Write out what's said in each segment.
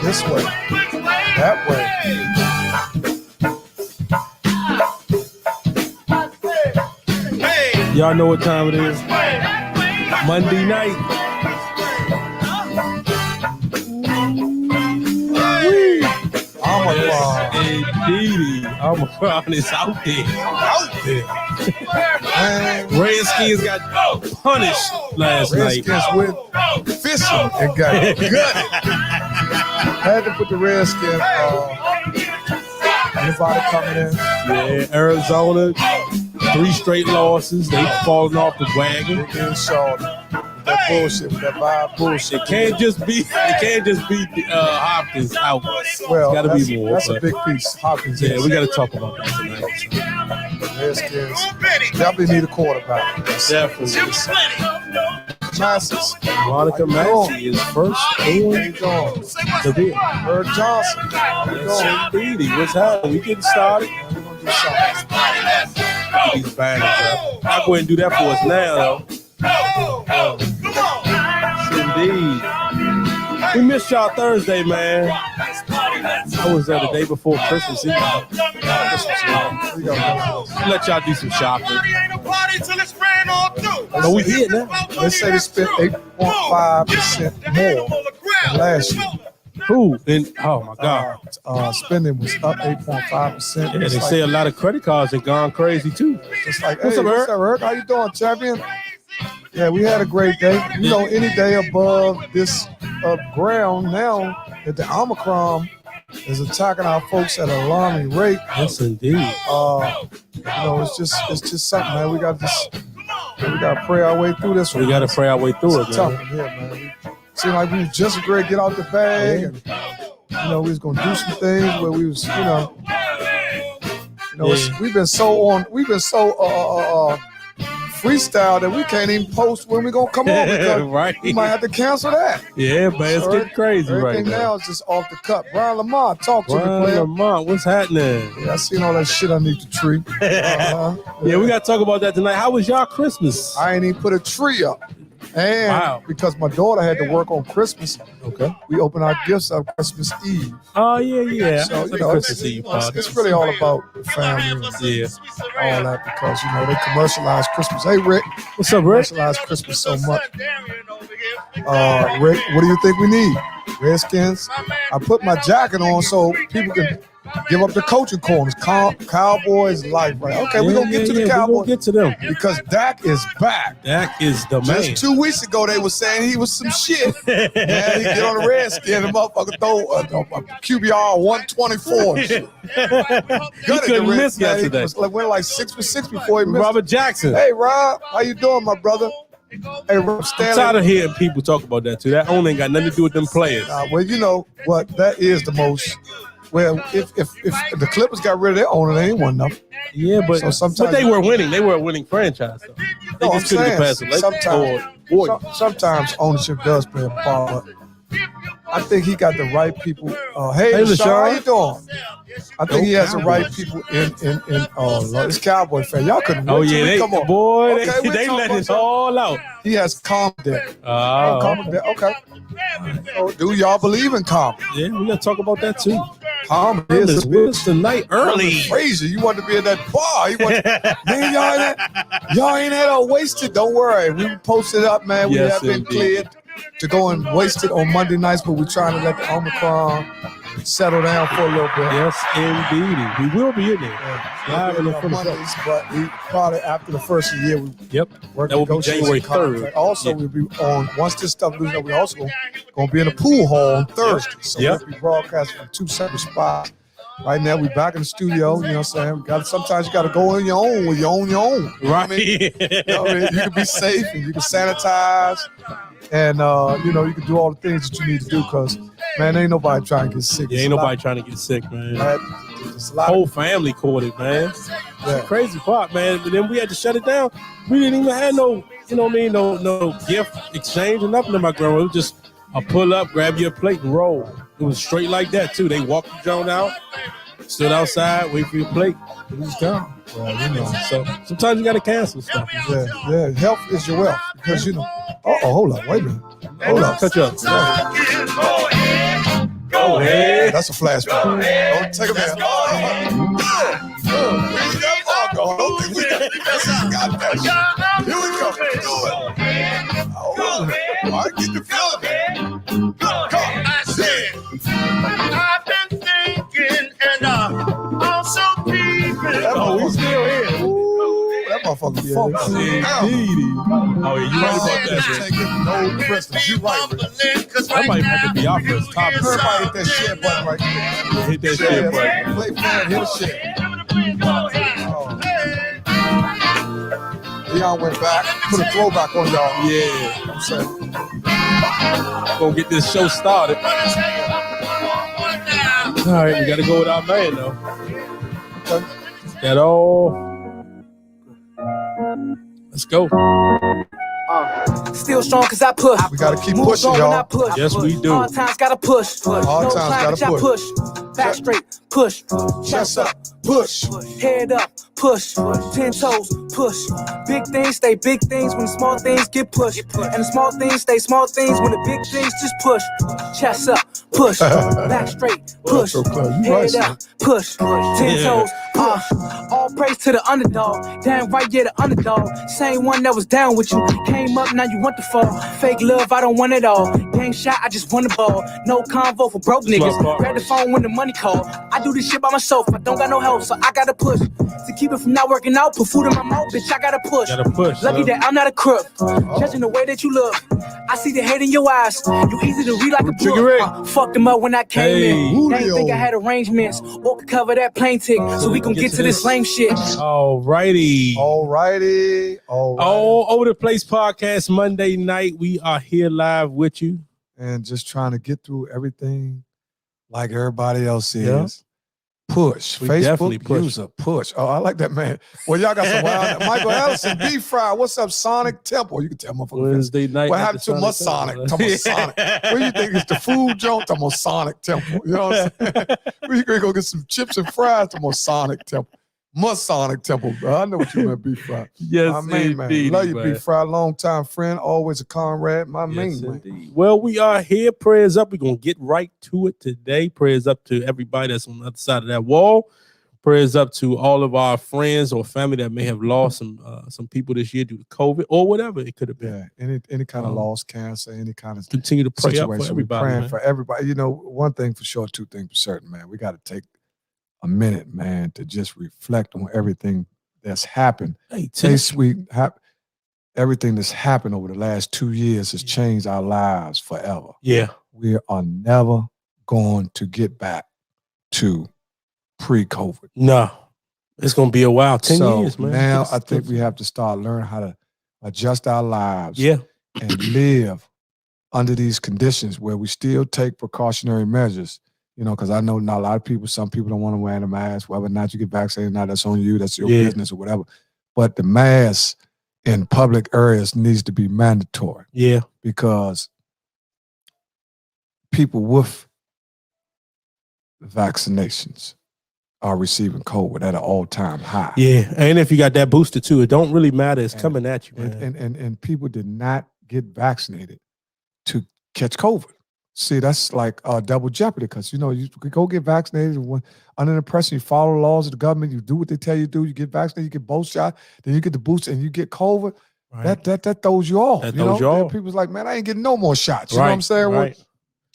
This way. That way. Y'all know what time it is. Monday night. Omricon is out there. Redskins got punished last night. Redskins went fishing and got gutted. Had to put the Redskins anybody coming in. Yeah, Arizona, 3 straight losses. They falling off the wagon. They getting short. That bullshit, that vibe bullshit. It can't just be Hopkins out. Well, gotta be more. That's a big piece. Hopkins. Yeah, we got to talk about that tonight. Redskins definitely need a quarterback. Definitely. Masses. Monica Massey is first going to be Bird Johnson. Yes, indeed. What's happening? We getting started. We're gonna do something. These bangers, I'll go ahead and do that for us now, though. Indeed. We missed y'all Thursday, man. I was there the day before Christmas Eve. Let y'all do some shopping. No, we here now. They say they spent 8.5% more than last year. Who? And oh my God. Spending was up 8.5%. Yeah, they say a lot of credit cards have gone crazy too. Just like, what's up, Eric? How you doing, champion? Yeah, we had a great day. You know, any day above this ground now that the Omicron is attacking our folks at an alarming rate. Yes, indeed. You know, it's just something, man. We got to pray our way through this one. We got to pray our way through it, man. Man. Seemed like we was just great to get out the bag, and you know, we was gonna do some things where we was, we've been so freestyle that we can't even post when we gonna come on because right. We might have to cancel that. Yeah, man, it's getting crazy right now. Everything now is just off the cut. Brian Lamar, talk to me, player. Brian Lamar, what's happening? Yeah, I seen all that shit underneath the tree. Yeah, we gotta talk about that tonight. How was y'all Christmas? I ain't even put a tree up. And because my daughter had to work on Christmas, we opened our gifts on Christmas Eve. Oh, yeah. So, you know, Christmas Eve, it's really all about the family and all that because, you know, they commercialize Christmas. Hey, Rick. What's up, Rick? Commercialize Christmas so much. Rick, what do you think we need? Redskins? I put my jacket on so people can give up the coaching corners. Cowboys life, right? Okay, we're going to get to the Cowboys. We'll get to them. Because Dak is back. Dak is the man. Just 2 weeks ago, they were saying he was some shit. Man, he get on the Redskins and motherfucker throw a QBR 124 and shit. He couldn't miss yesterday. He went like 6 for 6 before he missed. Robert Jackson. Hey, Rob. How you doing, my brother? Hey, Rob Stanley. I'm tired of hearing people talk about that, too. That only ain't got nothing to do with them players. Well, you know what? That is the most... Well, if the Clippers got rid of their owner, they ain't won nothing. Yeah, but they were winning. They were a winning franchise, though. They just couldn't get past it. Sometimes ownership does play a part. I think he got the right people. Hey, LaShawn, how you doing? I think he has the right people in this Cowboy fan. Y'all couldn't wait till we come on. Boy, they let it all out. He has confidence. Okay. So, do y'all believe in confidence? Yeah, we got to talk about that, too. Confidence is tonight early. Crazy. You want to be in that bar. Man, y'all ain't had all wasted. Don't worry. We posted up, man. We have been cleared to go and waste it on Monday nights, but we're trying to let the Omicron settle down for a little bit. Yes, indeed. We will be in there. Mondays, but we probably after the first of the year, that will be January 3rd. Also, we'll be on, once this stuff loses up, we also going to be in the pool hall on Thursday. So we'll be broadcasting from 2 separate spots. Right now, we're back in the studio. You know what I'm saying? Sometimes you got to go on your own when you own your own. Right. You can be safe and you can sanitize. And, you can do all the things that you need to do because, man, ain't nobody trying to get sick. Yeah, ain't nobody trying to get sick, man. Whole family caught it, man. It's the crazy part, man. But then we had to shut it down. We didn't even have no gift exchange or nothing in my grandma. It was just a pull up, grab your plate and roll. It was straight like that, too. They walked the joint out. stood outside, wait for your plate. It was gone. Well, you know. So sometimes you got to cancel stuff. Yeah. Health is your wealth because you know. Hold up, wait a minute. Hold up, cut you up. Go ahead. That's a flashback. Don't take a minute. Don't think we got that shit. Here we go. Do it. All right, get the feeling. I said, I've been thinking and also keeping. We still here. Ooh, that motherfucker funk. Oh, yeah, you right about that. No prisoners. You right. That might have to be our first topic. Everybody hit that shit button right there. Hit that shit button. Play fan, hit shit. Deon went back, put a throwback on y'all. Yeah. I'm saying. Gonna get this show started. All right, we gotta go with our man though. Okay. That all. Let's go. Still strong cause I push. We gotta keep pushing, y'all. Yes, we do. Hard times gotta push. Hard times gotta push. Back straight, push. Chest up, push. Head up, push. 10 toes, push. Big things stay big things when the small things get pushed. And the small things stay small things when the big things just push. Chest up, push. Back straight, push. Head up, push. 10 toes, push. All praise to the underdog. Damn right, yeah, the underdog. Same one that was down with you. Came up, now you want the fall. Fake love, I don't want it all. Game shot, I just want the ball. No convo for broke niggas. Grab the phone when the money call. I do this shit by myself. I don't got no help, so I gotta push. To keep it from not working out, put food in my mouth, bitch, I gotta push. Lucky that I'm not a crook. Judging the way that you look. I see the hate in your eyes. You easy to read like a book. Fucked them up when I came in. They ain't think I had arrangements or could cover that plane tick. So we gon' get to this lame shit. Alrighty. All Over the Place podcast Monday night. We are here live with you. And just trying to get through everything like everybody else is. Yeah. Push. We Facebook user push. Oh, I like that, man. Well, y'all got some wild. Michael Ellison, B-Fry. What's up, Sonic Temple? You can tell motherfucker. Wednesday night. What happened to my Sonic? What do you think? It's the food joint? The most Sonic Temple. You know what I'm saying? We can go get some chips and fries. The most Sonic Temple. Sonic Temple, bro. I know what you meant, B-Fry. Yes, my main man. Love you, B-Fry. Long time friend, always a comrade. My main man. Well, we are here. Prayers up. We're gonna get right to it today. Prayers up to everybody that's on the other side of that wall. Prayers up to all of our friends or family that may have lost some people this year due to COVID or whatever it could have been. Yeah, any kind of loss, cancer, any kind of continue to pray situation. up for everybody. We're praying for everybody. You know, one thing for sure, two things for certain, man. We got to take a minute, man, to just reflect on everything that's happened. Everything that's happened over the last 2 years has changed our lives forever. Yeah. We are never going to get back to pre-COVID. No. It's going to be a while. 10 years, man. Now I think we have to start learning how to adjust our lives and live under these conditions where we still take precautionary measures. You know, because I know not a lot of people, some people don't want to wear the mask. Whether or not you get vaccinated or not, that's on you. That's your business or whatever. But the mask in public areas needs to be mandatory. Yeah. Because people with vaccinations are receiving COVID at an all-time high. Yeah. And if you got that booster too, it don't really matter. It's coming at you, man. And people did not get vaccinated to catch COVID. See, that's like double jeopardy because, you know, you could go get vaccinated under the impression you follow the laws of the government, you do what they tell you to do, you get vaccinated, you get both shots, then you get the booster and you get COVID. Right. That throws you off. People's like, man, I ain't getting no more shots. You know what I'm saying? Right.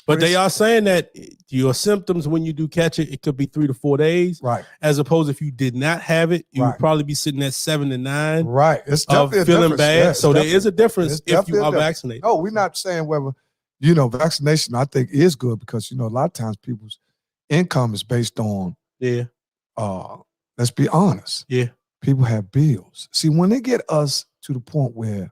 But they are saying that your symptoms when you do catch it, it could be 3 to 4 days. Right. As opposed if you did not have it, you would probably be sitting at 7 to 9. Right. It's definitely feeling bad. Yeah, so there is a difference if you are vaccinated. No, we're not saying whether, you know, vaccination I think is good because, you know, a lot of times people's income is based on, let's be honest. Yeah. People have bills. See, when they get us to the point where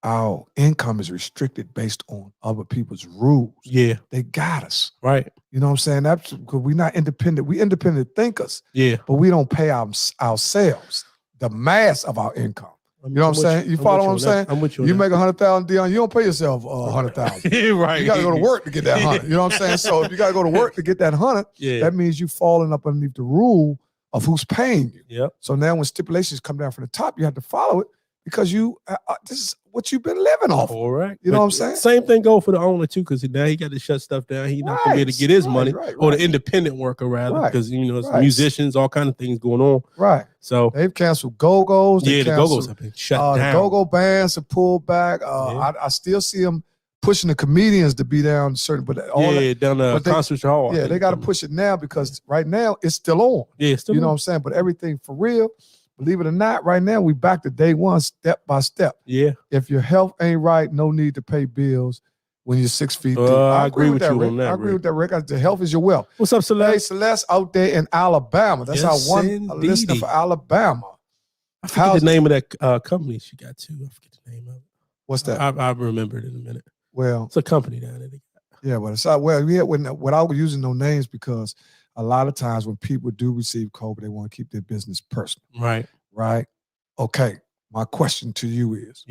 our income is restricted based on other people's rules. Yeah. They got us. Right. You know what I'm saying? That's because we're not independent. We're independent thinkers. Yeah. But we don't pay ourselves the mass of our income. You know what I'm saying? You follow what I'm saying? I'm with you. You make 100,000, Deon, you don't pay yourself 100,000. Right. You got to go to work to get that 100. You know what I'm saying? So if you got to go to work to get that 100, that means you falling up underneath the rule of who's paying you. Yep. So now when stipulations come down from the top, you have to follow it because this is what you've been living off. All right. You know what I'm saying? Same thing go for the owner too, because now he got to shut stuff down. He's not gonna be able to get his money, or the independent worker rather, because it's musicians, all kind of things going on. Right. So they've canceled go-go's. The go-go's have been shut down. The go-go bands have pulled back. I still see them pushing the comedians to be down certain, but down the concert hall. Yeah, they got to push it now because right now it's still on. Yeah, it's still you know what I'm saying? But everything for real, believe it or not, right now we back to day one, step by step. Yeah. If your health ain't right, no need to pay bills when you're 6 feet deep. I agree with you on that, I agree with that, Rick. The health is your wealth. What's up, Celeste? Hey, Celeste out there in Alabama. That's our one listener for Alabama. I forget the name of that company she got too. I forget the name of it. What's that? I remember it in a minute. Well, it's a company down there. Yeah, but it's without using no names, because a lot of times when people do receive COVID, they want to keep their business personal. Right. Right. Okay. My question to you is,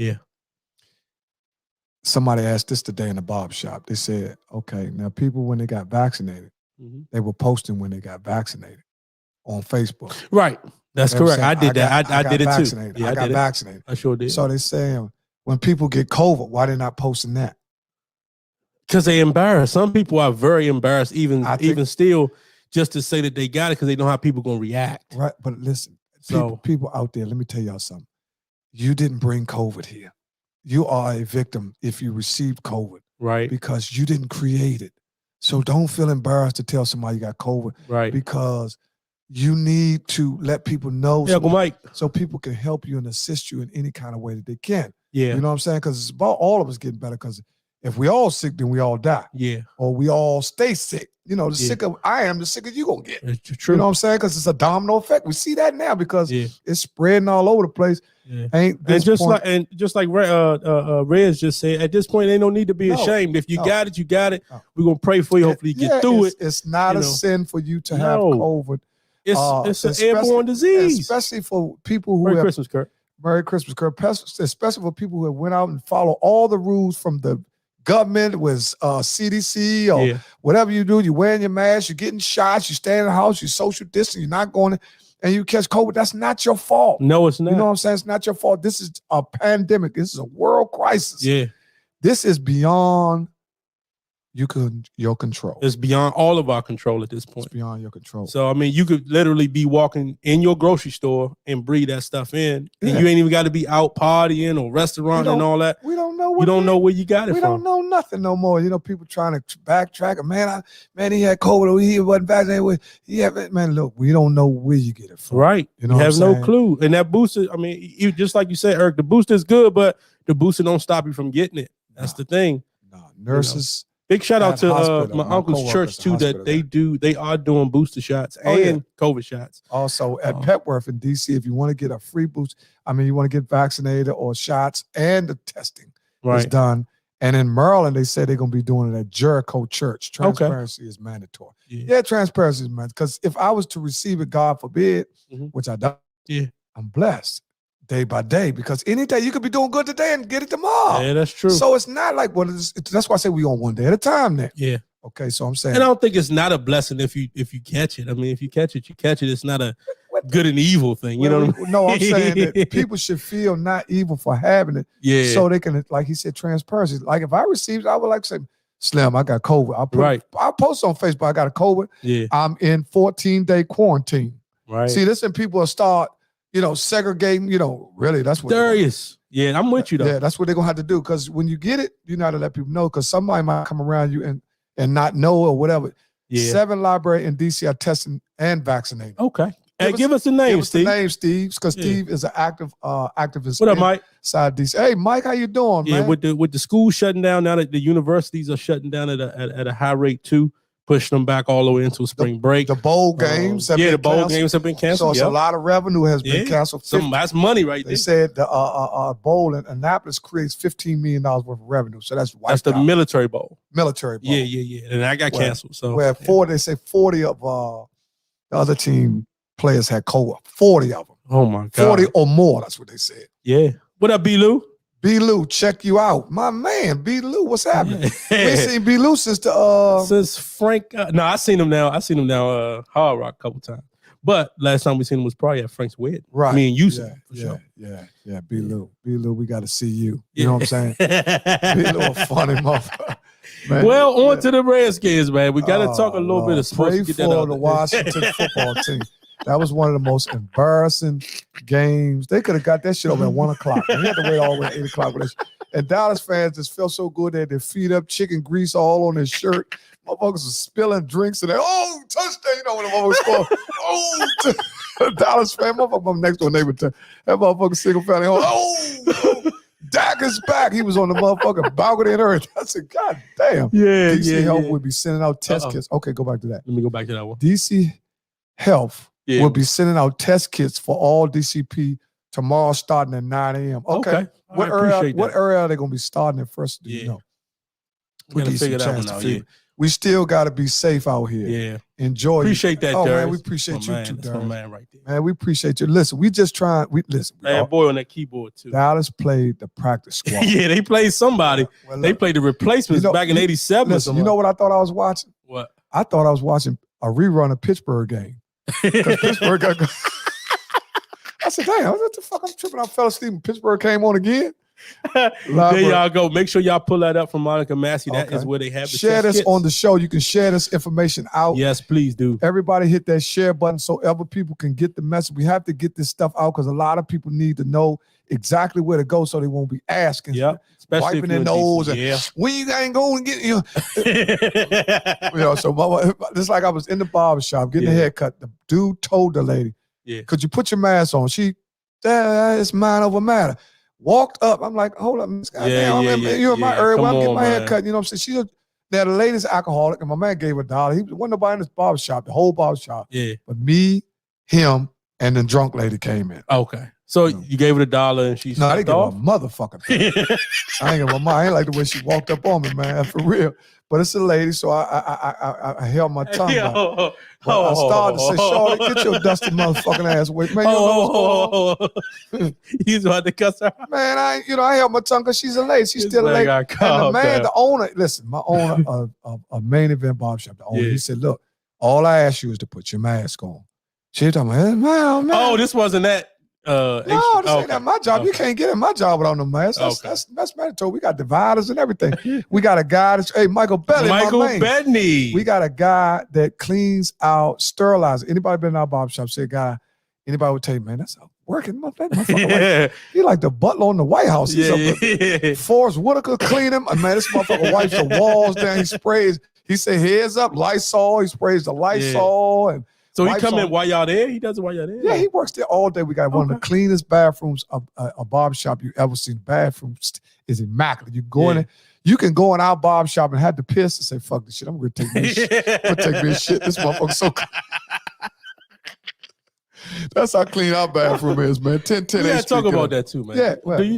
somebody asked this today in the barber shop. They said, okay, now people, when they got vaccinated, they were posting when they got vaccinated on Facebook. Right. That's correct. I did that. I did it vaccinated. too. Yeah, I got vaccinated. I sure did. So they saying when people get COVID, why they not posting that? Because they embarrassed. Some people are very embarrassed, even still, just to say that they got it, because they know how people going to react. Right. But listen, people out there, let me tell y'all something. You didn't bring COVID here. You are a victim if you received COVID. Right. Because you didn't create it. So don't feel embarrassed to tell somebody you got COVID. Right. Because you need to let people know so people can help you and assist you in any kind of way that they can. Yeah. You know what I'm saying? Because it's about all of us getting better, because if we all sick, then we all die. Yeah. Or we all stay sick. You know, the sicker I am, the sicker you gonna get. It's true. You know what I'm saying? Because it's a domino effect. We see that now because it's spreading all over the place. Yeah. Just like Rez just said, at this point, ain't no need to be ashamed. If you got it, you got it. We're gonna pray for you. Hopefully, you get through it. It's not a sin for you to have COVID. It's an airborne disease, especially for people who Merry Christmas, Kurt. Merry Christmas, Kurt. Especially for people who have went out and follow all the rules from the government, with CDC or whatever you do. You're wearing your mask, you're getting shots, you stay in the house, you social distance, you're not going, and you catch COVID. That's not your fault. No, it's not. You know what I'm saying? It's not your fault. This is a pandemic. This is a world crisis. Yeah. This is beyond your control. It's beyond all of our control at this point. It's beyond your control. So, I mean, you could literally be walking in your grocery store and breathe that stuff in. And you ain't even got to be out partying or restaurant and all that. We don't know you don't know where you got it from. We don't know nothing no more. You know, people trying to backtrack. Man, he had COVID, or he wasn't vaccinated. Man, look, we don't know where you get it from. Right. You know, you have no clue. And that booster, I mean, you just like you said, Eric, the booster is good, but the booster don't stop you from getting it. That's the thing. Nurses. Big shout out to my uncle's church too, that they are doing booster shots and COVID shots. Also at Petworth in DC, if you want to get a free boost, you want to get vaccinated or shots, and the testing is done. And in Maryland, they say they're going to be doing it at Jericho Church. Transparency is mandatory. Yeah, transparency is mandatory. Because if I was to receive it, God forbid, which I don't, I'm blessed day by day, because any day you could be doing good today and get it tomorrow. Yeah, that's true. So it's not like that's why I say we on one day at a time then. Yeah. Okay, so I'm saying, and I don't think it's not a blessing if you catch it. I mean, if you catch it, you catch it. It's not a good and evil thing. You know what I mean? No, I'm saying that people should feel not evil for having it. Yeah. So they can, like he said, transparency. Like if I received it, I would like to say, Slim, I got COVID. I'll post on Facebook, I got a COVID. Yeah. I'm in 14-day quarantine. Right. See, listen, people will start, segregating, really, that's what. Darius. Yeah, I'm with you though. Yeah, that's what they're gonna have to do. Because when you get it, you know how to let people know, because somebody might come around you and not know or whatever. Yeah. 7 libraries in DC are testing and vaccinating. Okay. Hey, give us the name, Steve. The name, Steve, because Steve is an activist. What up, Mike? Inside DC. Hey, Mike, how you doing, man? Yeah, with the schools shutting down now, that the universities are shutting down at a high rate too, pushing them back all the way into spring break. The bowl games have been canceled. Games have been canceled. So it's a lot of revenue has been canceled. That's money right there. They said the bowl in Annapolis creates $15 million worth of revenue. So that's the military bowl. Military bowl. Yeah. And that got canceled. So where they say 40 of the other team players had COVID. 40 of them. Oh my God. 40 or more. That's what they said. Yeah. What up, B. Lou? B. Lou, check you out. My man, B. Lou, what's happening? We ain't seen B. Lou since since Frank. No, I seen him now. Hard Rock a couple times. But last time we seen him was probably at Frank's wedding. Right. Me and you sure. Yeah. B. Lou. B. Lou, we got to see you. You know what I'm saying? B. Lou, a funny motherfucker. Man, well, on to the Redskins, man. We got to talk a little bit of sports. Pray for the Washington football team. That was one of the most embarrassing games. They could have got that shit over at 1 o'clock. We had to wait all the way at 8 o'clock. And Dallas fans just felt so good. They had their feet up, chicken grease all on their shirt. Motherfuckers was spilling drinks and touchdown. You know when the motherfuckers score. Dallas fan, motherfucker, next door neighbor. That motherfucker single family. Dak is back. He was on the motherfucking balcony and everything. I said, God damn. DC Health would be sending out test kits. Okay, go back to that. Let me go back to that one. DC Health will be sending out test kits for all DCP tomorrow starting at 9 a.m. Okay. What area are they going to be starting at first? Do you know? We got to figure that one out, We still got to be safe out here. Yeah. Enjoy. Appreciate that, Darius. Man, we appreciate you too, Darius. My man right there. Man, we appreciate you. Listen, we just trying. Bad boy on that keyboard, too. Dallas played the practice squad. Yeah, they played somebody. Well, they played the replacements back in 87. Listen, you know what I thought I was watching? What? I thought I was watching a rerun of Pittsburgh game. Because Pittsburgh got I said, damn, what the fuck? I'm tripping. I fell asleep and Pittsburgh came on again. There y'all go. Make sure y'all pull that up from Monica Massey. That is where they have the share this on the show. You can share this information out. Yes, please do. Everybody hit that share button so other people can get the message. We have to get this stuff out because a lot of people need to know exactly where to go so they won't be asking. Yep. Especially wiping their nose and when you ain't going to get so it's like I was in the barber shop getting a haircut. The dude told the lady, could you put your mask on? She, it's mind over matter. Walked up. I'm like, hold up, you're in my area. I'm getting my hair cut. You know what I'm saying? The lady's alcoholic, and my man gave her $1. He wasn't nobody in this barber shop, the whole barber shop. Yeah. But me, him, and the drunk lady came in. Okay. So you gave her $1 and she I didn't give her a motherfucking thing. I ain't give her mine. I ain't like the way she walked up on me, man, for real. But it's a lady, so I held my tongue back. I started to say, Shorty, get your dusty motherfucking ass away. Man, he's about to cuss her. Man, I held my tongue because she's a lady. She's still a lady. And the man, the owner, listen, my owner of a main event barbershop, the owner, he said, look, all I ask you is to put your mask on. She was talking about, man. Oh, this wasn't that. No, this ain't that my job. You can't get in my job without no mask. That's mandatory. We got dividers and everything. We got a guy that's Michael Benny. We got a guy that cleans out, sterilizes. Anybody been in our barbershop, say guy, anybody would tell you, man, that's a working motherfucker. He like the butler on the White House. He's Forrest Whitaker clean him. Man, this motherfucker wipes the walls down. He sprays. He say heads up, Lysol. He sprays the Lysol and. So he come in while y'all there? He does it while y'all there? Yeah, he works there all day. We got one of the cleanest bathrooms of a barbershop you ever seen. Bathrooms is immaculate. You go in there, you can go in our barbershop and have to piss and say, fuck this shit. I'm going to take this shit. I'm going to take this shit. This motherfucker's so clean. That's how clean our bathroom is, man. 1010 We got to talk about that too, man. Yeah. Well, do you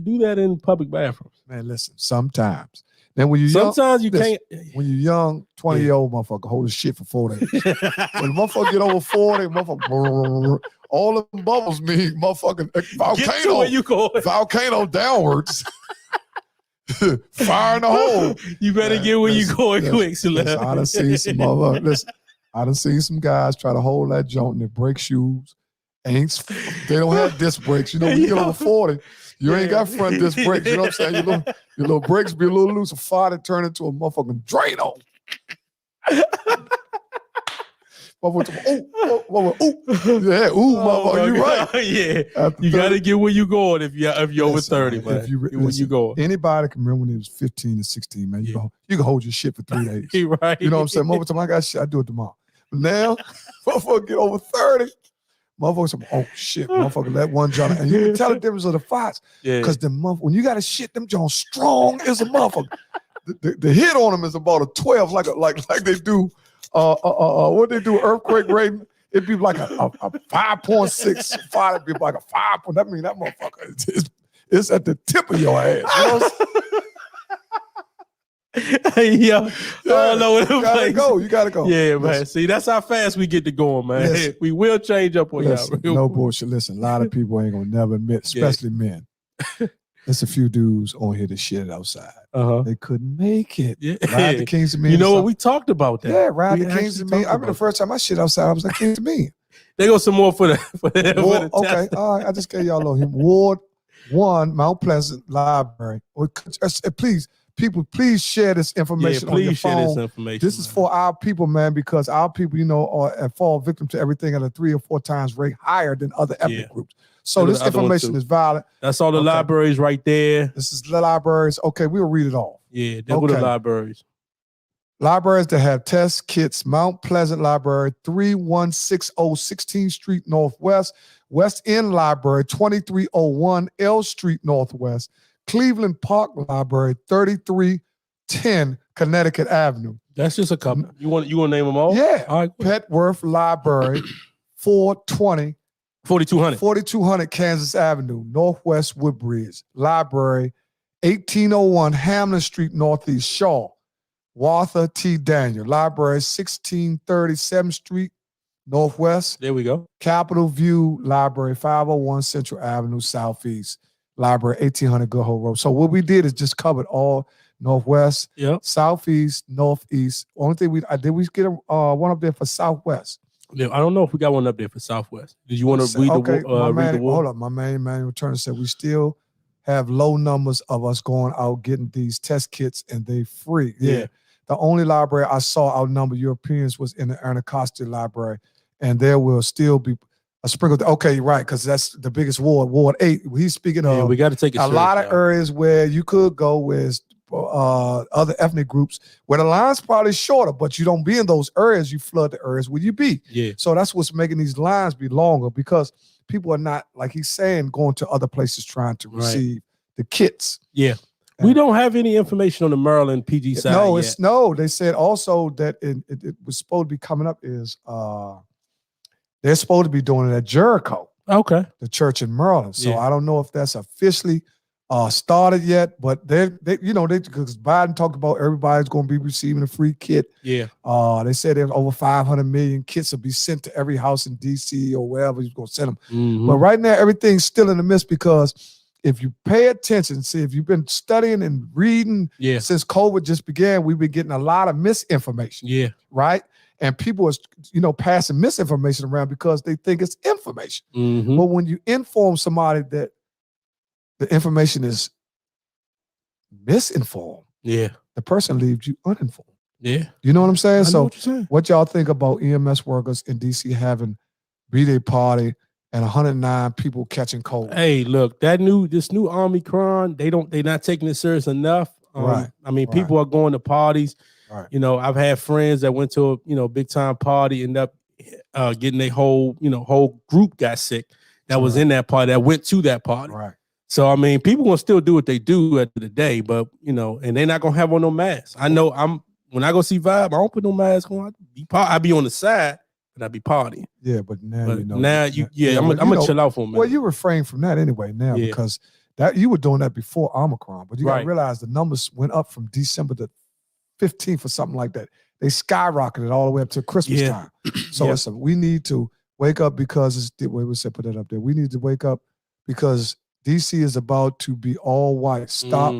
do that in public bathrooms? Man, listen, sometimes. Then when you're sometimes young, you can't. When you're young, 20-year-old motherfucker hold his shit for 4 days. When the motherfucker get over 40, motherfucker, all of them bubbles mean motherfucking volcano. Get to where you go. Volcano downwards. Fire in the hole. You better get where you going quick. I done seen some motherfuckers. Listen, I done seen some guys try to hold that joint and they break shoes. They don't have disc brakes. You know, when you get over 40, you ain't got front disc brakes. You know what I'm saying? Your little brakes be a little loose. A fire that turn into a motherfucking Drano. Motherfucker, you right. Yeah, you got to get where you going if you're over 30, man. When you going. Anybody can remember when he was 15 and 16, man. You can hold your shit for 3 days. Right. You know what I'm saying? Most of the time I got shit, I do it tomorrow. But now, motherfucker get over 30. Motherfuckers say, oh shit, motherfucker, that one joint. And you can tell the difference of the fights. Because when you got to shit, them Jones strong as a motherfucker. The hit on them is about a 12, like they do, what they do, earthquake rating. It'd be like a 5.6 fight. It'd be like a 5. That means that motherfucker is at the tip of your ass. You know what I'm saying? all over the place. You gotta go. Yeah, man. See, that's how fast we get to going, man. We will change up on y'all. No bullshit. Listen, a lot of people ain't gonna never admit, especially men. There's a few dudes on here that shit outside. They couldn't make it. Yeah. Ride the Kings of Men. You know what? We talked about that. Yeah, ride the Kings of Men. I remember the first time I shit outside, I was like, Kings of Men. They go some more for the Ward, okay, all right. I just gave y'all a little hint. Ward 1, Mount Pleasant Library. Please, people, please share this information on your phone. This information. This is for our people, man, because our people, you know, fall victim to everything at a 3 or 4 times rate higher than other ethnic groups. So this information is valid. That's all the libraries right there. This is the libraries. Okay, we'll read it all. Yeah, they're the libraries. Libraries that have test kits: Mount Pleasant Library, 3160 16th Street Northwest; West End Library, 2301 L Street Northwest; Cleveland Park Library, 3310 Connecticut Avenue. That's just a couple. You want to name them all? Yeah. All right. Petworth Library, 4200 Kansas Avenue, Northwest Woodbridge. Library, 1801 Hamlin Street Northeast Shaw. Walther T. Daniel. Library, 1630 7th Street Northwest. There we go. Capitol View Library, 501 Central Avenue Southeast. Library, 1800 Good Hope Road. So what we did is just covered all Northwest, Southeast, Northeast. Only thing we get one up there for Southwest. Yeah, I don't know if we got one up there for Southwest. Did you want to read the hold up. My man Emmanuel Turner said we still have low numbers of us going out getting these test kits, and they free. Yeah. The only library I saw outnumber Europeans was in the Anacostia Library, and there will still be a sprinkle. Okay, you're right, because that's the biggest ward, Ward 8. He's speaking of we got to take a lot of areas where you could go with other ethnic groups where the line's probably shorter, but you don't be in those areas. You flood the areas where you be. Yeah. So that's what's making these lines be longer, because people are not, like he's saying, going to other places trying to receive the kits. Yeah. We don't have any information on the Maryland PG side. No, they said also that it was supposed to be coming up is they're supposed to be doing it at Jericho. Okay. The church in Maryland. So I don't know if that's officially started yet, but because Biden talked about everybody's going to be receiving a free kit. Yeah. They said there's over 500 million kits will be sent to every house in DC or wherever you're going to send them. Mm-hmm. But right now, everything's still in the midst, because if you pay attention, see, if you've been studying and reading since COVID just began, we've been getting a lot of misinformation. Yeah. Right? And people are, passing misinformation around because they think it's information. Mm-hmm. But when you inform somebody that the information is misinformed, the person leaves you uninformed. Yeah. You know what I'm saying? So what y'all think about EMS workers in DC having B-Day party and 109 people catching cold? Hey, look, this new Omicron, they're not taking it serious enough. Right. I mean, people are going to parties. Right. I've had friends that went to a big time party, end up getting a whole group got sick that was in that party, that went to that party. Right. So I mean, people gonna still do what they do at the day, but and they're not gonna have on no mask. I know when I go see Vibe, I don't put no mask on. I be on the side, but I be partying. Yeah, but now I'm gonna chill out for a minute. Well, you refrain from that anyway now because that you were doing that before Omicron, but you gotta realize the numbers went up from December the 15th or something like that. They skyrocketed all the way up to Christmas time. So listen, we need to wake up because put that up there. We need to wake up because DC is about to be all white. Stop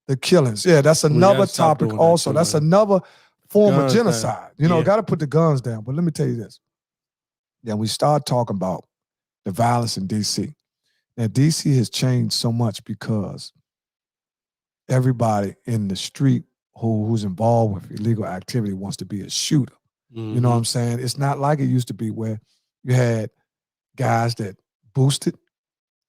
the killings. Yeah, that's another topic also. That's another form of genocide. Got to put the guns down. But let me tell you this. Yeah, we start talking about the violence in DC. Now, DC has changed so much because everybody in the street who's involved with illegal activity wants to be a shooter. You know what I'm saying? It's not like it used to be where you had guys that boosted.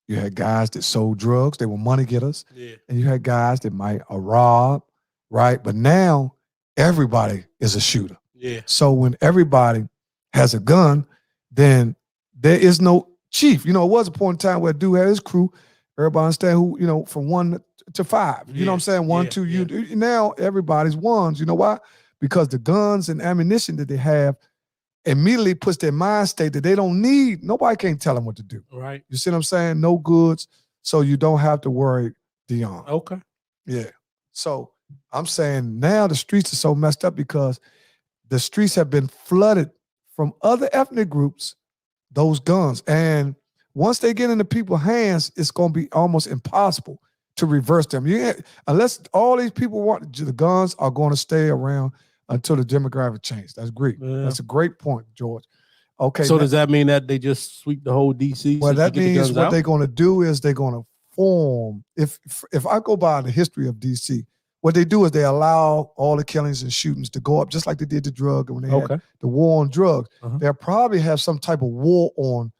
You had guys that sold drugs. They were money getters. Yeah. And you had guys that might rob, right? But now everybody is a shooter. Yeah. So when everybody has a gun, then there is no chief. It was a point in time where a dude had his crew. Everybody understand who, from 1 to 5. You know what I'm saying? 1, 2. Now everybody's ones. You know why? Because the guns and ammunition that they have immediately puts their mind state that they don't need. Nobody can tell them what to do. Right. You see what I'm saying? No goods. So you don't have to worry, Deon. Okay. Yeah. So I'm saying now the streets are so messed up because the streets have been flooded from other ethnic groups, those guns. And once they get into people's hands, it's going to be almost impossible to reverse them. Unless all these people want the guns are going to stay around until the demographic change. That's great. Yeah. That's a great point, George. Okay. So does that mean that they just sweep the whole DC? Well, that means what they're going to do is they're going to form. If I go by the history of DC, what they do is they allow all the killings and shootings to go up, just like they did the drug when they had the war on drugs. They'll probably have some type of war on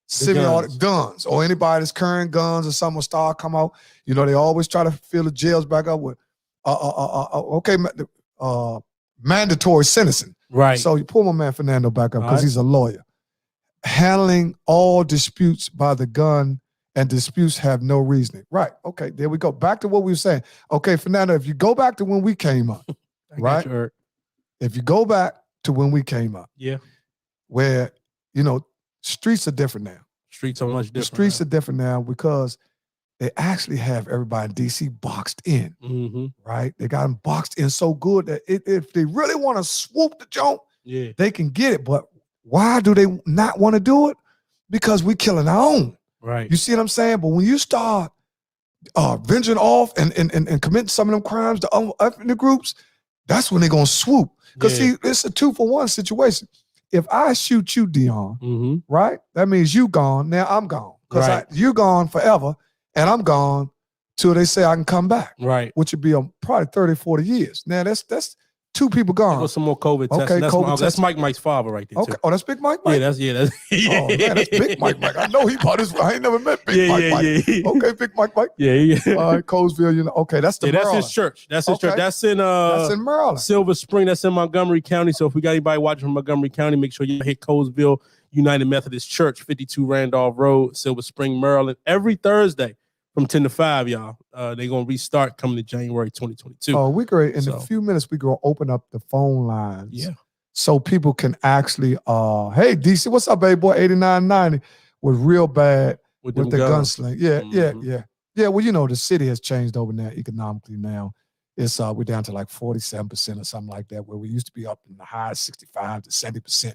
semi-automatic guns, or anybody that's carrying guns, or someone start come out. You know, they always try to fill the jails back up with mandatory sentencing. Right. So you pull my man Fernando back up because he's a lawyer. Handling all disputes by the gun, and disputes have no reasoning. Right. Okay, there we go. Back to what we were saying. Okay, Fernando, if you go back to when we came up, right? If you go back to when we came up, where, you know, streets are different now. Streets are much different. The streets are different now because they actually have everybody in DC boxed in, right? They got them boxed in so good that if they really want to swoop the joint, they can get it. But why do they not want to do it? Because we killing our own. Right. You see what I'm saying? But when you start venturing off and committing some of them crimes to ethnic groups, that's when they're going to swoop. Because see, it's a 2-for-1 situation. If I shoot you, Deon, right, that means you gone. Now I'm gone. Because you gone forever, and I'm gone till they say I can come back. Right. Which would be probably 30, 40 years. Now that's 2 people gone. There some more COVID testing. That's Mike's father right there, too. Oh, that's Big Mike? Yeah, that's Oh, man, that's Big Mike. I know he bought his. I ain't never met Big Mike. Okay, Big Mike. Yeah. All right, Colesville, you know. Okay, that's the Maryland. That's his church. That's his church. That's in Maryland. Silver Spring. That's in Montgomery County. So if we got anybody watching from Montgomery County, make sure you hit Colesville United Methodist Church, 52 Randolph Road, Silver Spring, Maryland, every Thursday from 10 to 5, y'all. They're going to restart coming to January 2022. Oh, we're great. In a few minutes, we're going to open up the phone lines. Yeah. So people can actually, hey, DC, what's up, baby boy? 8990 was real bad with the gunsling. Yeah, well, you know, the city has changed over there economically now. It's we're down to like 47% or something like that, where we used to be up in the high 65 to 70%,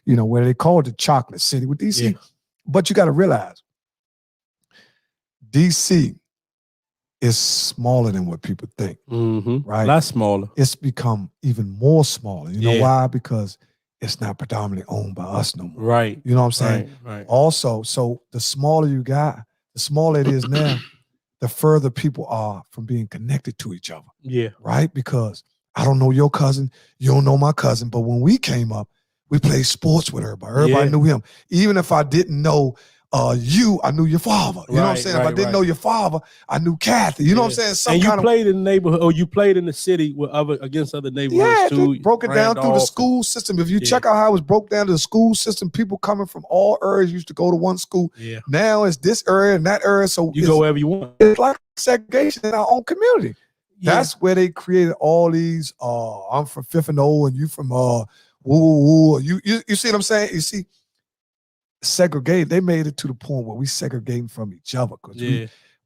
you know, where they call it the chocolate city with DC. Yeah. But you got to realize, DC is smaller than what people think, right? A lot smaller. It's become even more smaller. You know why? Because it's not predominantly owned by us no more. Right. You know what I'm saying? Right. Also, so the smaller you got, the smaller it is now, the further people are from being connected to each other. Yeah. Right? Because I don't know your cousin, you don't know my cousin, but when we came up, we played sports with everybody. Everybody knew him. Even if I didn't know you, I knew your father. You know what I'm saying? If I didn't know your father, I knew Kathy. You know what I'm saying? And you played in the neighborhood, or you played in the city with against other neighborhoods too. Broke it down through the school system. If you check out how it was broke down to the school system, people coming from all areas used to go to one school. Yeah. Now it's this area and that area. So you go wherever you want. It's like segregation in our own community. Yeah. That's where they created all these, I'm from Fifth and O and you from woo woo woo. You see what I'm saying? You see, segregate. They made it to the point where we segregating from each other because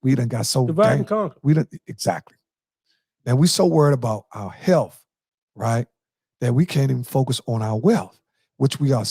we done got so divide and conquer. We done exactly. And we so worried about our health, right, that we can't even focus on our wealth, which we are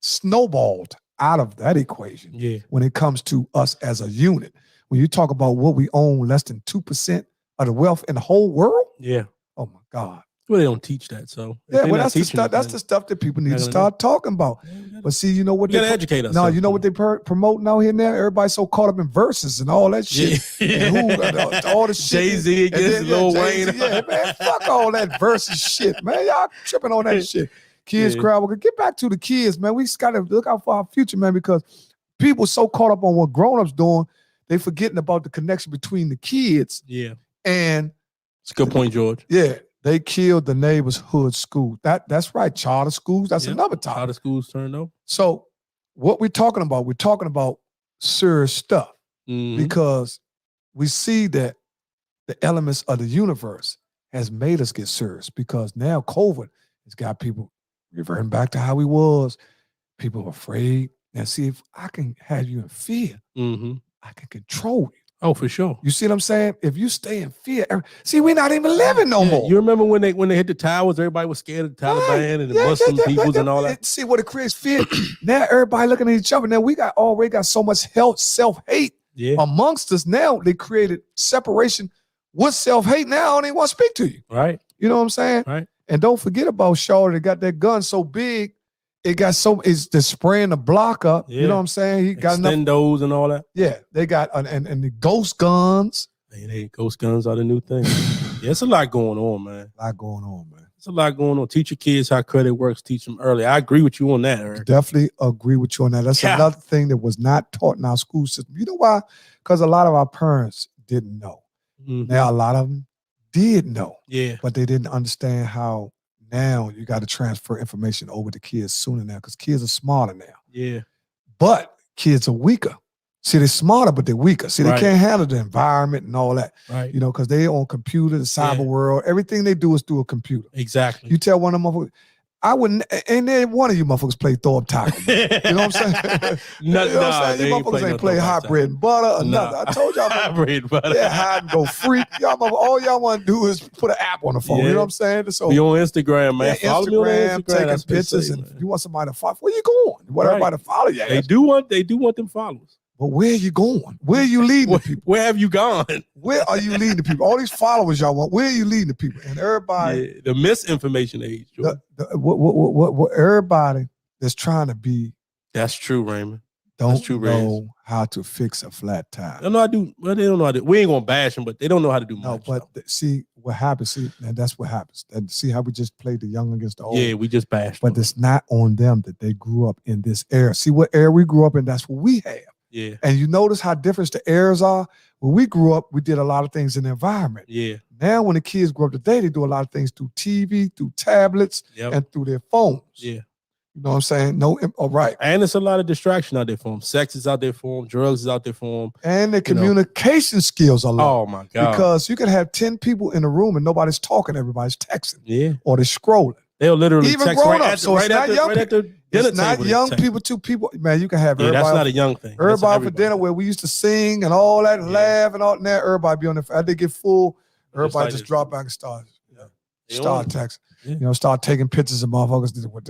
snowballed out of that equation. Yeah. When it comes to us as a unit, when you talk about what we own, less than 2% of the wealth in the whole world. Yeah. Oh my God. Well, they don't teach that, so well, that's the stuff. That's the stuff that people need to start talking about. But see, you know what? You gotta educate us. No, you know what they promoting out here now? Everybody's so caught up in verses and all that shit. And all the shit. Jay-Z against Lil Wayne. Yeah, man, fuck all that verses shit, man. Y'all tripping on that shit. Kids crowd. We're gonna get back to the kids, man. We just gotta look out for our future, man, because people so caught up on what grown-ups doing, they forgetting about the connection between the kids. Yeah. And it's a good point, George. Yeah. They killed the neighborhood school. That's right. Charter schools. That's another topic. Charter schools turned over. So what we're talking about serious stuff because we see that the elements of the universe has made us get serious because now COVID has got people reverting back to how we was. People are afraid. Now see, if I can have you in fear, I can control you. Oh, for sure. You see what I'm saying? If you stay in fear, see, we're not even living no more. You remember when they hit the towers, everybody was scared of the Taliban and the Muslim peoples and all that? See what it creates fear. Now everybody looking at each other. Now we already got so much self-hate amongst us. Now they created separation with self-hate. Now I don't even want to speak to you. Right. You know what I'm saying? Right. And don't forget about Shawty that got that gun so big. It's the spraying the block up. Yeah. You know what I'm saying? He got Extendos and all that. Yeah, they got and the ghost guns. Ghost guns are the new thing. Yeah, it's a lot going on, man. A lot going on, man. It's a lot going on. Teach your kids how credit works. Teach them early. I agree with you on that, Eric. Definitely agree with you on that. That's another thing that was not taught in our school system. You know why? Because a lot of our parents didn't know. Mm-hmm. Now a lot of them did know. Yeah. But they didn't understand how now you got to transfer information over to kids sooner now because kids are smarter now. Yeah. But kids are weaker. See, they're smarter, but they're weaker. See, they can't handle the environment and all that. Right. You know, because they on computer, the cyber world. Everything they do is through a computer. Exactly. You tell one of them motherfuckers, I wouldn't, and then one of you motherfuckers play throw up tackle. You know what I'm saying? You know what I'm saying? You motherfuckers ain't play hot bread and butter or nothing. I told y'all. Hot bread and butter. Yeah, hide and go freak. All y'all want to do is put an app on the phone. You know what I'm saying? So be on Instagram, man. Yeah, Follow me on Instagram, taking pictures, and you want somebody to follow. Where you going? You want everybody to follow you. They do want them followers. But where are you going? Where are you leading the people? Where have you gone? Where are you leading the people? All these followers y'all want. Where are you leading the people? And everybody, the misinformation age. What everybody that's trying to be. That's true, Raymond. Don't know how to fix a flat tire. They don't know how to. We ain't gonna bash them, but they don't know how to do much. No, but see what happens. See, and that's what happens. And see how we just played the young against the old. Yeah, we just bashed. But it's not on them that they grew up in this era. See what era we grew up in. That's what we have. Yeah. And you notice how different the eras are. When we grew up, we did a lot of things in the environment. Yeah. Now, when the kids grow up today, they do a lot of things through TV, through tablets, and through their phones. Yeah. You know what I'm saying? Right. And it's a lot of distraction out there for them. Sex is out there for them. Drugs is out there for them. And their communication skills are low. Oh, my God. Because you can have 10 people in a room and nobody's talking. Everybody's texting. Yeah. Or they're scrolling. They'll literally even text grown right up. So it's not young people. It's not young people, two people. Man, you can have everybody. That's not a young thing. Everybody for dinner where we used to sing and all that and laugh and all that. Now everybody be on the. They get full. Everybody just drop back and start texting. Yeah. You know, start taking pictures of motherfuckers with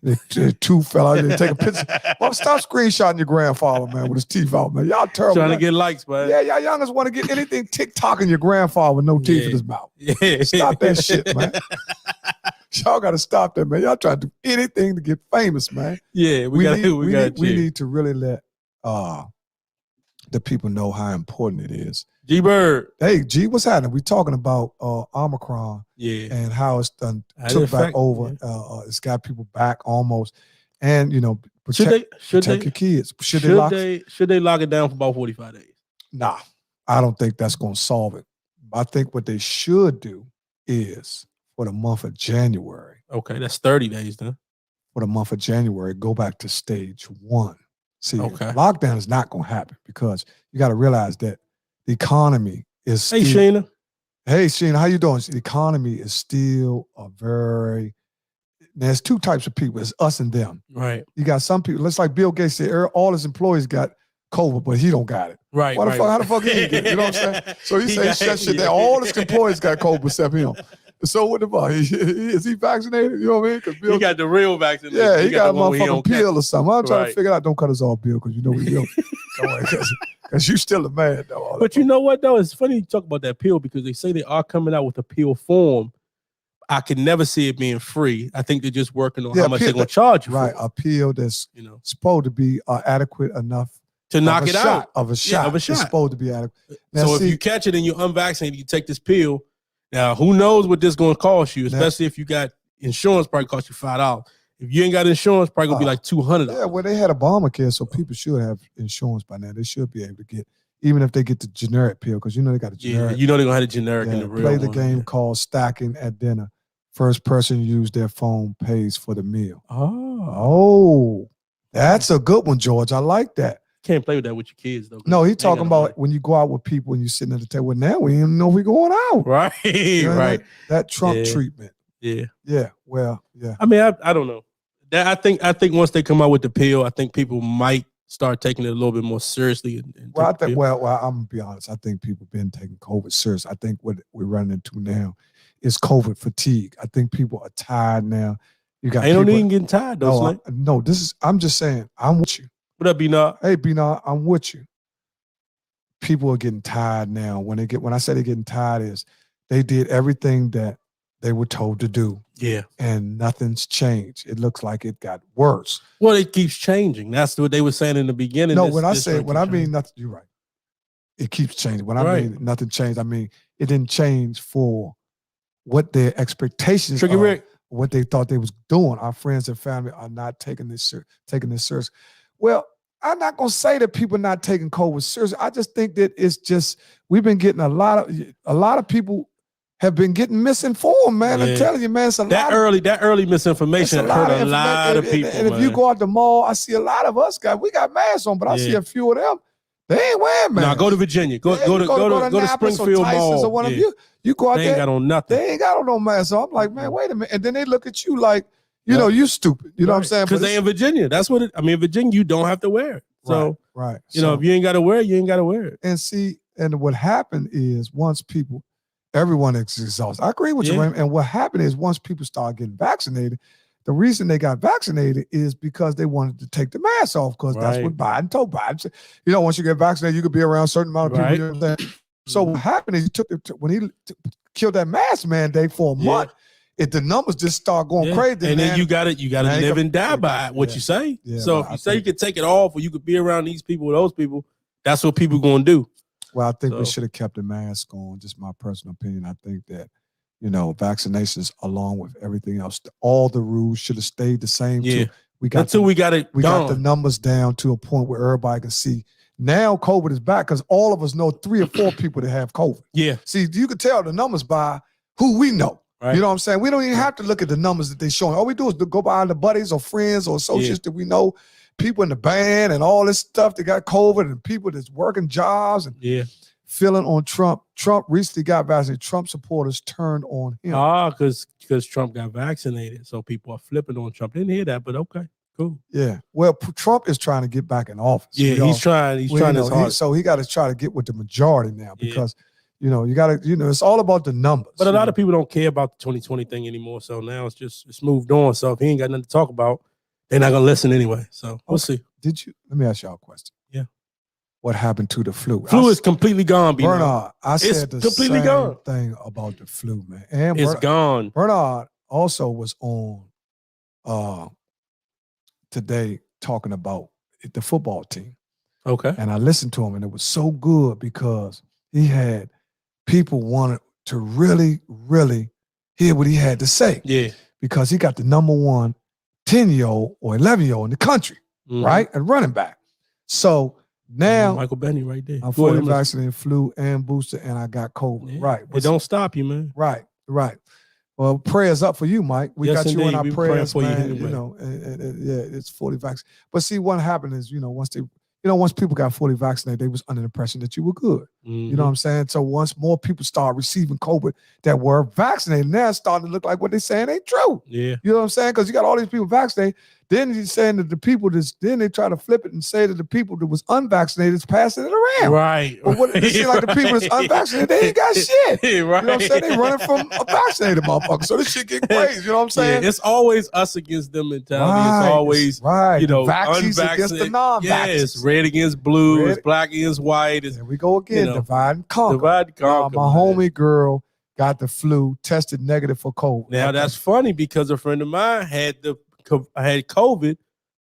the two fell out there taking pictures. Well, stop screenshotting your grandfather, man, with his teeth out, man. Y'all terrible. Trying to get likes, man. Yeah, y'all youngers want to get anything TikToking your grandfather with no teeth in his mouth. Yeah. Stop that shit, man. Y'all got to stop that, man. Y'all try to do anything to get famous, man. Yeah, we need to really let the people know how important it is. G Bird. Hey, G, what's happening? We talking about Omricon, and how it's done took back over. It's got people back almost, and protect your kids. Should they lock it down for about 45 days? Nah, I don't think that's going to solve it. I think what they should do is for the month of January. Okay, that's 30 days then. For the month of January, go back to stage 1. See, lockdown is not going to happen because you got to realize that the economy is. Hey, Sheena. Hey, Sheena, how you doing? The economy is still there's two types of people. It's us and them. Right. You got some people. It's like Bill Gates said, all his employees got COVID, but he don't got it. Right. How the fuck he get it? You know what I'm saying? So he said, shut shit down. All his employees got COVID except him. So what about is he vaccinated? You know what I mean? Because he got the real vaccination. Yeah, he got a motherfucking pill or something. I'm trying to figure out. Don't cut us off, Bill, because you know we do. Because you still a man, though. But you know what, though? It's funny you talk about that pill because they say they are coming out with a pill form. I can never see it being free. I think they're just working on how much they're going to charge you for. A pill that's supposed to be adequate enough to knock it out. Of a shot. It's supposed to be adequate. Now, so if you catch it and you're unvaccinated, you take this pill. Now, who knows what this is going to cost you, especially if you got insurance, probably cost you $5. If you ain't got insurance, probably going to be like $200. Yeah, well, they had Obamacare, so people should have insurance by now. They should be able to get, even if they get the generic pill, because they got a generic. Yeah, they're going to have a generic in the real Play the game called stacking at dinner. First person use their phone pays for the meal. Oh, that's a good one, George. I like that. Can't play with that with your kids, though. No, he's talking about when you go out with people and you're sitting at the table. Now we don't even know if we're going out. Right, right. That Trump treatment. Yeah. Yeah. Well, yeah. I mean, I don't know. I think once they come out with the pill, I think people might start taking it a little bit more seriously. Well, I think. Well, I'm gonna be honest. I think people have been taking COVID serious. I think what we're running into now is COVID fatigue. I think people are tired now. You got. Ain't no need in getting tired though. No, I'm just saying. I'm with you. What up, B-Nod? Hey, B-Nod, I'm with you. People are getting tired now. When I say they're getting tired, is they did everything that they were told to do. Yeah. And nothing's changed. It looks like it got worse. Well, it keeps changing. That's what they were saying in the beginning. No, when I mean nothing, you're right. It keeps changing. When I mean nothing changed, I mean it didn't change for what their expectations Tricky are, Rick. what they thought they was doing. Our friends and family are not taking this serious. Well, I'm not gonna say that people are not taking COVID serious. I just think that it's just we've been getting a lot of people have been getting misinformed, man. I'm telling you, man, it's that early misinformation hurt a lot of people. And if you go out the mall, I see a lot of us guys. We got masks on, but I see a few of them. They ain't wearing masks. Now go to Virginia. Go to Springfield Mall. Or one of you go out there. They ain't got on nothing. They ain't got on no mask. So I'm like, man, wait a minute. And then they look at you like, you know, you stupid. You know what I'm saying? Because they in Virginia. That's what in Virginia, you don't have to wear it. So, you know, if you ain't got to wear it, you ain't got to wear it. And see, and what happened is everyone is exhausted. I agree with you, Raymond. And what happened is once people start getting vaccinated, the reason they got vaccinated is because they wanted to take the mask off because that's what Biden told Biden. You know, once you get vaccinated, you could be around a certain amount of people. You know what I'm saying? So what happened is when he killed that mask mandate for a month, the numbers just start going crazy. And then you got to live and die by what you say. Yeah, so if you say you could take it off or you could be around these people or those people, that's what people going to do. Well, I think we should have kept the mask on. Just my personal opinion. I think that, you know, vaccinations along with everything else, all the rules should have stayed the same. Yeah. We got the numbers down to a point where everybody can see. Now COVID is back because all of us know 3 or 4 people that have COVID. Yeah. See, you can tell the numbers by who we know. Right. You know what I'm saying? We don't even have to look at the numbers that they're showing. All we do is go by the buddies or friends or associates that we know, people in the band and all this stuff that got COVID and people that's working jobs and feeling on Trump. Trump recently got vaccinated. Trump supporters turned on him. Because Trump got vaccinated. So people are flipping on Trump. Didn't hear that, but okay, cool. Yeah. Well, Trump is trying to get back in office. Yeah, he's trying his hard. So he got to try to get with the majority now because you know, you got to, you know, it's all about the numbers. But a lot of people don't care about the 2020 thing anymore. So now it's moved on. So if he ain't got nothing to talk about, they're not going to listen anyway. So we'll see. Let me ask y'all a question. Yeah. What happened to the flu? Flu is completely gone, Bernard. I said the completely same thing about the flu, man. And it's gone. Bernard also was on today talking about the football team. Okay. And I listened to him, and it was so good because he had people wanted to really, really hear what he had to say. Yeah. Because he got the number 1 10-year-old or 11-year-old in the country, right? And running back. So now Michael Benny right there. I'm fully vaccinated, flu and booster, and I got COVID. Yeah. Right. It don't stop you, man. Right. Well, prayers up for you, Mike. We got you in our prayers, for man. You anyway. You know, it's fully vaccinated. But see, what happened is, you know, once people got fully vaccinated, they was under the impression that you were good. You know what I'm saying? So once more people start receiving COVID that were vaccinated, now it's starting to look like what they're saying ain't true. Yeah. You know what I'm saying? Because you got all these people vaccinated. Then you're saying that the people then they try to flip it and say that the people that was unvaccinated is passing it around. Right. But what it seems like the people that's unvaccinated, they ain't got shit. Right. You know what I'm saying? They running from a vaccinated motherfucker. So this shit get crazy. You know what I'm saying? Yeah, it's always us against them mentality. It's always you know, vaccines against the non-vaccines. Yeah, it's red against blue, it's black against white. There we go again, divide and conquer. Divide and conquer. My homie girl got the flu, tested negative for COVID. Now that's funny because a friend of mine had COVID,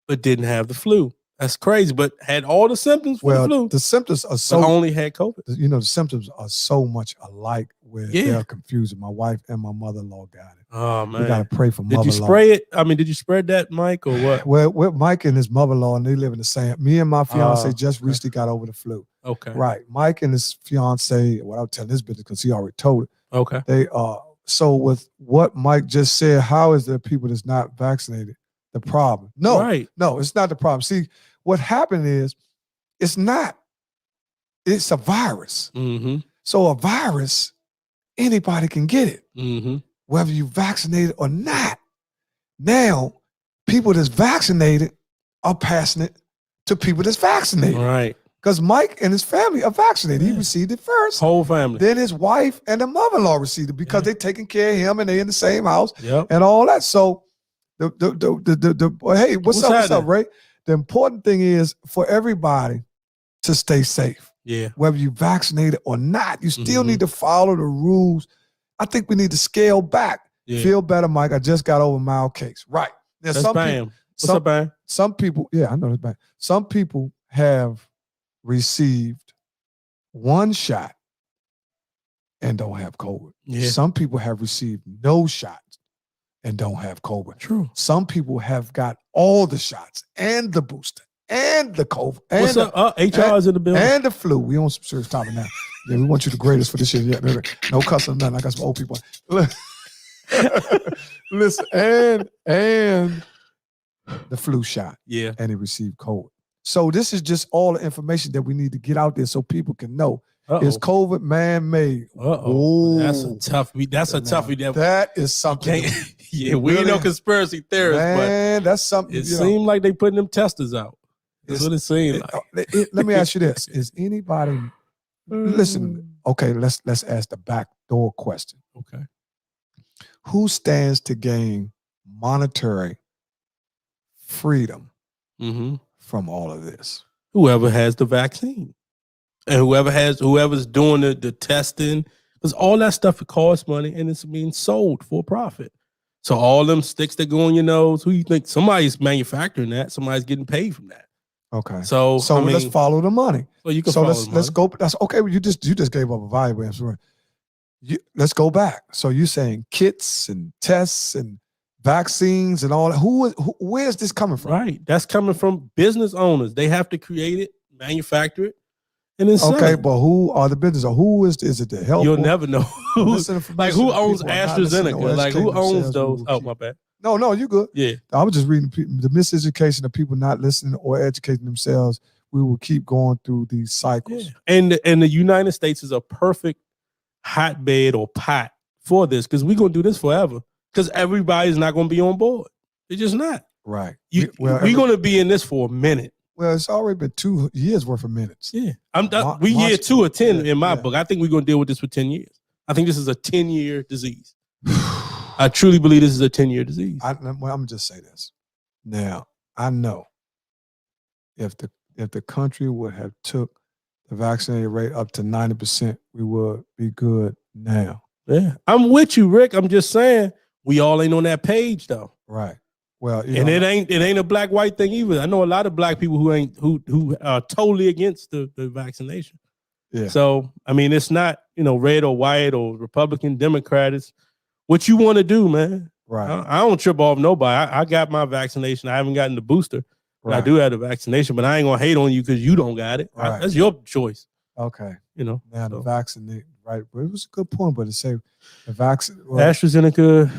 but didn't have the flu. That's crazy, but had all the symptoms for the flu. The symptoms are so only had COVID. You know, the symptoms are so much alike where they're confusing. My wife and my mother-in-law got it. Oh man, we gotta pray for mother-in-law. Did you spray it? I mean, did you spread that, Mike, or what? Well, Mike and his mother-in-law, and they live in the same. Me and my fiance just recently got over the flu. Okay. Right. Mike and his fiance, well, I'll tell this business because he already told it. Okay. They so with what Mike just said, how is there people that's not vaccinated the problem? No, no, it's not the problem. See, what happened is it's not. It's a virus. Mm-hmm. So a virus, anybody can get it, whether you vaccinated or not. Now, people that's vaccinated are passing it to people that's vaccinated. Right. Because Mike and his family are vaccinated. He received it first. Whole family. Then his wife and the mother-in-law received it because they taking care of him and they in the same house Yep. and all that. So hey, what's up, Ray? The important thing is for everybody to stay safe. Yeah. Whether you vaccinated or not, you still need to follow the rules. I think we need to scale back. Yeah. Feel better, Mike. I just got over mild case. Right. Now, That's Bam. What's up, Bam? Some people, yeah, I know that's bad. Some people have received one shot and don't have COVID. Yeah. Some people have received no shots and don't have COVID. True. Some people have got all the shots and the booster and the COVID. And What's up? HR is in the building. And the flu. We on some serious topic now. Yeah, we want you the greatest for this shit. Yeah, no cussing, nothing. I got some old people. Listen, and the flu shot. Yeah. And he received COVID. So this is just all the information that we need to get out there so people can know. Is COVID man-made? That's a toughie. That is something. Yeah, we really, know conspiracy theorists, man, but that's something. It seemed like they putting them testers out. That's what it seemed like. Let me ask you this: is anybody listen? Okay, let's ask the backdoor question. Okay, who stands to gain monetary freedom from all of this? Whoever has the vaccine, and whoever's doing the testing, because all that stuff it costs money and it's being sold for profit. So all them sticks that go on your nose, who you think somebody's manufacturing that? Somebody's getting paid from that. Okay. So I mean, let's follow the money. So you can follow the money. Let's go. That's okay. You just gave up a valuable answer. Let's go back. So you're saying kits and tests and vaccines and all that. Where is this coming from? Right. That's coming from business owners. They have to create it, manufacture it, and then sell it. But who are the business? Or who is it? The health? You'll never know. Like who owns AstraZeneca? Like who owns those? Oh, my bad. No, you good. Yeah. I was just reading the miseducation of people not listening or educating themselves. We will keep going through these cycles. Yeah. And the United States is a perfect hotbed or pot for this because we're gonna do this forever. Because everybody's not gonna be on board. They're just not. Right. We're gonna be in this for a minute. Well, it's already been 2 years worth of minutes. Yeah. We year 2 or 10 in my book. I think we're gonna deal with this for 10 years. I think this is a 10-year disease. I truly believe this is a 10-year disease. I'm gonna just say this. Now, I know if the country would have took the vaccinated rate up to 90%, we would be good now. Yeah. I'm with you, Rick. I'm just saying we all ain't on that page though. Right. Well, and it ain't a black white thing either. I know a lot of black people who are totally against the vaccination. Yeah. So I mean, it's not red or white or Republican, Democrat. It's what you want to do, man. Right. I don't trip off nobody. I got my vaccination. I haven't gotten the booster. Right. I do have the vaccination, but I ain't gonna hate on you because you don't got it. Right. That's your choice. Okay. Now the vaccine, right? But it was a good point. But it say the vaccine. AstraZeneca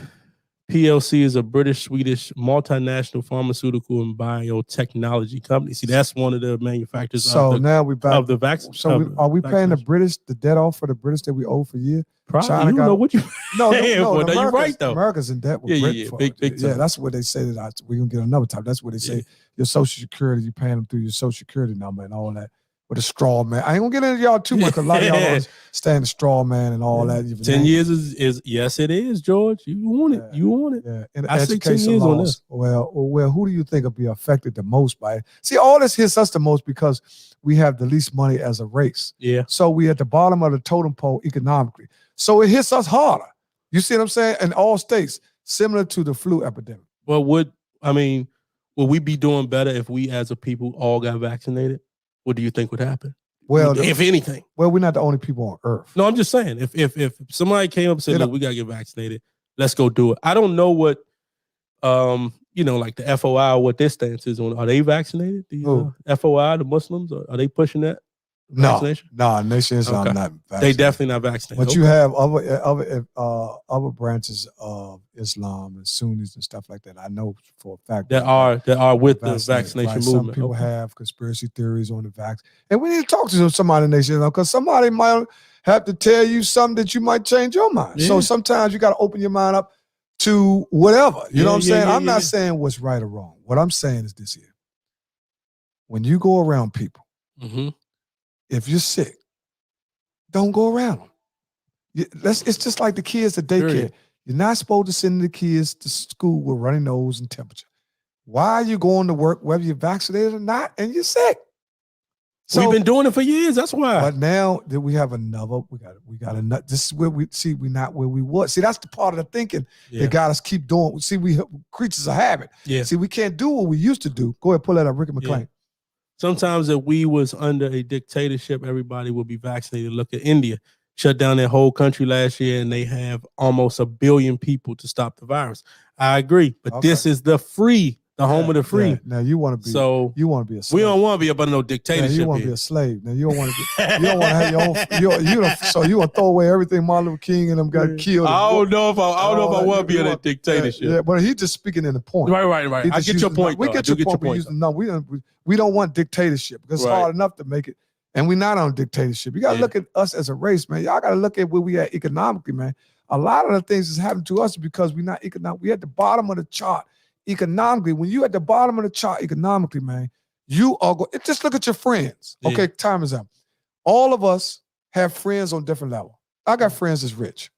PLC is a British-Swedish multinational pharmaceutical and biotechnology company. See, that's one of the manufacturers. Now we back of the vaccine. So are we paying the debt off for the British that we owe for years? Probably. China know what you. No, you're right though. America's in debt with Britain. Big yeah, that's what they say that we're gonna get another time. That's what they say. Your Social Security, you paying them through your Social Security number and all that. With a straw man. I ain't gonna get into y'all too much because a lot of y'all stand the straw man and all that. 10 years is yes, it is, George. You want it. You want it. Yeah. And I say 10 years on this. Well, who do you think will be affected the most by it? See, all this hits us the most because we have the least money as a race. Yeah. So we at the bottom of the totem pole economically. So it hits us harder. You see what I'm saying? In all states, similar to the flu epidemic. Well, would we be doing better if we as a people all got vaccinated? What do you think would happen? Well, if anything. Well, we're not the only people on earth. No, I'm just saying, if somebody came up and said, look, we gotta get vaccinated, let's go do it. I don't know what like the FOI, what their stance is on. Are they vaccinated? The FOI, the Muslims, are they pushing that? Vaccination? No, Nation Islam not vaccinated. They definitely not vaccinated. But you have other branches of Islam and Sunnis and stuff like that. I know for a fact that are with the vaccination movement. Some people have conspiracy theories on the vaccine, and we need to talk to somebody in Nation Islam because somebody might have to tell you something that you might change your mind. So sometimes you got to open your mind up to whatever. You know what I'm saying? I'm not saying what's right or wrong. What I'm saying is this here. when you go around people, Mm-hmm. if you're sick, don't go around them. It's just like the kids at daycare. Period. You're not supposed to send the kids to school with runny nose and temperature. Why are you going to work, whether you're vaccinated or not, and you're sick? So, we've been doing it for years. That's why. But now that we have another, we got another. This is where we're not where we was. See, that's the part of the thinking that got us keep doing. See, we creatures of habit. Yeah. See, we can't do what we used to do. Go ahead, pull that up, Ricky McClain. Yeah. Sometimes if we was under a dictatorship, everybody would be vaccinated. Look at India. Shut down their whole country last year, and they have almost 1 billion people to stop the virus. I agree, but this is the home of the free. Yeah. Now you want to be you want to be a slave. We don't want to be up under no dictatorship. You want to be a slave. Now you don't want to be. You don't want to have your own. So you want to throw away everything Martin Luther King and them got killed. I don't know if I want to be in a dictatorship. Yeah, but he's just speaking in the point. Right. I get your point. We get your point. No, we don't want dictatorship because it's hard enough to make it. And we're not on dictatorship. You got to look at us as a race, man. Y'all got to look at where we at economically, man. A lot of the things that's happening to us because we're not economic. We're at the bottom of the chart economically. When you at the bottom of the chart economically, man, you are going. Just look at your friends. Okay, time is up. All of us have friends on different levels. I got friends that's rich.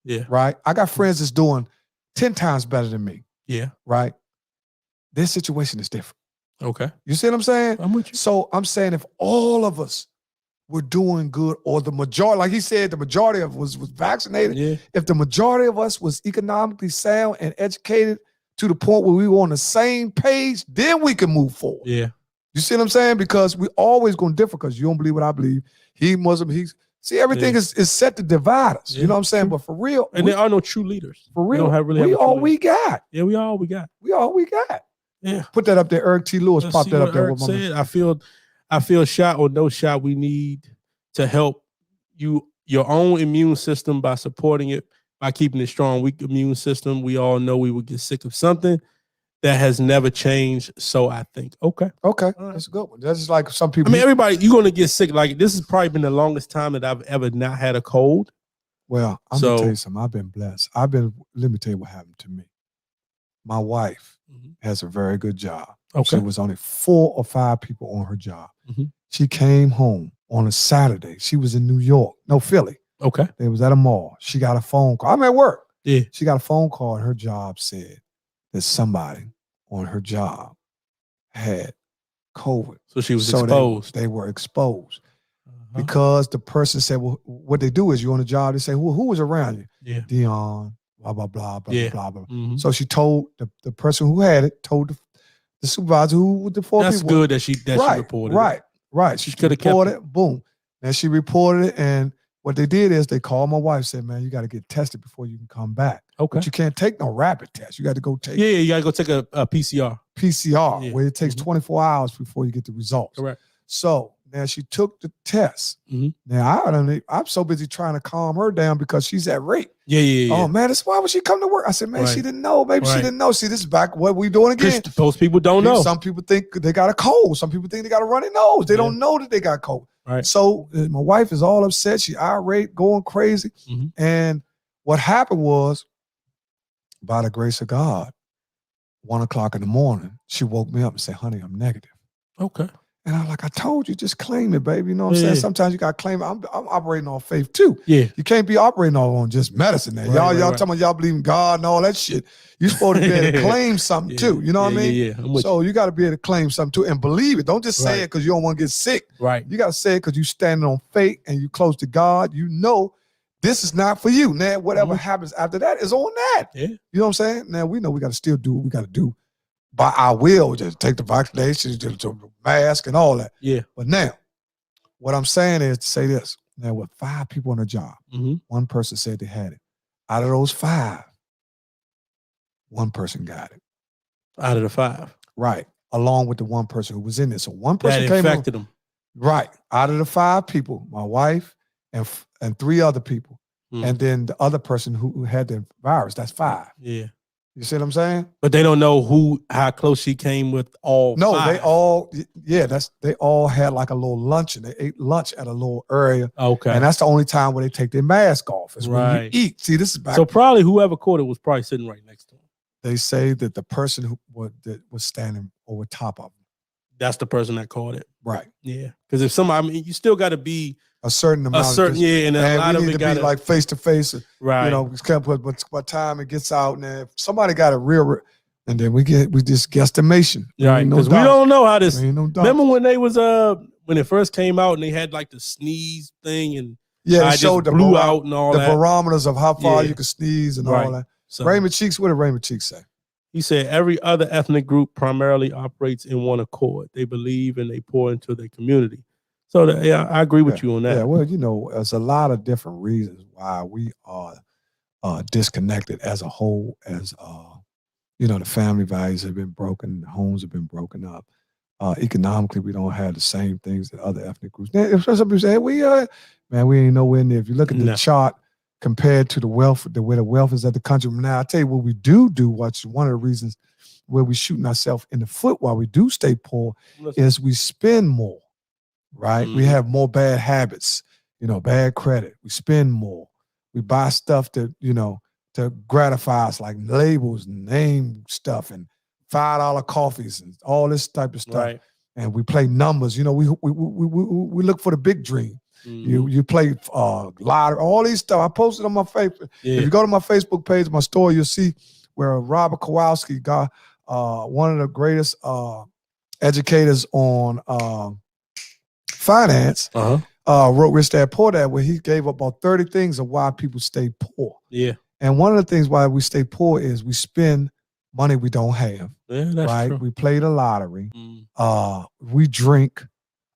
Yeah. Right? I got friends that's doing 10 times better than me. Yeah. Right? Their situation is different. Okay. You see what I'm saying? I'm with you. So I'm saying if all of us were doing good, or the majority, like he said, the majority of us was vaccinated. If the majority of us was economically sound and educated to the point where we were on the same page, then we can move forward. Yeah. You see what I'm saying? Because we always going to differ because you don't believe what I believe. He Muslim, everything is set to divide us. You know what I'm saying? But for real. And there are no true leaders. For real. We all we got. Yeah, we all we got. We all we got. Yeah. Put that up there. Eric T. Lewis, pop that up there. Eric said, I feel shot or no shot. We need to help your own immune system by supporting it, by keeping it strong. Weak immune system. We all know we would get sick of something that has never changed. So I think, okay, that's a good one. That's just like some people. I mean, everybody, you're gonna get sick. Like this has probably been the longest time that I've ever not had a cold. Well, I'm gonna tell you something. I've been blessed. Let me tell you what happened to me. My wife has a very good job. Okay. There was only 4 or 5 people on her job. Mm-hmm. She came home on a Saturday. She was in Philly. Okay. They was at a mall. She got a phone call. I'm at work. Yeah. She got a phone call and her job said that somebody on her job had COVID. So she was exposed. They were exposed. Because the person said, well, what they do is you're on the job, they say, well, who was around you? Yeah. Deon, blah, blah, blah, blah, blah, blah. Mm-hmm. So she told the person who had it, told the supervisor who with the 4 people. That's good that she reported it. Right. She could have reported it. Boom. And she reported it. And what they did is they called my wife, said, man, you got to get tested before you can come back. Okay. But you can't take no rapid test. You got to go take you got to go take a PCR. PCR, where it takes 24 hours before you get the results. Correct. So now she took the test. Mm-hmm. Now I'm so busy trying to calm her down because she's at rate. Yeah. Oh man, that's why would she come to work? I said, man, she didn't know. Maybe she didn't know. See, this is back what we doing again. Those people don't know. Some people think they got a cold. Some people think they got a runny nose. They don't know that they got cold. Right. So my wife is all upset. She irate, going crazy. Mm-hmm. And what happened was, by the grace of God, 1 o'clock in the morning, she woke me up and said, honey, I'm negative. Okay. And I'm like, I told you, just claim it, baby. You know what I'm saying? Sometimes you got to claim it. I'm operating on faith too. Yeah. You can't be operating on just medicine now. Y'all talking about y'all believe in God and all that shit. You're supposed to be able to claim something too. You know what I mean? Yeah. So you got to be able to claim something too and believe it. Don't just say it because you don't want to get sick. Right. You got to say it because you standing on faith and you close to God. You know this is not for you. Now, whatever happens after that is on that. Yeah. You know what I'm saying? Now, we know we got to still do what we got to do by our will, just take the vaccination, the mask and all that. Yeah. But now, what I'm saying is to say this. Now, with 5 people on the job, one person said they had it. Out of those 5, one person got it. Out of the 5. Right. Along with the one person who was in there. So one person that infected them. Right. Out of the 5 people, my wife and 3 other people. And then the other person who had the virus, that's 5. Yeah. You see what I'm saying? But they don't know how close she came with all 5. They all had like a little luncheon. They ate lunch at a little area. Okay. And that's the only time where they take their mask off is when you eat. See, this is back. So probably whoever caught it was probably sitting right next to him. They say that the person that was standing over top of them. that's the person that caught it. Right. Yeah. Because if somebody, I mean, you still got to be a certain amount. And a lot we of need it to be like face to face. Right. You know, by time it gets out, and if somebody got a real, and then we just guesstimation. Right. Because we don't know how this. Remember when they was when it first came out and they had like the sneeze thing and it showed the blew out and all the that. barometers of how far you could sneeze and all that. So, Raymond Cheeks, what did Raymond Cheeks say? He said every other ethnic group primarily operates in one accord. They believe and they pour into their community. So I agree with you on that. Yeah, well, you know, there's a lot of different reasons why we are disconnected as a whole. As you know, the family values have been broken, the homes have been broken up. Economically, we don't have the same things that other ethnic groups. If some people say we ain't nowhere near. If you look at the chart compared to the wealth, where the wealth is at the country now, I tell you what we do, which is one of the reasons where we're shooting ourselves in the foot while we do stay poor, is we spend more. Right? We have more bad habits, you know, bad credit. We spend more. We buy stuff that, you know, to gratify us, like labels, name stuff, and $5 coffees and all this type of stuff. Right. And we play numbers. You know, we look for the big dream. You play lottery, all these stuff. I posted on my Facebook. Yeah. If you go to my Facebook page, my story, you'll see where Robert Kowalski got one of the greatest educators on finance, wrote Rich Dad Poor Dad, where he gave up about 30 things of why people stay poor. Yeah. And one of the things why we stay poor is we spend money we don't have. Yeah, that's right? True. We play the lottery. We drink.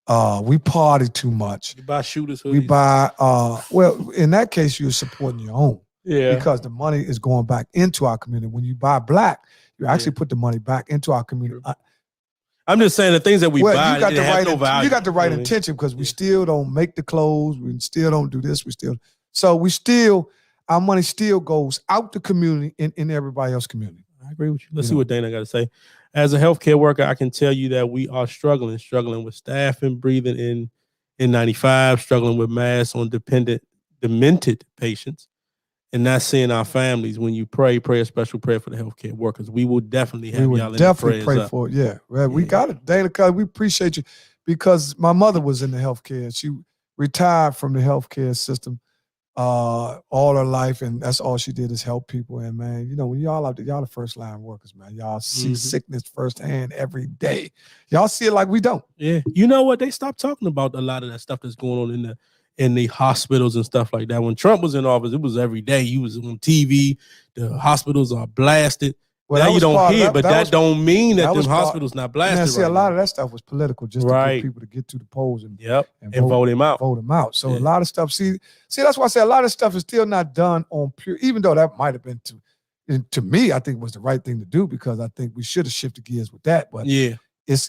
We party too much. You buy shooters. Hoodies. We buy, well, in that case, you're supporting your own. Yeah. Because the money is going back into our community. When you buy black, you actually put the money back into our community. I'm just saying the things that we buy, you got you got the right intention because we still don't make the clothes. We still don't do this. Our money still goes out the community in everybody else's community. I agree with you. Let's see what Dana got to say. As a healthcare worker, I can tell you that we are struggling with staffing, breathing in N95, struggling with masks on demented patients, and not seeing our families. When you pray a special prayer for the healthcare workers. We will definitely have y'all in the prayers pray for it. Yeah, well, we got it, Dana. Cause we appreciate you because my mother was in the healthcare. She retired from the healthcare system all her life, and that's all she did is help people. And man, you know, when y'all out there, y'all the first line workers, man. Y'all see sickness firsthand every day. Y'all see it like we don't. Yeah, you know what? They stopped talking about a lot of that stuff that's going on in the hospitals and stuff like that. When Trump was in office, it was every day. He was on TV. The hospitals are blasted. Well, now you don't hear, but that don't mean that them hospitals not blasted. Man, see, a lot of that stuff was political, just to get people to get to the polls and vote him out. Vote him out. So a lot of stuff. See, that's why I say a lot of stuff is still not done on pure. Even though that might have been to me, I think was the right thing to do because I think we should have shifted gears with that. But it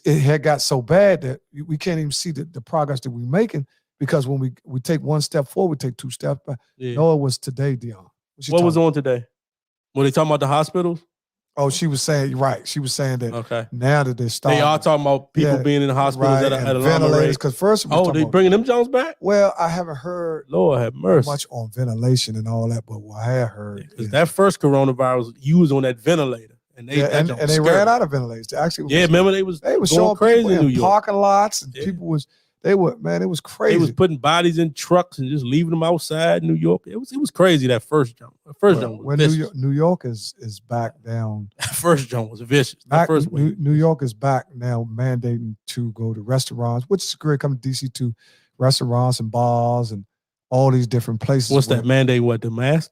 had got so bad that we can't even see the progress that we're making because when we take one step forward, we take two steps back. No, it was today, Deon. What was on today? Were they talking about the hospitals? Oh, she was saying, right. She was saying that now that they're starting. They are talking about people being in the hospitals at a ventilators. Because first, they bringing them Jones back? Well, I haven't heard Lord have mercy much on ventilation and all that, but what I have heard is that first coronavirus, you was on that ventilator. And they ran out of ventilators. They actually remember they was showing crazy in New York. Parking lots and people was it was crazy. They was putting bodies in trucks and just leaving them outside New York. It was crazy that first jump. The first jump was vicious. New York is back down. That first jump was vicious. New York is back now mandating to go to restaurants, which is great. Come to DC to restaurants and bars and all these different places. What's that mandate? What, the mask?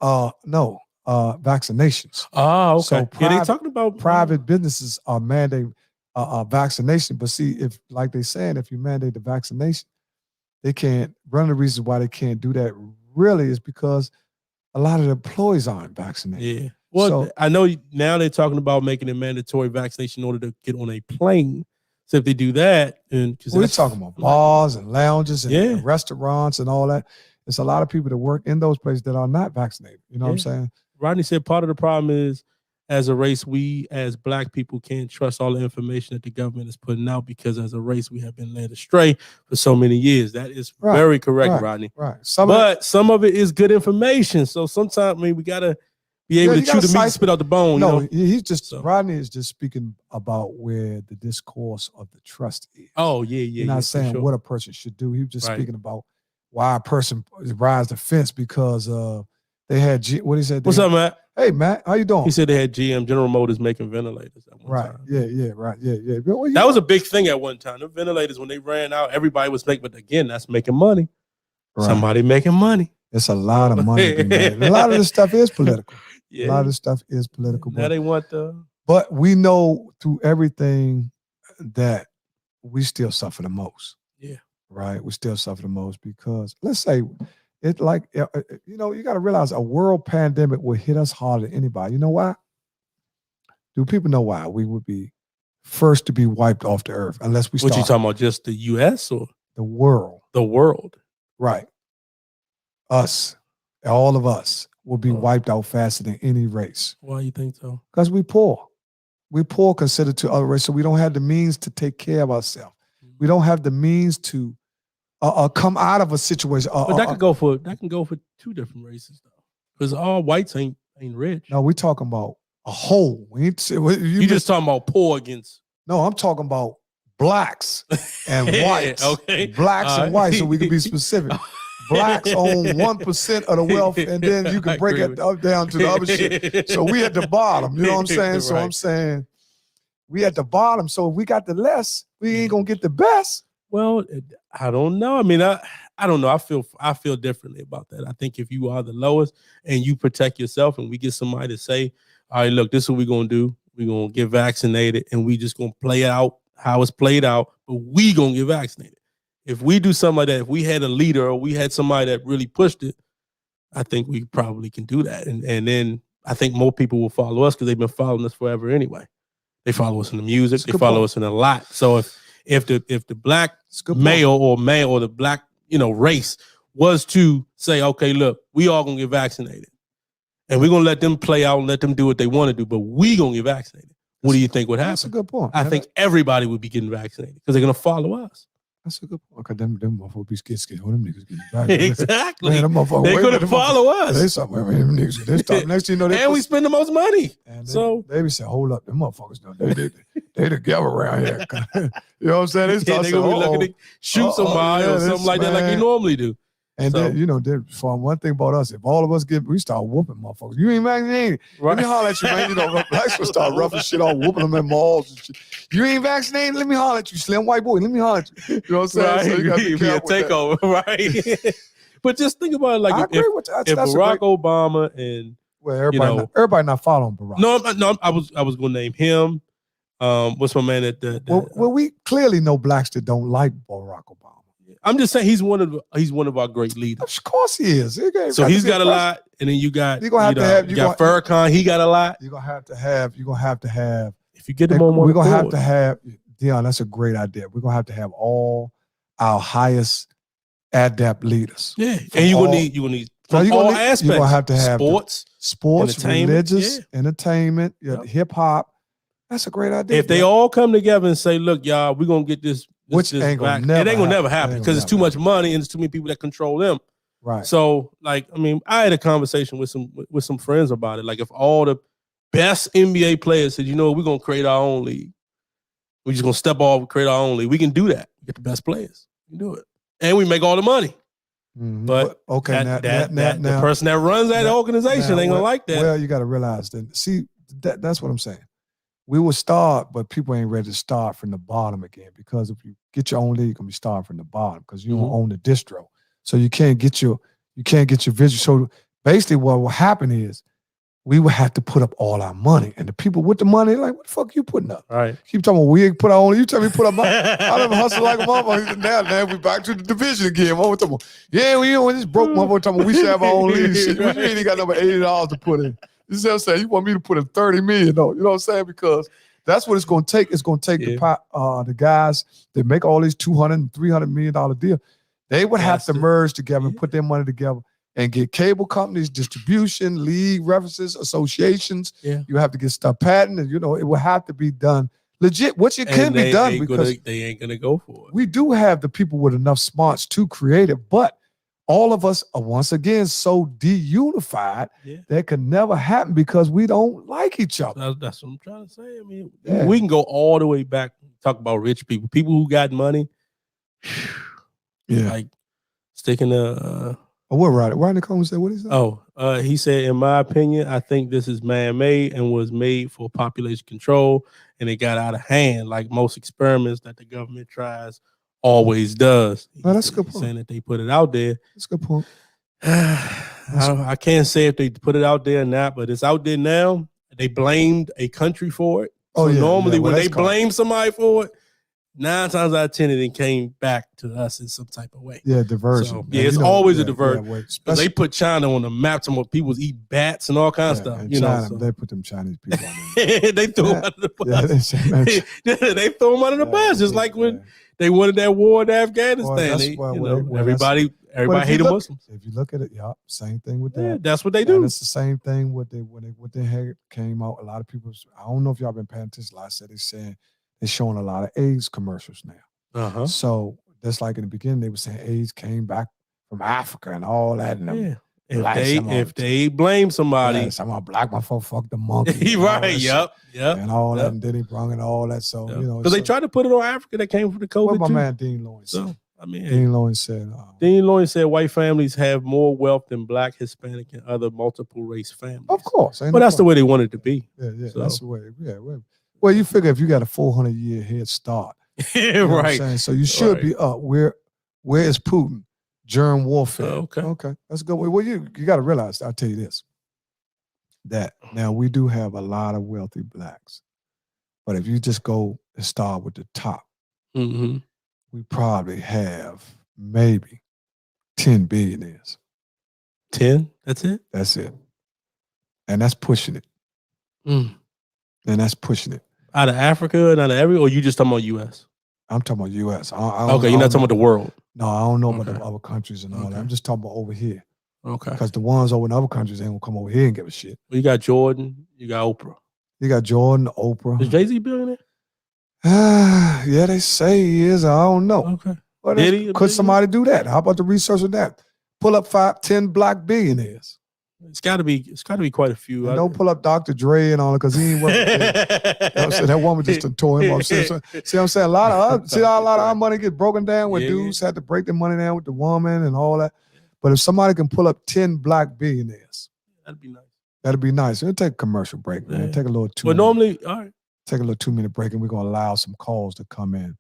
No, vaccinations. Oh, okay. So they talking about private businesses are mandating vaccination, but see, if like they saying, if you mandate the vaccination, they can't. One of the reasons why they can't do that really is because a lot of the employees aren't vaccinated. Yeah. Well, I know now they're talking about making it mandatory vaccination in order to get on a plane. So if they do that, and we're talking about bars and lounges and restaurants and all that. There's a lot of people that work in those places that are not vaccinated. You know what I'm saying? Rodney said part of the problem is, as a race, we as Black people can't trust all the information that the government is putting out because as a race, we have been led astray for so many years. That is very correct, Rodney. Right. Some of it is good information. So sometimes, we gotta be able to chew the meat and spit out the bone. No, you know? he's just Rodney is just speaking about where the discourse of the trust is. Oh yeah. You're not saying what a person should do. He was just speaking about why a person rides the fence because they had what he said. What's up, Matt? Hey, Matt, how you doing? He said they had General Motors making ventilators at one time. Yeah, right. Yeah. Well, that was a big thing at one time. The ventilators, when they ran out, everybody was making, but again, that's making money. Right. Somebody making money. It's a lot of money. A lot of this stuff is political. Yeah. A lot of this stuff is political. Now they want But we know through everything that we still suffer the most. Yeah. Right? We still suffer the most because, let's say, it's like, you know, you got to realize a world pandemic will hit us harder than anybody. You know why? Do people know why we would be first to be wiped off the earth unless we start? What you talking about, just the U.S. or? The world. The world. Right. Us, all of us, will be wiped out faster than any race. Why you think so? Because we poor. We poor considered to other races, so we don't have the means to take care of ourselves. We don't have the means to come out of a situation. But that can go for two different races though, because all whites ain't rich. No, we're talking about a whole. You just talking about poor against. No, I'm talking about blacks and whites. Okay, blacks and whites, so we can be specific. Blacks own 1% of the wealth, and then you can break it up down to the other shit. So we at the bottom. You know what I'm saying? So I'm saying we at the bottom. So if we got the less, we ain't gonna get the best. Well, I don't know. I mean, I don't know. I feel differently about that. I think if you are the lowest and you protect yourself, and we get somebody to say, all right, look, this is what we're gonna do. We're gonna get vaccinated, and we just gonna play out how it's played out, but we gonna get vaccinated. If we do something like that, if we had a leader or we had somebody that really pushed it, I think we probably can do that. And then I think more people will follow us because they've been following us forever anyway. They follow us in the music. They follow us in a lot. So if the black male or the black, race was to say, okay, look, we all gonna get vaccinated, and we're gonna let them play out and let them do what they want to do, but we gonna get vaccinated. What do you think would happen? That's a good point. I think everybody would be getting vaccinated because they're gonna follow us. That's a good point. Okay, them motherfuckers be scared. Them niggas getting vaccinated. Exactly. Man, them motherfuckers, they're gonna follow us. They something. Them niggas. They stop. Next thing you know, and we spend the most money. And so they be saying, hold up, them motherfuckers. They together around here. You know what I'm saying? They start saying, be looking to shoot somebody or something like that, like you normally do. And then, for one thing about us, if all of us we start whooping motherfuckers. You ain't vaccinated. Let me holler at you, man. Blacks will start roughing shit off, whooping them in malls and shit. You ain't vaccinated? Let me holler at you, slim white boy. Let me holler at you. You know what I'm saying? Right. So you got to be a takeover, right? But just think about it, like if Barack Obama and everybody not following Barack. No, I was going to name him. What's my man at the well, we clearly know blacks that don't like Barack Obama. I'm just saying he's one of our great leaders. Of course he is. So he's got a lot, and then you got Farrakhan. He got a lot. You're gonna have to have. If you get them on, we're gonna have to have Deon. That's a great idea. We're gonna have to have all our highest adept leaders. Yeah, and you're gonna need from all aspects. You're gonna have to have sports, religious, entertainment, hip hop. That's a great idea. If they all come together and say, "Look, y'all, we're gonna get this." Which ain't gonna never happen because it's too much money and it's too many people that control them. Right. So, I had a conversation with some friends about it. Like, if all the best NBA players said, we're gonna create our own league. We're just gonna step off and create our own league. We can do that. Get the best players. We can do it, and we make all the money. Mm-hmm. But the person that runs that organization ain't gonna like that. Well, you got to realize that. See, that's what I'm saying. We will start, but people ain't ready to start from the bottom again, because if you get your own league, you're gonna be starting from the bottom because you don't own the distro. So you can't get your vision. So basically what will happen is we will have to put up all our money, and the people with the money like, what the fuck you putting up? Right. Keep talking about we put our own. You tell me put up my I never hustle like a motherfucker. Now we back to the division again. What we talking about? Yeah, we this broke motherfucker talking about we should have our own league. Shit. Right. We ain't got number $80 to put in. You see what I'm saying? You want me to put in $30 million, though. You know what I'm saying? Because that's what it's going to take. It's going to take the guys that make all these $200 and $300 million deals. They would have to merge together and put their money together and get cable companies, distribution, league, references, associations. Yeah. You have to get stuff patented. It will have to be done legit, which it can be done because they ain't going to go for it. We do have the people with enough smarts to create it, but all of us are once again so de-unified that could never happen because we don't like each other. That's what I'm trying to say. I mean, we can go all the way back, talk about rich people who got money. Like sticking to what Rodney Coleman said, what he said? He said, in my opinion, I think this is man-made and was made for population control, and it got out of hand like most experiments that the government tries always does. That's a good point. Saying that they put it out there. That's a good point. I can't say if they put it out there or not, but it's out there now. They blamed a country for it. So normally when they blame somebody for it, 9 times out of 10 it came back to us in some type of way. Yeah, diversion. So, it's always a diversion. They put China on the map. Some people eat bats and all kinds of stuff. China, they put them Chinese people on there. They threw them under the bus. They threw them under the bus, just like when they wanted that war in Afghanistan. Everybody hated Muslims. If you look at it, same thing with that. That's what they do. And it's the same thing when they had came out. A lot of people, I don't know if y'all been paying attention. Like I said, they're showing a lot of AIDS commercials now. So that's like in the beginning, they were saying AIDS came back from Africa and all that. And if they blame somebody, somehow black motherfucker fucked the monkey. Right. Yep. And all that, and then he brung in all that. So because they tried to put it on Africa that came from the COVID. What my man Dean Lawrence said. Dean Lawrence said white families have more wealth than black, Hispanic, and other multiple race families. Of course. But that's the way they want it to be. Yeah, that's the way. Yeah. Well, you figure if you got a 400-year head start, right? What I'm saying? So you should be up. Where is Putin? Germ warfare. Okay, that's a good way. Well, you got to realize. I'll tell you this: that now we do have a lot of wealthy blacks, but if you just go and start with the top, we probably have maybe 10 billionaires. 10? That's it. That's it, and that's pushing it. And that's pushing it. Out of Africa and out of or you just talking about U.S.? I'm talking about U.S. You're not talking about the world. No, I don't know about the other countries and all that. I'm just talking about over here. Okay. Because the ones over in other countries ain't gonna come over here and give a shit. Well, you got Jordan, you got Oprah. You got Jordan, Oprah. Is Jay-Z billionaire? Yeah, they say he is. I don't know. Okay. Well, could somebody do that? How about the research of that? Pull up 10 black billionaires. It's got to be quite a few. And don't pull up Dr. Dre and all it because he ain't working. You know what I'm saying? That woman just tore him up. See what I'm saying? A lot of our money get broken down when dudes had to break their money down with the woman and all that. But if somebody can pull up 10 black billionaires, that'd be nice. That'd be nice. We'll take a commercial break, man. Take a little 2 minute. Normally, all right. Take a little 2-minute break and we're gonna allow some calls to come in.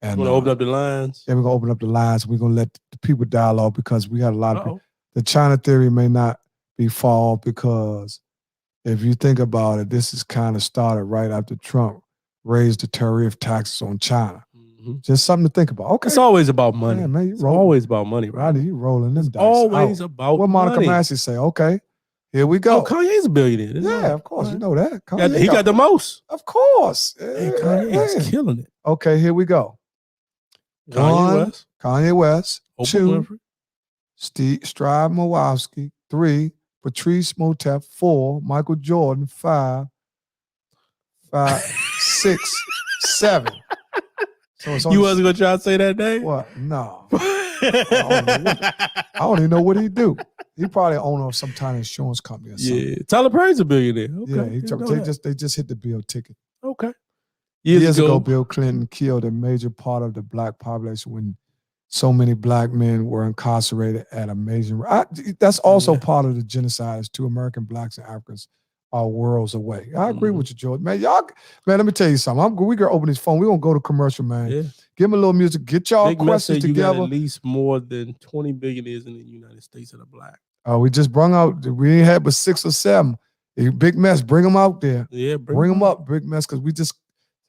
And we're gonna open up the lines. Yeah, we're gonna open up the lines. We're gonna let the people dialogue because we got a lot of people. The China theory may not be fall because if you think about it, this is kind of started right after Trump raised the tariff taxes on China. Just something to think about. Okay, it's always about money. Yeah, man, it's always about money, right? Rodney, you rolling them dice. Always about what Monica Massey say? Okay, here we go. Oh, Kanye's a billionaire. Yeah, of course, you know that. He got the most. Of course, Kanye's killing it. Okay, here we go. Kanye West. Oprah 2, Winfrey. Strive Mowowski. 3, Patrice Motep. 4, Michael Jordan. 5, 6, 7. So you wasn't gonna try to say that name? What? No. I don't even know what he do. He probably owner of some tiny insurance company or something. Yeah, Tyler Perry's a billionaire. Okay. Yeah, they just hit the bill ticket. Okay. Years ago, Bill Clinton killed a major part of the black population when so many black men were incarcerated at a major. That's also part of the genocide. Is 2 American blacks and Africans are worlds away. I agree with you, George. Man, let me tell you something. We gonna open this phone. We're gonna go to commercial, man. Yeah. Give them a little music. Get y'all Big questions together. You got at least more than 20 billionaires in the United States that are black. We just brung out. We ain't had but 6 or 7. Big Mess, bring them out there. Yeah, bring them up, Big Mess, because we just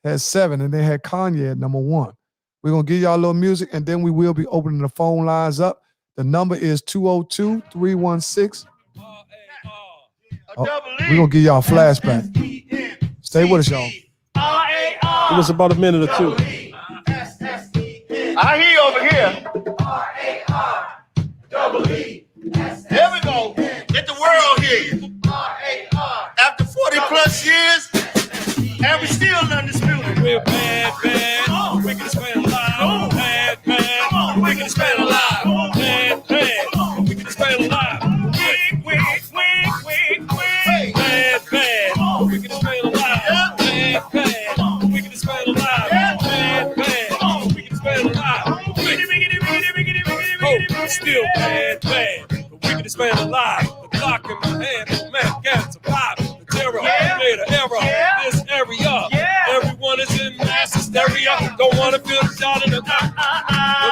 had 7 and they had Kanye at number 1. We're gonna give y'all a little music and then we will be opening the phone lines up. The number is 202-316. We're gonna give y'all a flashback. Stay with us, y'all. Give us about a minute or 2. I hear you over here. There we go. Let the world hear you. After 40 plus years, and we still undisputed. We're bad. We can spend a lot. Bad. We can spend a lot. Bad. This man alive, the clock in my hand, the man can't survive. The terror made an error. This area, everyone is in mass hysteria. Don't wanna feel the shot in the top.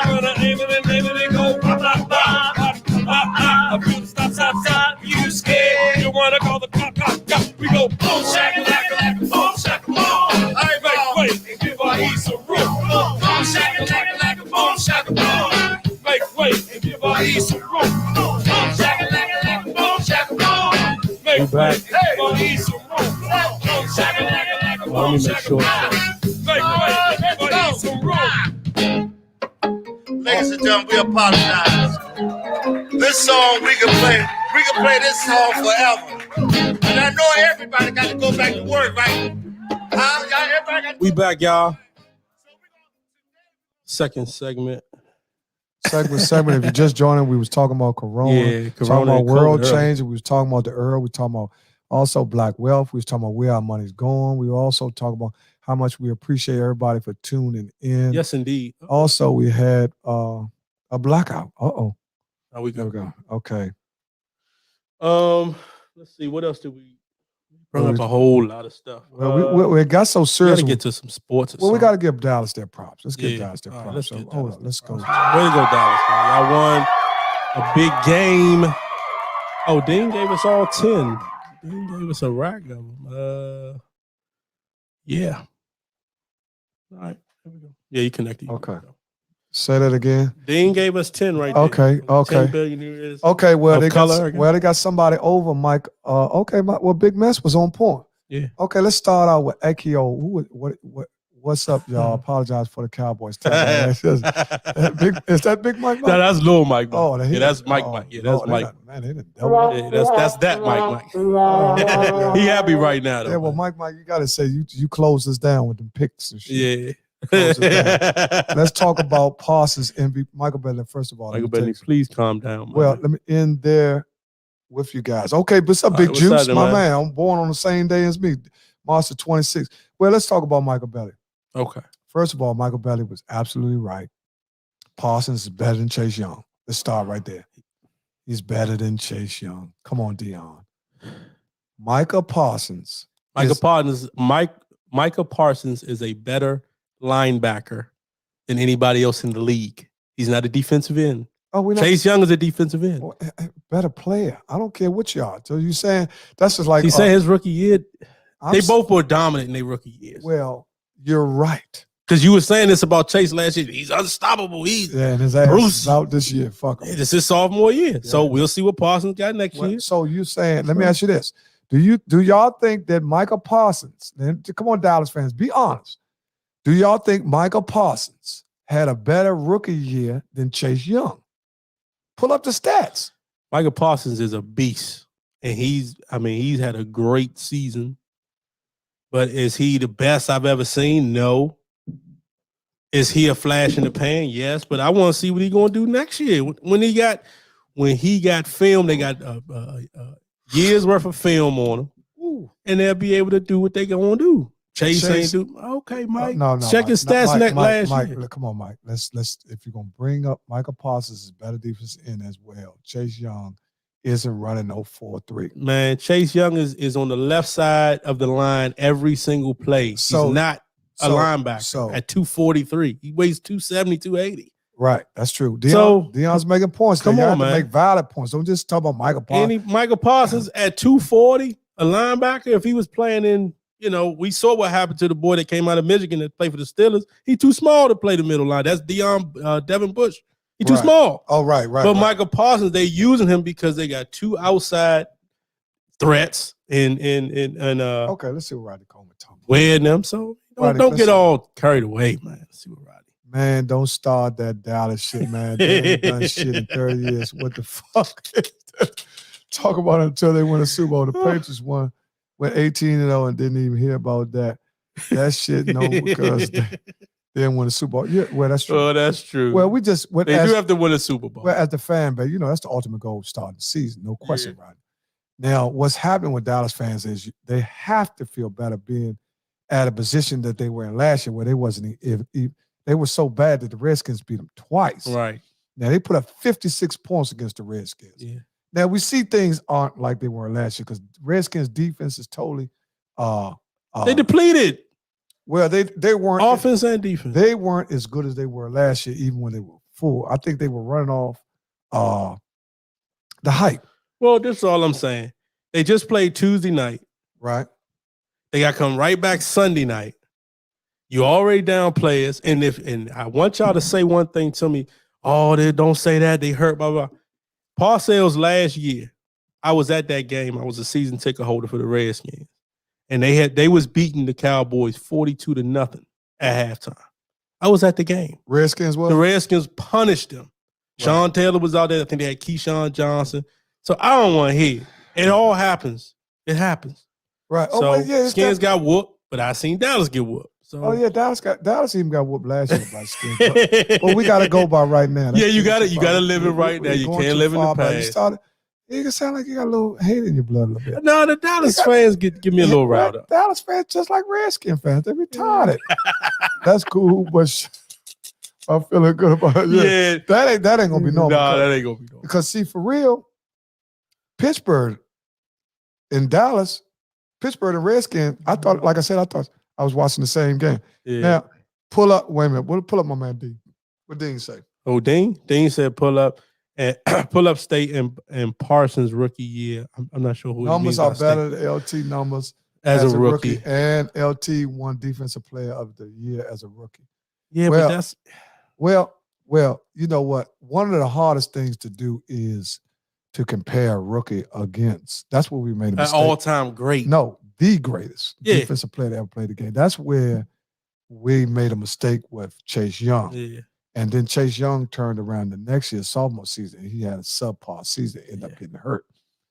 We're gonna aim it and name it and go pop, pop, pop, pop, pop, pop. I feel the stop, stop, stop. You scared? You wanna call the cop, cop, cop? We go boom, shaka, laka, laka, boom, shaka, boom. I make way and give our east a room. Boom, shaka, laka, laka, boom, shaka, boom. Make way and give our east a room. Boom, shaka, laka, laka, boom, shaka, boom. Make way and give our east a room. Boom, shaka, laka, laka, boom, shaka, boom. Make way and give our east a room. Ladies and gentlemen, we apologize. This song we can play this song forever. And I know everybody got to go back to work, right? Everybody got to We back, y'all. Second segment. Segment. If you just joining, we was talking about Corona. Talking about world change. We was talking about the Earl. We talking about also black wealth. We was talking about where our money's going. We also talking about how much we appreciate everybody for tuning in. Yes, indeed. Also, we had a blackout. Oh, we There we go. Okay. Let's see. What else did we bring up? A whole lot of stuff. Well, we got so serious. We got to get to some sports. We got to give Dallas their props. Let's give Dallas their Let's props. Let's go. Way to go, Dallas, man. Y'all won a big game. Oh, Dean gave us all 10. Dean gave us a rack of them. Yeah. All right. Here we go. Yeah, you connected. Okay. Say that again. Dean gave us 10 right there. Okay. 10 billionaires. Okay, well, they got somebody over, Mike. Big Mess was on point. Yeah. Okay, let's start out with Akio. What's up, y'all? Apologize for the Cowboys. Is that Big Mike? No, that's Lil Mike. Oh, that's Mike. Yeah, that's Mike. Man, they didn't double. Yeah, that's that Mike. He happy right now, though. Yeah, well, Mike, you got to say you close us down with the picks and shit. Yeah. Let's talk about Parsons MVP. Michael Bentley, first of all. Michael Bentley, please calm down. Man. Well, let me end there with you guys. Okay, what's up, Big Juice? My man, I'm born on the same day as me, March 26th. Well, let's talk about Michael Bentley. Okay. First of all, Michael Bentley was absolutely right. Parsons is better than Chase Young. Let's start right there. He's better than Chase Young. Come on, Deon. Micah Parsons is a better linebacker than anybody else in the league. He's not a defensive end. Chase Young is a defensive end. Better player. I don't care what y'all. So you saying that's just like he's saying his rookie year. They both were dominant in their rookie years. Well, you're right. Because you were saying this about Chase last year. He's unstoppable. And his ass is out this year. Fuck him. This is his sophomore year. Yeah. So we'll see what Parsons got next year. So you saying, let me ask you this. Do y'all think that Micah Parsons, come on, Dallas fans, be honest. Do y'all think Micah Parsons had a better rookie year than Chase Young? Pull up the stats. Micah Parsons is a beast. And he's had a great season. But is he the best I've ever seen? No. Is he a flash in the pan? Yes. But I want to see what he's going to do next year. When he got film, they got years worth of film on him. Ooh. And they'll be able to do what they going to do. Chase ain't do. Okay, Mike. No. Check his stats last year. Mike, come on, Mike. Let's. If you're gonna bring up Micah Parsons is better defense end as well. Chase Young isn't running no 4-3. Man, Chase Young is on the left side of the line every single play. He's not a linebacker at 243. He weighs 270, 280. Right, that's true. Deon's making points. Come on, man. Make valid points. Don't just talk about Micah Parsons. Micah Parsons at 240, a linebacker, if he was playing in, we saw what happened to the boy that came out of Michigan that played for the Steelers. He's too small to play the middle line. That's Devin Bush. He's too small. Oh, right. But Micah Parsons, they using him because they got two outside threats and okay, let's see what Rodney Coleman talking about. Wearing them. So don't get all carried away, man. Let's see what Rodney. Man, don't start that Dallas shit, man. They ain't done shit in 30 years. What the fuck? Talk about it until they win a Super Bowl. The Patriots went 18-0 and didn't even hear about that. That shit, no, because they didn't win a Super Bowl. Yeah, well, that's true. Oh, that's true. Well, we just they do have to win a Super Bowl. Well, as the fan base, that's the ultimate goal of starting the season, no question about it. Now, what's happening with Dallas fans is they have to feel better being at a position that they were in last year, where they wasn't. If they were so bad that the Redskins beat them twice. Right. Now they put up 56 points against the Redskins. Yeah. Now we see things aren't like they were last year because Redskins defense is totally they depleted. Well, they weren't offense and defense. They weren't as good as they were last year, even when they were full. I think they were running off the hype. Well, this is all I'm saying. They just played Tuesday night. Right. They got to come right back Sunday night. You already down players. And I want y'all to say one thing to me. Oh, they don't say that. They hurt, blah, blah. Parcells last year, I was at that game. I was a season ticket holder for the Redskins. And they was beating the Cowboys 42-0 at halftime. I was at the game. Redskins was? The Redskins punished them. Right. Sean Taylor was out there. I think they had Keyshawn Johnson. So I don't want to hear it. It all happens. It happens. Right. So Skins got whooped, but I seen Dallas get whooped. So Dallas even got whooped last year by Skins. But we got to go by right now. Yeah, you got to live it right now. You can't live in the past. You can sound like you got a little hate in your blood a little bit. No, the Dallas fans give me a little riled up. Dallas fans just like Redskin fans. They're retarded. That's cool, but I'm feeling good about it. Yeah. That ain't gonna be normal. No, that ain't gonna be normal. Because see, for real, Pittsburgh and Dallas, Pittsburgh and Redskin, I thought I was watching the same game. Yeah. Now, pull up, wait a minute. Pull up my man Dean. What Dean say? Oh, Dean? Dean said pull up. And pull up State and Parsons rookie year. I'm not sure who numbers are better than LT numbers as a rookie. And LT won defensive player of the year as a rookie. Yeah, but that's well, you know what? One of the hardest things to do is to compare a rookie against. That's where we made a mistake. An all-time great. No, the greatest defensive player to ever play the game. That's where we made a mistake with Chase Young. Yeah. And then Chase Young turned around the next year, sophomore season. He had a subpar season, ended up getting hurt.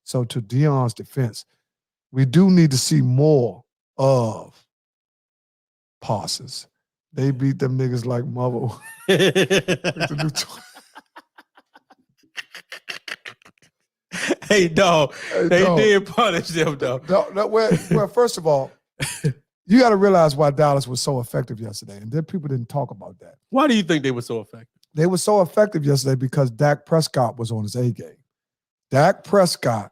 So to Deon's defense, we do need to see more of passes. They beat them niggas like mother. Hey, dog. They did punish them, though. Well, first of all, you got to realize why Dallas was so effective yesterday. And then people didn't talk about that. Why do you think they were so effective? They were so effective yesterday because Dak Prescott was on his A game. Dak Prescott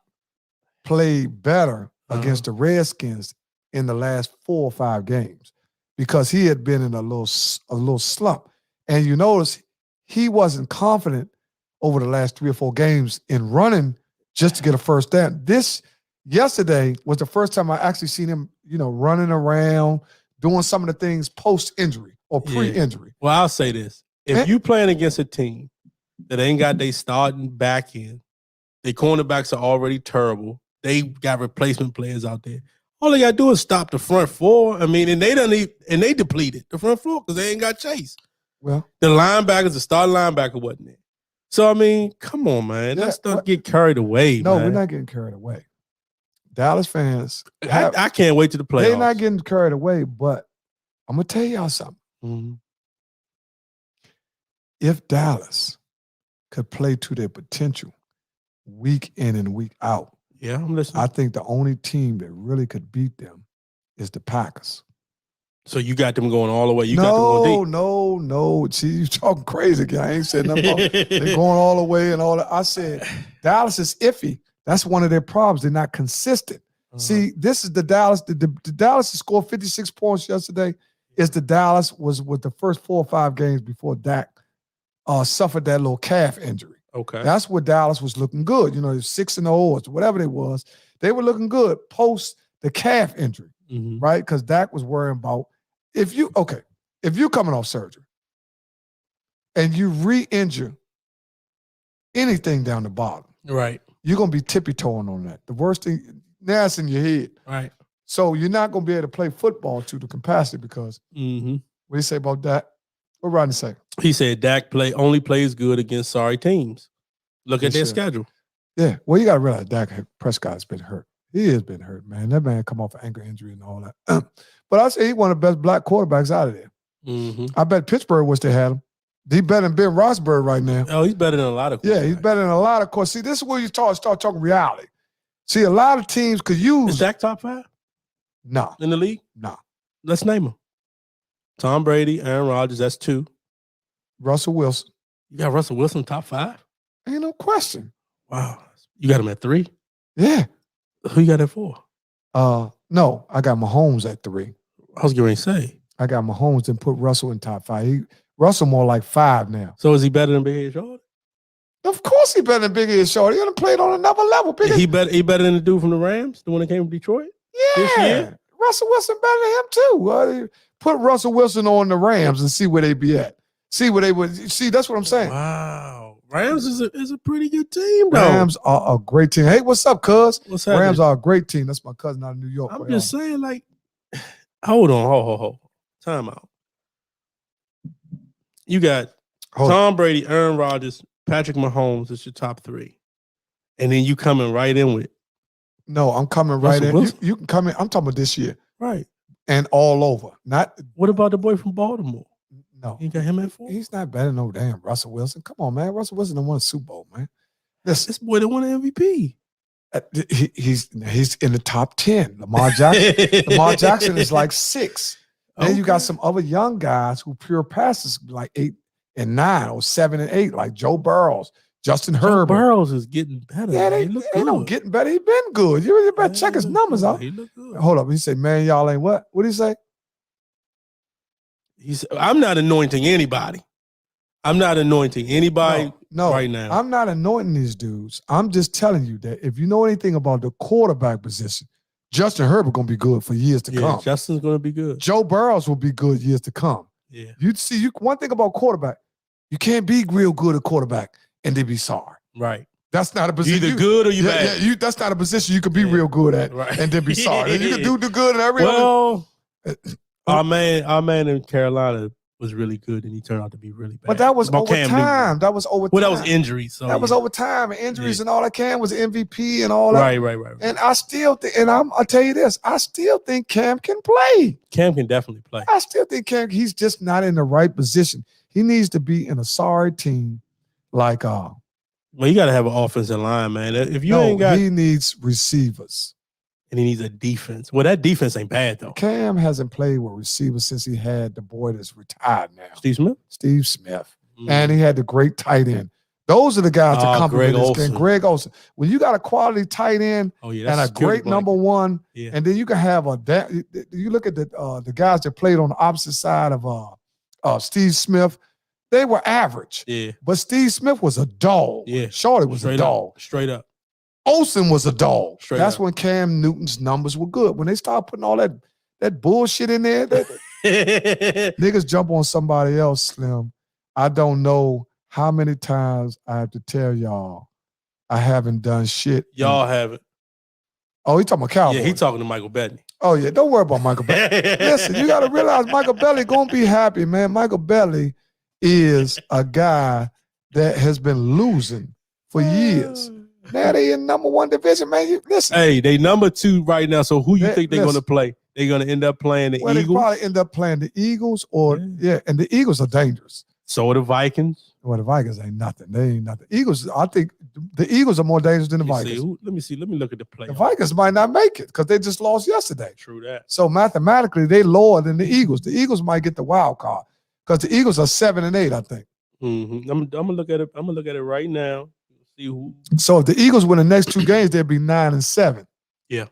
played better against the Redskins in the last 4 or 5 games because he had been in a little slump. And you notice he wasn't confident over the last 3 or 4 games in running just to get a first down. Yesterday was the first time I actually seen him, running around, doing some of the things post-injury or pre-injury. Well, I'll say this. If you playing against a team that ain't got they starting back end, their cornerbacks are already terrible. They got replacement players out there. All they got to do is stop the front four. I mean, and they depleted the front four because they ain't got Chase. Well, the starting linebacker wasn't there. So, I mean, come on, man. Let's not get carried away, No, man. We're not getting carried away. Dallas fans. I can't wait to the playoffs. They're not getting carried away, but I'm going to tell y'all something. Mm-hmm. If Dallas could play to their potential week in and week out, I'm listening. I think the only team that really could beat them is the Packers. So you got them going all the way. You got them going deep. No. See, you talking crazy again. I ain't said nothing about they're going all the way and all that. I said Dallas is iffy. That's one of their problems. They're not consistent. See, this is the Dallas. The Dallas that scored 56 points yesterday is the Dallas was with the first 4 or 5 games before Dak suffered that little calf injury. Okay. That's where Dallas was looking good. 6-0 or whatever it was. They were looking good post the calf injury, right? Because Dak was worrying about if you coming off surgery and you re-injure anything down the bottom, right? You're gonna be tippy-toeing on that. The worst thing, now it's in your head, right? So you're not gonna be able to play football to the capacity because what do you say about that? What Rodney say? He said Dak only plays good against sorry teams. Look at their schedule. Yeah, well, you got to realize Dak Prescott's been hurt. He has been hurt, man. That man come off an ankle injury and all that. But I say he's one of the best black quarterbacks out of there. I bet Pittsburgh wish they had him. He's better than Ben Roethlisberger right now. Oh, he's better than a lot of quarterbacks. Yeah, he's better than a lot of course. See, this is where you start talking reality. See, a lot of teams could use. Is Dak top 5? No. In the league? No. Let's name them. Tom Brady, Aaron Rodgers, that's 2. Russell Wilson. You got Russell Wilson top 5? Ain't no question. Wow. You got him at 3? Yeah. Who you got at 4? No, I got Mahomes at 3. I was going to say. I got Mahomes and put Russell in top 5. Russell more like 5 now. So is he better than Big Head Shorty? Of course he better than Big Head Shorty. He done played on another level. He better than the dude from the Rams, the one that came from Detroit? Yeah. Russell Wilson better than him too. Put Russell Wilson on the Rams and see where they be at. See where they would. See, that's what I'm saying. Wow. Rams is a pretty good team, though. Rams are a great team. Hey, what's up, cuz? What's happening? Rams are a great team. That's my cousin out of New York. I'm just saying, like, hold on. Time out. You got Tom Brady, Aaron Rodgers, Patrick Mahomes is your top 3. And then you coming right in with. No, I'm coming right in. You can come in. I'm talking about this year. Right. And all over. Not. What about the boy from Baltimore? No. You got him at 4? He's not better than no damn Russell Wilson. Come on, man. Russell Wilson done won a Super Bowl, man. This boy that won an MVP. He's in the top 10. Lamar Jackson is like 6. Then you got some other young guys who pure passes like 8 and 9 or 7 and 8, like Joe Burrows, Justin Herbert. Burrows is getting better. Yeah, they don't getting better. He been good. You better check his numbers out. He look good. Hold up. He said, man, y'all ain't what? What did he say? He said, I'm not anointing anybody. I'm not anointing anybody right now. I'm not anointing these dudes. I'm just telling you that if you know anything about the quarterback position, Justin Herbert going to be good for years to come. Justin's going to be good. Joe Burrows will be good years to come. Yeah. One thing about quarterback, you can't be real good at quarterback and then be sorry. Right. That's not a position. You either good or you bad. Yeah, that's not a position you can be real good at and then be sorry. You can do the good and every our man in Carolina was really good, and he turned out to be really bad. But that was over time. That was over time. Well, that was injuries. So that was over time. And injuries and all that. Cam was MVP and all that. Right. And I still think, and I'll tell you this, I still think Cam can play. Cam can definitely play. I still think Cam, he's just not in the right position. He needs to be in a sorry team like well, you got to have an offensive line, man. If you ain't got, he needs receivers. And he needs a defense. Well, that defense ain't bad, though. Cam hasn't played with receivers since he had the boy that's retired now. Steve Smith. And he had the great tight end. Those are the guys that complement this game. Greg Olsen. When you got a quality tight end and a great number one, and then you can have you look at the guys that played on the opposite side of Steve Smith, they were average. Yeah. But Steve Smith was a dog. Yeah. Shorty was a dog. Straight up. Olsen was a dog. That's up. when Cam Newton's numbers were good. When they started putting all that bullshit in there, niggas jump on somebody else, Slim. I don't know how many times I have to tell y'all I haven't done shit. Y'all haven't. Oh, he talking about Cowboys. Yeah, he talking to Michael Bettany. Oh, yeah. Don't worry about Michael Bettany. Listen, you got to realize Michael Bettany going to be happy, man. Michael Bettany is a guy that has been losing for years. Now they in number 1 division, man. Listen. Hey, they number 2 right now. So who you think they're going to play? They're going to end up playing the Eagles? They probably end up playing the Eagles and the Eagles are dangerous. So are the Vikings. Well, the Vikings ain't nothing. They ain't nothing. Eagles, I think the Eagles are more dangerous than the Vikings. Let me see. Let me look at the play. The Vikings might not make it because they just lost yesterday. True that. So mathematically, they lower than the Eagles. The Eagles might get the wild card because the Eagles are 7-8, I think. Mm-hmm. I'm gonna look at it. I'm gonna look at it right now. See who. So if the Eagles win the next 2 games, they'll be 9-7. Yeah.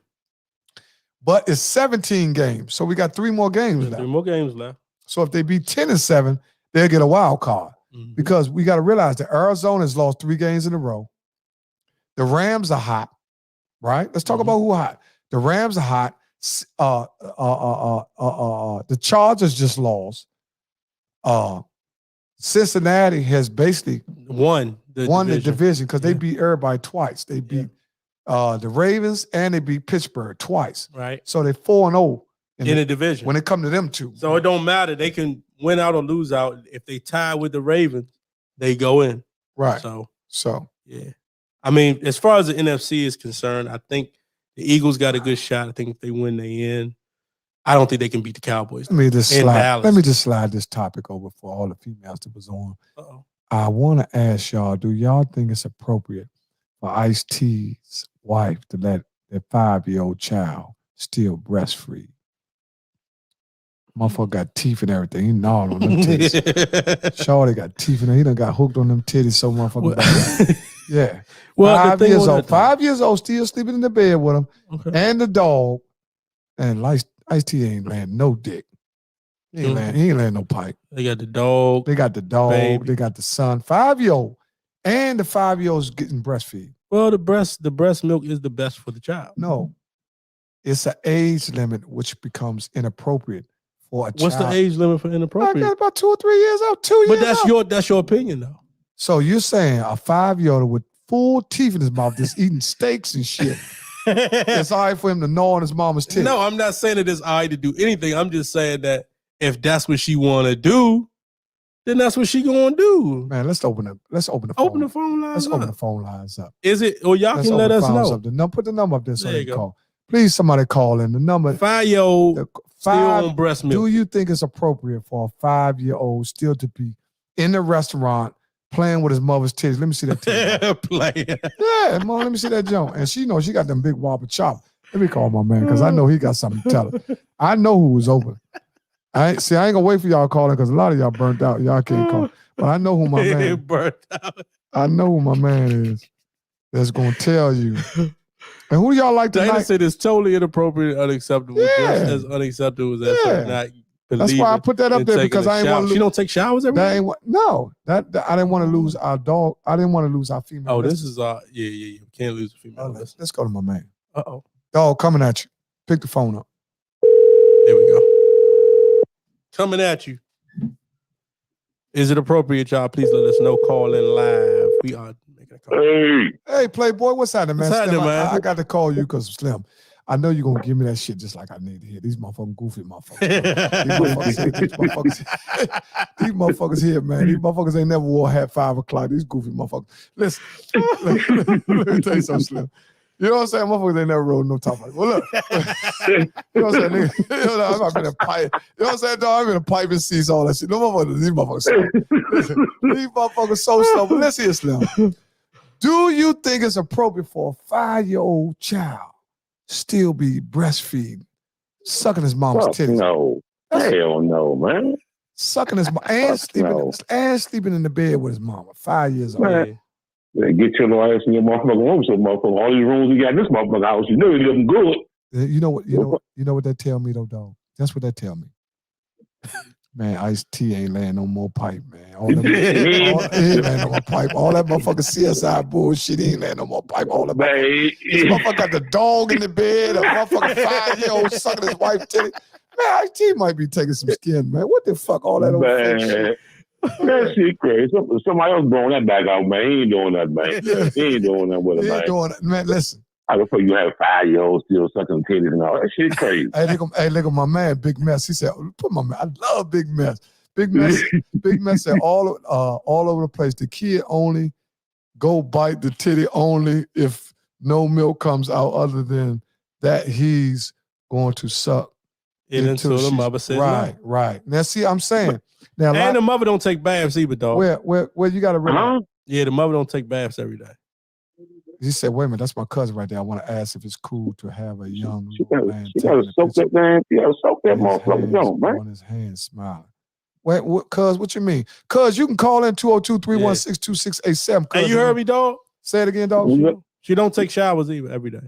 But it's 17 games, so we got 3 more games left. 3 more games left. So if they be 10-7, they'll get a wild card. Mm-hmm. Because we got to realize that Arizona has lost 3 games in a row. The Rams are hot, right? Let's talk about who hot. The Rams are hot. The Chargers just lost. Cincinnati has basically won the division because they beat everybody twice. They beat the Ravens and they beat Pittsburgh twice. Right. So they're 4-0 in the division when it come to them 2. So it don't matter. They can win out or lose out. If they tie with the Ravens, they go in. Right. So yeah. I mean, as far as the NFC is concerned, I think the Eagles got a good shot. I think if they win, they in. I don't think they can beat the Cowboys. Let me just slide this topic over for all the females that was on. Uh-oh. I want to ask y'all, do y'all think it's appropriate for Ice-T's wife to let their 5-year-old child still breastfeed? Motherfucker got teeth and everything. He gnawed on them titties. Shorty got teeth in there. He done got hooked on them titties so motherfucker. Yeah. Well, 5 the thing years on old. that- 5 years old, still sleeping in the bed with him Okay. and the dog. And Ice-T ain't laying no dick. He ain't laying no pipe. They got the dog. They got the dog. Baby. They got the son. 5-year-old. And the 5-year-old's getting breastfeed. Well, the breast milk is the best for the child. No. It's an age limit which becomes inappropriate for a child. What's the age limit for I inappropriate? got about 2 or 3 years old. 2 years But that's your opinion though. So you're saying a 5-year-old with full teeth in his mouth just eating steaks and shit. It's all right for him to gnaw on his mama's titty. No, I'm not saying that it's all right to do anything. I'm just saying that if that's what she want to do, then that's what she gonna do. Man, let's open the phone. Open the phone lines. Let's up. open the phone lines up. Is it? Or y'all Let's can let open us phones know. up. No, put the number up there so There they you can go. call. Please, somebody call in. The number. 5-year-old still Five. on breast milk. Do you think it's appropriate for a 5-year-old still to be in the restaurant playing with his mother's titties? Let me see that titty. Play. Yeah, mom, let me see that joint. And she knows she got them big whopper chop. Let me call my man because I know he got something to tell her. I know who was open. I ain't gonna wait for y'all calling because a lot of y'all burnt out. Y'all can't call. But I know who my man. Burnt out. I know who my man is. That's gonna tell you. And who do y'all like Dana tonight? said it's totally inappropriate and unacceptable. Yeah. Just as unacceptable as that. Yeah. Not That's why I put that up there because I ain't want to. She don't take showers every day? That I didn't want to lose our dog. I didn't want to lose our female. Oh, this listeners. is yeah. We can't lose a female. Let's go to my man. Uh-oh. Dog coming at you. Pick the phone up. There we go. Coming at you. Is it appropriate, y'all? Please let us know. Call in live. We are making a call. Hey, Playboy, what's happening, man? What's happening, Slim, man? I got to call you because Slim, I know you're gonna give me that shit just like I need to hear. These motherfucking goofy motherfuckers. These motherfuckers here, man. These motherfuckers ain't never wore a hat 5 o'clock. These goofy motherfuckers. Listen, let me tell you something, Slim. You know what I'm saying? Motherfuckers ain't never rode no top. Well, look. You know what I'm saying? I've been a pipe. You know what I'm saying, dog? I've been a pipe and seats, all that shit. No motherfuckers, these motherfuckers so. Listen, these motherfuckers so slow. But let's hear Slim. Do you think it's appropriate for a 5-year-old child still be breastfeeding, sucking his mama's titties? No. Hell no, man. Sucking his mom and sleeping in the bed with his mama. 5 years old. Man. Get your little ass in your motherfucking room, so motherfucker. All these rooms you got in this motherfucker house, you know you live good. You know what that tell me though, dog? That's what that tell me. Man, Ice-T ain't laying no more pipe, man. He ain't laying no more pipe. All that motherfucking CSI bullshit, he ain't laying no more pipe. All that this motherfucker got the dog in the bed, a motherfucking 5-year-old sucking his wife titty. Man, Ice-T might be taking some skin, man. What the fuck, all that old fake shit? That shit crazy. Somebody else blowing that back out, man. He ain't doing that, man. Yeah. He ain't doing that with it, man. He ain't doing it. Man, listen. I would you have 5-year-olds still sucking titties and all that shit crazy. Hey, look at my man, Big Mess. He said, "Put my man. I love Big Mess. Big Mess said all over the place. The kid only go bite the titty only if no milk comes out. Other than that, he's going to suck until the mother says no. Right. Now, see, I'm saying now, and the mother don't take baths either, dog. Where you got to realize? Yeah, the mother don't take baths every day. He said, wait a minute, that's my cousin right there. I want to ask if it's cool to have a young man. She gotta soak that man. She gotta soak that motherfucker down, man. On his hand, smiling. Wait, cuz, what you mean? Cuz, you can call in 202-316-2687. Hey, you heard me, dog? Say it again, dog. She don't take showers either every day.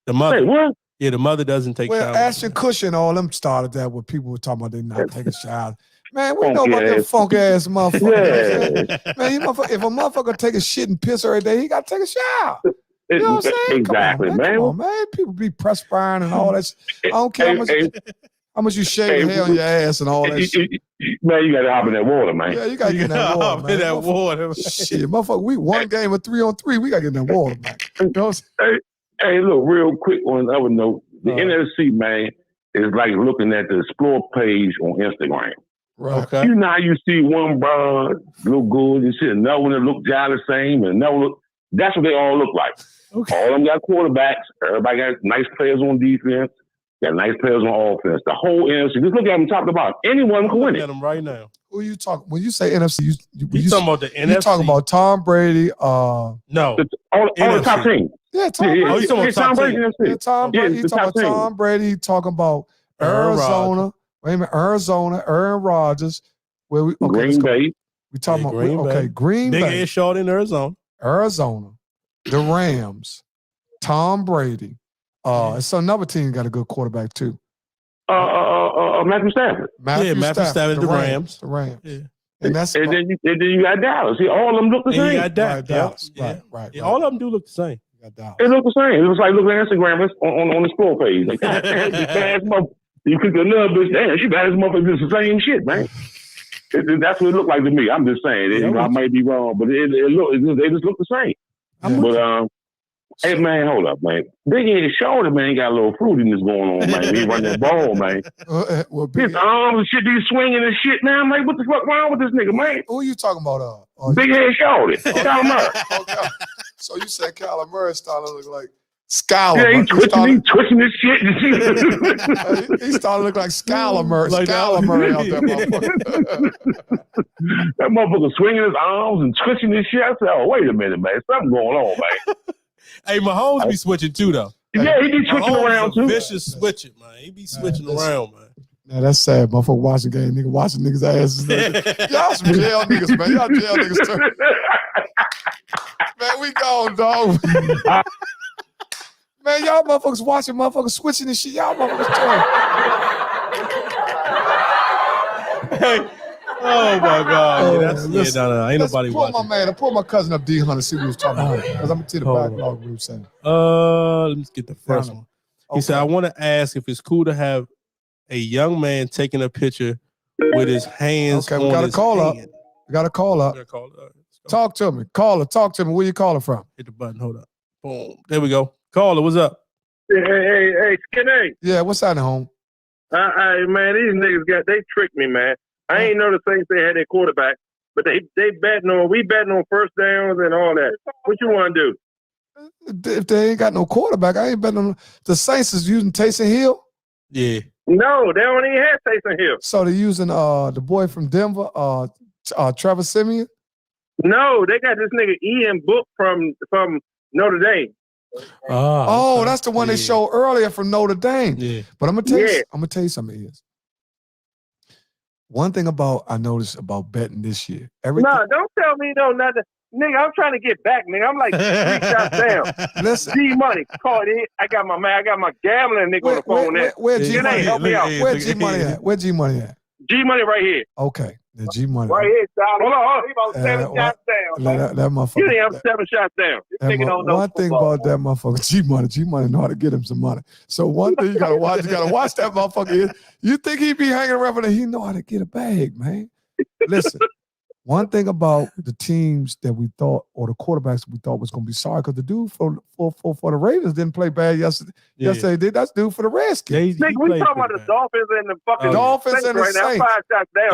The mother. Hey, what? Yeah, the mother doesn't take showers. Ashton Kutcher, all them started that where people were talking about they not taking showers. Man, we know about them funk ass motherfuckers. Yeah. Man, if a motherfucker take a shit and piss every day, he got to take a shower. You know what I'm saying? Exactly, man. Come on, man. People be perspiring and all that shit. I don't care how much you shave your hair on your ass and all that shit. Man, you got to hop in that water, man. Yeah, you got to get in that water, man. In that water. Shit, motherfucker, we one game of 3-on-3. We got to get in that water, man. You know what I'm saying? Hey, look, real quick on the other note. The NFC, man, is like looking at the Explore page on Instagram. Right. Okay. You know how you see one bro look good and shit, another one that look jolly the same, and another look. That's what they all look like. Okay. All of them got quarterbacks. Everybody got nice players on defense. Got nice players on offense. The whole NFC. Just look at them top to bottom. Anyone can win it. Look at them right now. Who you talking? When you say NFC, you talking about the NFC? You talking about Tom Brady? No. All the top teams. Yeah, Tom Brady. Oh, you talking about Tom Brady? Yeah, Tom Brady. He talking about Tom Brady. He talking about Arizona. Wait a minute, Arizona. Aaron Rodgers. Green Bay. We talking about Green Bay. Big head short in Arizona. Arizona, the Rams, Tom Brady. It's another team got a good quarterback too. Matthew Stafford. Matthew Stafford, the Rams. The Rams. Yeah. And then you got Dallas. See, all of them look the same. You got Dallas. Right. Right. All of them do look the same. You got Dallas. It look the same. It looks like looking at Instagram on the scroll page. Like, God damn, this bad motherfucker. You click another bitch, damn, she bad as motherfucker. It's the same shit, man. That's what it looked like to me. I'm just saying. I might be wrong, but they just look the same. But hey man, hold up, man. Big Head Shoulder, man, got a little fruitiness going on, man. He run that ball, man. His arms and shit, he's swinging and shit. Now I'm like, what the fuck wrong with this nigga, man? Who are you talking about? Big Head Shoulder. Kyler Murray. Okay. So you said Kyler Murray started to look like Skyler. Yeah, he's twitching his shit. He started to look like Skyler Murray. Like Skyler Murray out there, motherfucker. That motherfucker swinging his arms and twitching his shit. I said, oh, wait a minute, man. Something going on, man. Hey, Mahomes be switching too, though. Yeah, he be switching around too. Vicious switching, man. He be switching around, man. Now that's sad, motherfucker. Watching game, nigga, watching niggas' asses. Y'all some jail niggas, man. Y'all jail niggas too. Man, we gone, dog. Man, y'all motherfuckers watching motherfuckers switching and shit. Y'all motherfuckers too. Hey. Oh my God! Ain't nobody watching. My man, pull my cousin up D100 to see what he was talking about. Because I'm gonna tell the backlog what he was saying. Let me get the first one. Okay. He said, "I want to ask if it's cool to have a young man taking a picture with his hands." Okay, we got a call up. We got a call up. Talk to me, caller. Talk to me. Where you calling from? Hit the button. Hold up. Boom. There we go. Caller, what's up? Hey, Skinny. Yeah, what's happening, home? Man, these niggas they tricked me, man. I ain't know the Saints they had their quarterback, but we betting on first downs and all that. What you want to do? If they ain't got no quarterback, I ain't betting on the Saints is using Taysom Hill. Yeah. No, they don't even have Taysom Hill. So they're using the boy from Denver, Trevor Siemian. No, they got this nigga Ian Book from Notre Dame. Oh, that's the one they showed earlier from Notre Dame. Yeah. But I'm gonna tell you something is. One thing I noticed about betting this year. No, don't tell me nothing. Nigga, I'm trying to get back, nigga. I'm like 3 shots down. Listen. G-Money, call it. I got my gambling nigga on the phone there. Where G-Money? Help me out. Where G-Money at? Where G-Money at? G-Money right here. Okay. The G-Money. Right here, Hold on. He about 7 shots down. That motherfucker. You didn't have 7 shots down. One thing about that motherfucker, G-Money know how to get him some money. So one thing you gotta watch that motherfucker is, you think he be hanging around for he know how to get a bag, man. Listen, one thing about the teams that we thought, or the quarterbacks we thought was gonna be sorry, because the dude for the Ravens didn't play bad yesterday. Yeah. Yesterday did. That's dude for the Redskins. Nigga, we talking about the Dolphins and the fucking Dolphins and the right Saints. Now, 5 shots down.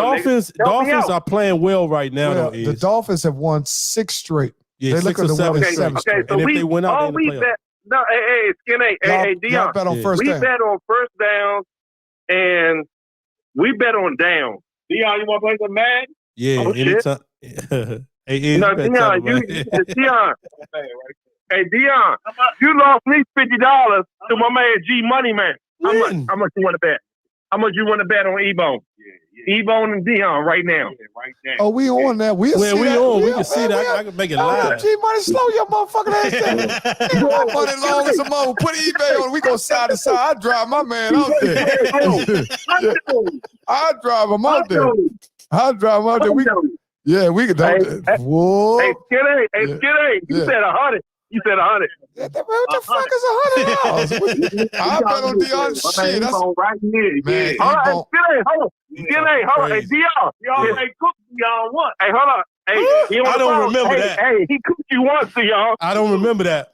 Dolphins are playing well right now. The Dolphins have won 6 straight. Yeah, they 6 or 7 straight. Okay, so and if they went out, we bet. No, hey, Skinny, hey, Deon. Bet on first down. We bet on first downs, and we bet on down. Deon, you want to play some mag? Yeah, anytime. Deon, Deon. Hey, Deon, you lost me $50 to my man G Money, man. How much you want to bet? How much you want to bet on Ebone? Ebone and Deon right now. Oh, we on that. We can see that. I can make it live. G-Money, slow your motherfucking ass down. You got money long as a mother. Put eBay on. We go side to side. I drive my man out there. I drive him out there. We can. Whoa. Hey, Skitty. You said 100. You said 100. What the fuck is $100? I bet on Deon shit. That's right here. Man, hold on. Hey, Deon. Y'all ain't cooked Deon once. Hey, hold on. Hey, I don't remember that. Hey, he cooked you once, Deon. I don't remember that.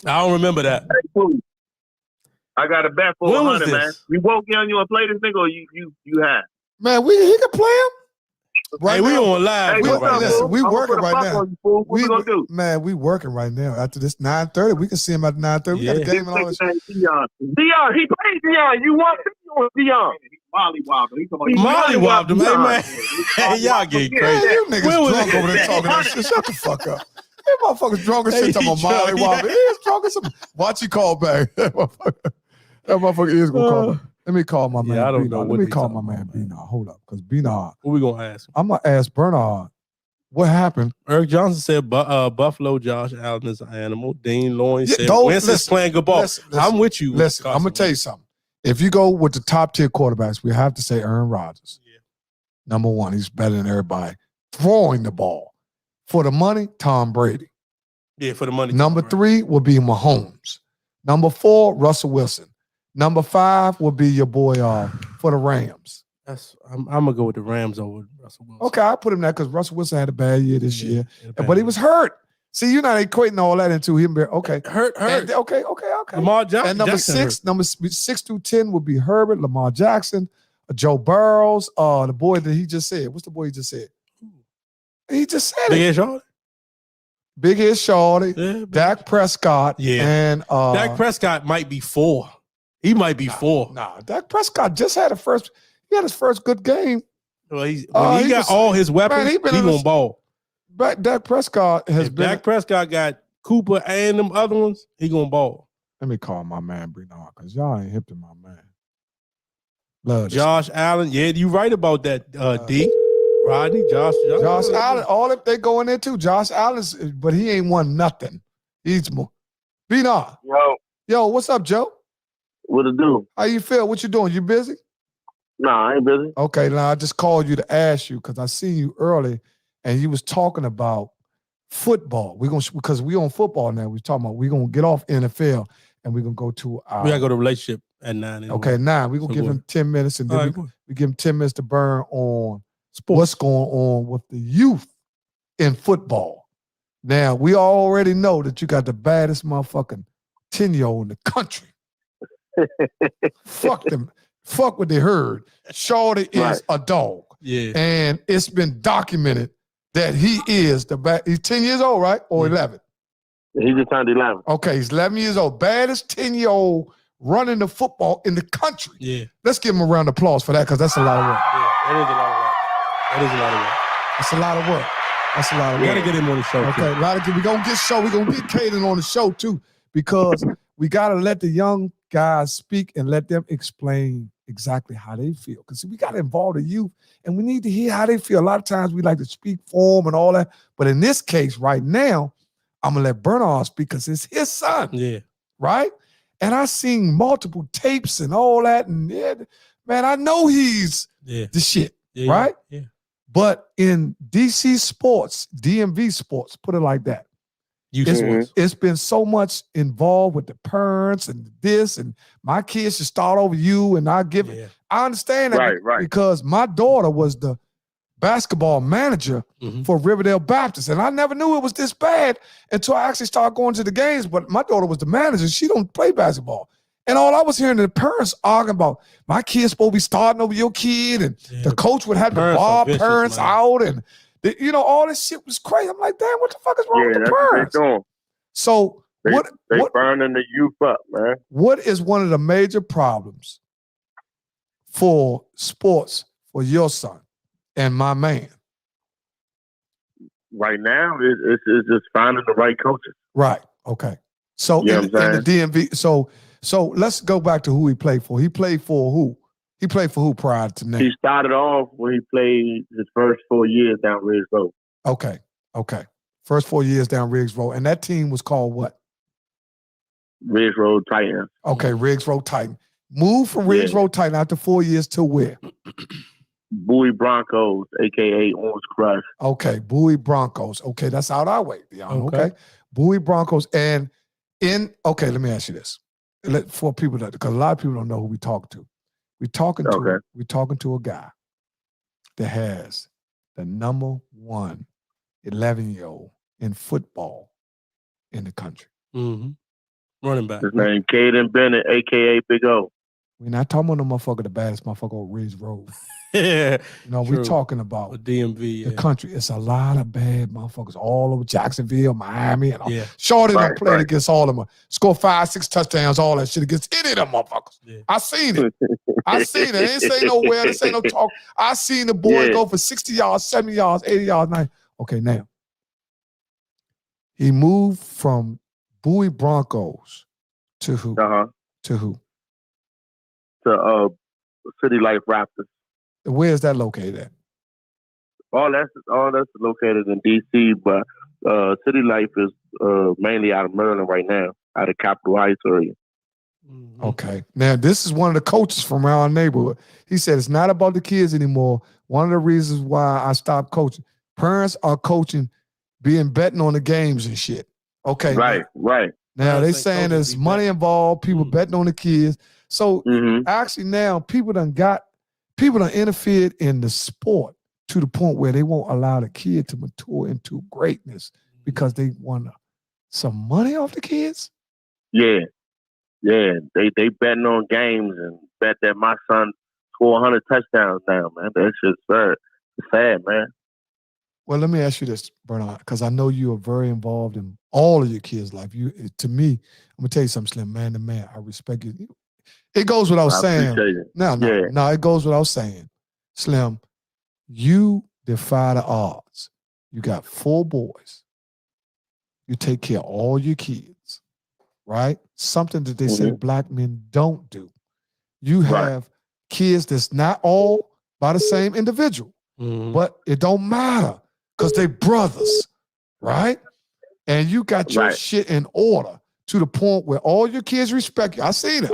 Hey, cool. I got a bet for 100, man. You woke young, you want to play this nigga, or you had? Man, he can play him. Right, we on live. We working right now. What we gonna do? Man, we working right now. After this 9:30, we can see him at 9:30. We got a game and all this. Deon, he played Deon. You want Deon? Mollywopped him, man. Hey, y'all getting crazy. You niggas drunk over there talking that shit. Shut the fuck up. You motherfuckers drunk as shit talking about mollywopping. He is drunk as some. Watch he call back. That motherfucker is gonna call back. Let me call my man. I don't know. Let me call my man Bernard. Hold up, because Bernard. What we gonna ask him? I'm gonna ask Bernard What happened? Eric Johnson said Buffalo Josh Allen is an animal. Dean Loyne said Wentz is playing good ball. I'm with you. Listen, I'm going to tell you something. If you go with the top tier quarterbacks, we have to say Aaron Rodgers. Yeah. Number one, he's better than everybody throwing the ball. For the money, Tom Brady. Yeah, for the money. Number 3 will be Mahomes. Number 4, Russell Wilson. Number 5 will be your boy for the Rams. I'm gonna go with the Rams over Russell Wilson. Okay, I put him there because Russell Wilson had a bad year this year, but he was hurt. See, you're not equating all that into him. Okay, hurt. And, okay. Lamar Jackson. And number 6 through 10 would be Herbert, Lamar Jackson, Joe Burrows, the boy that he just said. What's the boy he just said? He just said Big Head Shorty. Big Head Shorty, Dak Prescott, and Dak Prescott might be 4. He might be 4. Nah, Dak Prescott just had he had his first good game. Well, he got all his weapons. He gonna ball. But Dak Prescott has been. Dak Prescott got Cooper and them other ones. He gonna ball. Let me call my man Brenard because y'all ain't hip to my man. Love Josh Allen. Yeah, you right about that. D. Rodney, Josh Allen. All if they go in there too. Josh Allen, but he ain't won nothing. He's more. Brenard. Yo, what's up, Joe? What it do? How you feel? What you doing? You busy? Nah, I ain't busy. Okay, now I just called you to ask you because I seen you early and you was talking about football. Because we on football now. We talking about we're gonna get off NFL and we're gonna go to our. We gotta go to relationship at 9. Anyway. Okay, 9. We're gonna give him 10 minutes and then we give him 10 minutes to burn on sports. What's going on with the youth in football. Now we already know that you got the baddest motherfucking 10-year-old in the country. Fuck them. Fuck what they heard. Shorty is a dog. Yeah. And it's been documented that he is he's 10 years old, right? Or 11? He just turned 11. Okay, he's 11 years old. Baddest 10-year-old running the football in the country. Yeah. Let's give him a round of applause for that because that's a lot of work. Yeah, that is a lot of work. That's a lot of work. That's a lot of work. We gotta get him on the show. Okay, we're gonna get Kaden on the show too, because we gotta let the young guys speak and let them explain exactly how they feel. Because we gotta involve the youth and we need to hear how they feel. A lot of times we like to speak for them and all that, but in this case, right now, I'm gonna let Bernard speak because it's his son. Yeah. Right? And I seen multiple tapes and all that, and man, I know he's the shit. Yeah, right? Yeah. But in DC sports, DMV sports, put it like that, it's been so much involved with the parents and this, and my kids should start over you, and I give it. I understand that because my daughter was the basketball manager for Riverdale Baptist, and I never knew it was this bad until I actually started going to the games. But my daughter was the manager; she don't play basketball. And all I was hearing the parents arguing about, my kid's supposed to be starting over your kid, and the coach would have to bar parents out, and all this shit was crazy. I'm like, damn, what the fuck is wrong with the parents? So they burning the youth up, man. What is one of the major problems for sports for your son and my man? Right now, it's just finding the right coaches. Right. Okay. So in the DMV, so let's go back to who he played for. He played for who? He played for who prior to now? He started off when he played his first 4 years down Riggs Road. Okay. First 4 years down Riggs Road. And that team was called what? Riggs Road Titans. Okay, Riggs Road Titan. Moved from Riggs Road Titan after 4 years to where? Bowie Broncos, a.k.a. Orange Crush. Okay, Bowie Broncos. Okay, that's out our way, Deon. Okay. Bowie Broncos. And let me ask you this. For people because a lot of people don't know who we talk to. We're talking to a guy that has the number 1 11-year-old in football in the country. Running back. His name Kaden Bennett, a.k.a. Big O. We're not talking about no motherfucker, the baddest motherfucker on Ridge Road. We're talking about DMV, the country. It's a lot of bad motherfuckers all over Jacksonville, Miami, and all. Shorty done played against all of them. Score 5-6 touchdowns, all that shit against any of them motherfuckers. I seen it. I ain't say nowhere. This ain't no talk. I seen the boy go for 60 yards, 70 yards, 80 yards, 90. Okay, now. He moved from Bowie Broncos to who? To who? To City Life Raptors. Where is that located at? all that's located in DC, but City Life is mainly out of Maryland right now, out of Capitol Heights area. Okay. Now, this is one of the coaches from our neighborhood. He said it's not about the kids anymore. One of the reasons why I stopped coaching, parents are coaching, betting on the games and shit. Okay. Right. Now, they saying there's money involved, people betting on the kids. So, actually now, people done interfered in the sport to the point where they won't allow the kid to mature into greatness because they want some money off the kids? Yeah. They betting on games and bet that my son score 100 touchdowns now, man. That's just sad, man. Well, let me ask you this, Bernard, because I know you are very involved in all of your kids' life. To me, I'm gonna tell you something, Slim, man to man. I respect you. It goes without saying. No, it goes without saying. Slim, you defy the odds. You got 4 boys. You take care of all your kids, right? Something that they say black men don't do. You have kids that's not all by the same individual, but it don't matter because they brothers, right? And you got your shit in order to the point where all your kids respect you. I seen it.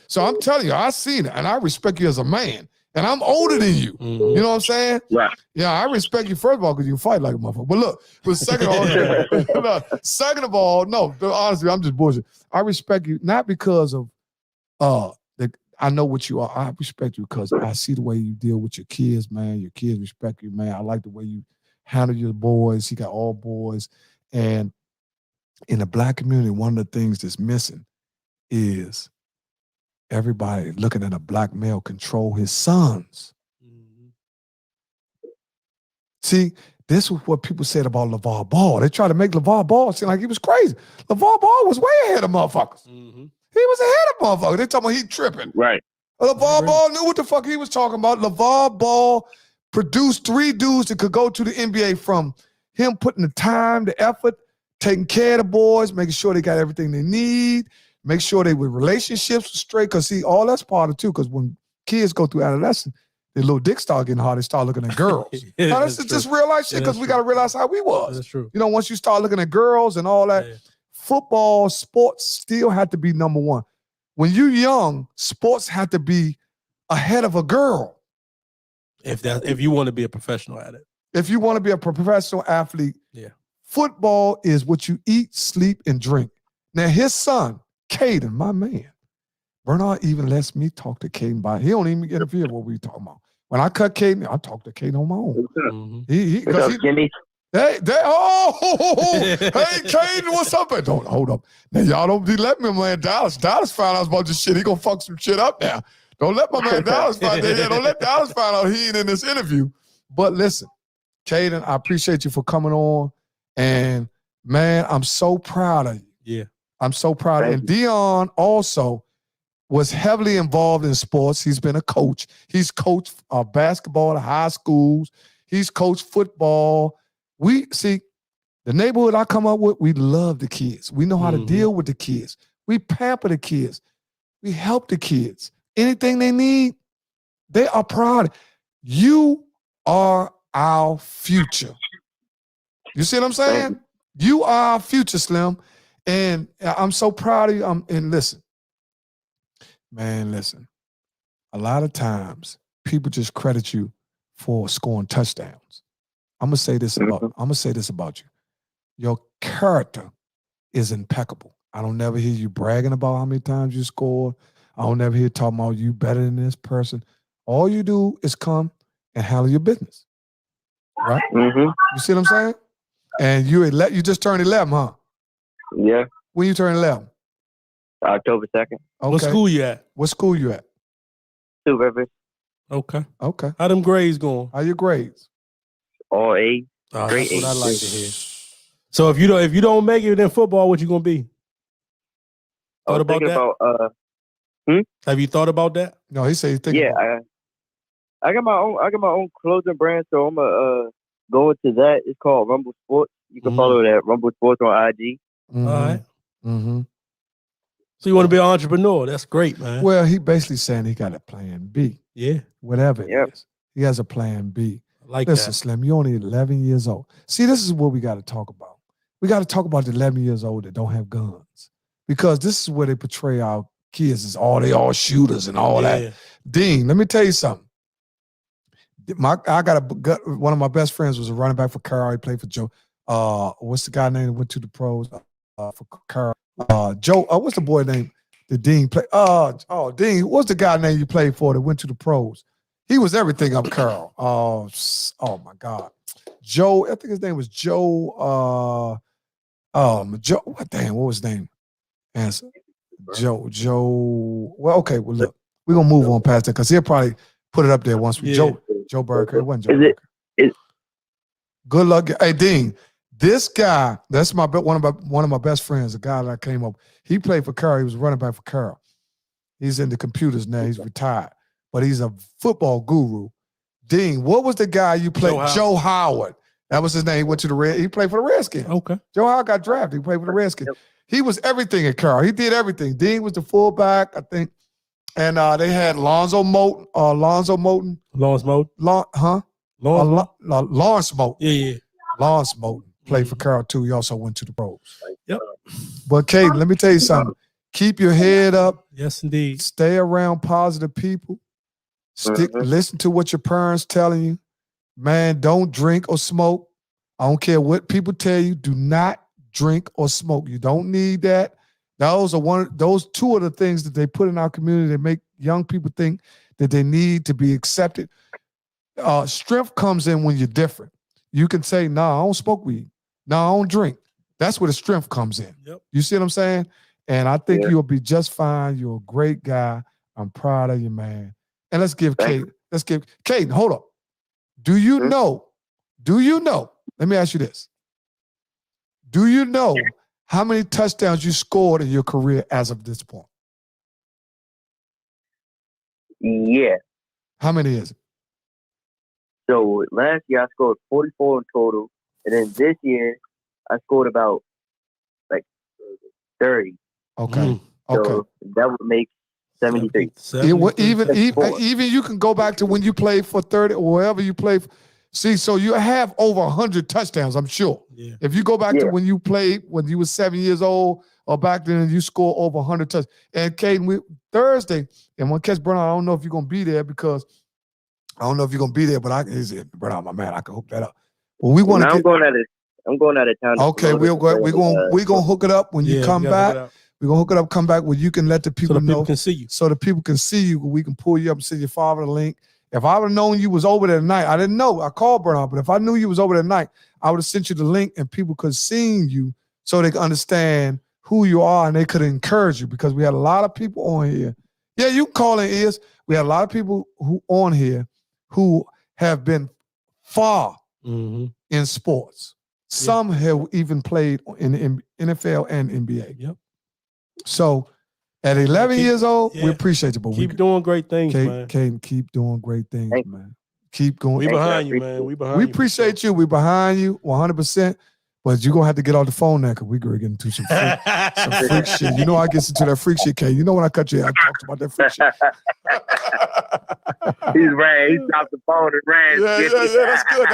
So I'm telling you, I seen it, and I respect you as a man. And I'm older than you. You know what I'm saying? Right. Yeah, I respect you first of all because you fight like a motherfucker. But look, second of all, no, honestly, I'm just bullshit. I respect you not because of I know what you are. I respect you because I see the way you deal with your kids, man. Your kids respect you, man. I like the way you handle your boys. You got all boys. And in the black community, one of the things that's missing is everybody looking at a black male control his sons. See, this was what people said about LeVar Ball. They tried to make LeVar Ball seem like he was crazy. LeVar Ball was way ahead of motherfuckers. He was ahead of motherfuckers. They talking about he tripping. Right. LeVar Ball knew what the fuck he was talking about. LeVar Ball produced 3 dudes that could go to the NBA from him putting the time, the effort, taking care of the boys, making sure they got everything they need, make sure they were relationships straight. Because see, all that's part of it too. Because when kids go through adolescence, their little dick start getting hard. They start looking at girls. Now, this is just real life shit because we got to realize how we was. That's true. You know, once you start looking at girls and all that, football, sports still had to be number one. When you're young, sports had to be ahead of a girl. If you want to be a professional at it. If you want to be a professional athlete, football is what you eat, sleep, and drink. Now, his son, Kaden, my man, Bernard even lets me talk to Kaden about it. He don't even interfere with what we talking about. When I cut Kaden, I talk to Kaden on my own. Hey, Kaden, what's up? Don't hold up. Now, y'all don't be letting me, man. Dallas found out about this shit. He gonna fuck some shit up now. Don't let my man Dallas find out. Don't let Dallas find out he ain't in this interview. But listen, Kaden, I appreciate you for coming on. And man, I'm so proud of you. Yeah. I'm so proud of you. And Deon also was heavily involved in sports. He's been a coach. He's coached basketball at high schools. He's coached football. We see the neighborhood I come up with, we love the kids. We know how to deal with the kids. We pamper the kids. We help the kids. Anything they need, they are proud. You are our future. You see what I'm saying? You are our future, Slim. And I'm so proud of you. And listen, man, listen. A lot of times people just credit you for scoring touchdowns. I'm gonna say this about you. Your character is impeccable. I don't never hear you bragging about how many times you scored. I don't never hear you talking about you better than this person. All you do is come and handle your business. Right? You see what I'm saying? And you just turned 11, huh? Yeah. When you turn 11? October 2nd. Okay. What school you at? What school you at? Two Rivers. Okay. How them grades going? How your grades? All A's. Great. That's what I like to hear. So if you don't make it in football, what you gonna be? Thought about that? Have you thought about that? No, he said he's thinking. Yeah, I got my own clothing brand, so I'm go into that. It's called Rumble Sports. You can follow it at Rumble Sports on IG. All right. So you want to be an entrepreneur? That's great, man. Well, he basically saying he got a plan B. Yeah. Whatever it is. He has a plan B. Listen, Slim, you're only 11 years old. See, this is what we got to talk about. We got to talk about the 11 years old that don't have guns, because this is where they portray our kids as they all shooters and all that. Dean, let me tell you something. I got one of my best friends was a running back for Carroll. He played for Joe. What's the guy name that went to the pros for Carroll? Joe. What's the boy name? The Dean played. Dean. What's the guy name you played for that went to the pros? He was everything up Carroll. Oh my God. Joe. I think his name was Joe. Joe. What was his name? Answer. Joe. Well, okay. Well, look, we're gonna move on past that because he'll probably put it up there once we. Joe Burker. It wasn't Joe Burker. Good luck. Hey, Dean. This guy, that's one of my best friends, a guy that I came up. He played for Carroll. He was running back for Carroll. He's in the computers now. He's retired, but he's a football guru. Dean, what was the guy you played? Joe Howard. That was his name. He went to he played for the Redskins. Okay. Joe Howard got drafted. He played for the Redskins. He was everything at Carroll. He did everything. Dean was the fullback, I think. And they had Lawrence Moten. Lawrence Moten. Lawrence Moten. Yeah. Lawrence Moten played for Carroll too. He also went to the pros. Yep. But Kaden, let me tell you something. Keep your head up. Yes, indeed. Stay around positive people. Listen to what your parents telling you. Man, don't drink or smoke. I don't care what people tell you. Do not drink or smoke. You don't need that. Those two of the things that they put in our community that make young people think that they need to be accepted. Strength comes in when you're different. You can say, "No, I don't smoke weed. No, I don't drink." That's where the strength comes in. Yep. You see what I'm saying? And I think you'll be just fine. You're a great guy. I'm proud of you, man. And let's give Kaden, hold up. Do you know? Let me ask you this. Do you know how many touchdowns you scored in your career as of this point? Yeah. How many is it? So last year I scored 44 in total. And then this year I scored about 30. Okay. So that would make 73. Even you can go back to when you played for 30 or wherever you played. See, so you have over 100 touchdowns, I'm sure. Yeah. If you go back to when you played, when you were 7 years old or back then, you score over 100 touchdowns. And Kaden, Thursday, and when catch Bernard, I don't know if you're going to be there but Bernard, my man, I can hook that up. Well, we want to I'm going out of town. Okay, we're going to hook it up when you come back. We're going to hook it up, come back where you can let the people know. Can see you. So the people can see you. We can pull you up and send your father the link. If I would have known you was over there tonight, I didn't know. I called Bernard, but if I knew you was over there tonight, I would have sent you the link and people could see you so they could understand who you are and they could encourage you, because we had a lot of people on here. Yeah, you can call in ears. We had a lot of people who on here who have been far in sports. Some have even played in NFL and NBA. Yep. So at 11 years old, we appreciate you. But keep doing great things, man. Kaden, keep doing great things, man. Keep going. We behind you, man. We appreciate you. We behind you 100%. But you're going to have to get off the phone now because we're going to get into some freak shit. You know I get into that freak shit, Kaden. You know when I cut you, I talked about that freak shit. He dropped the phone and ran. Yeah, that's good.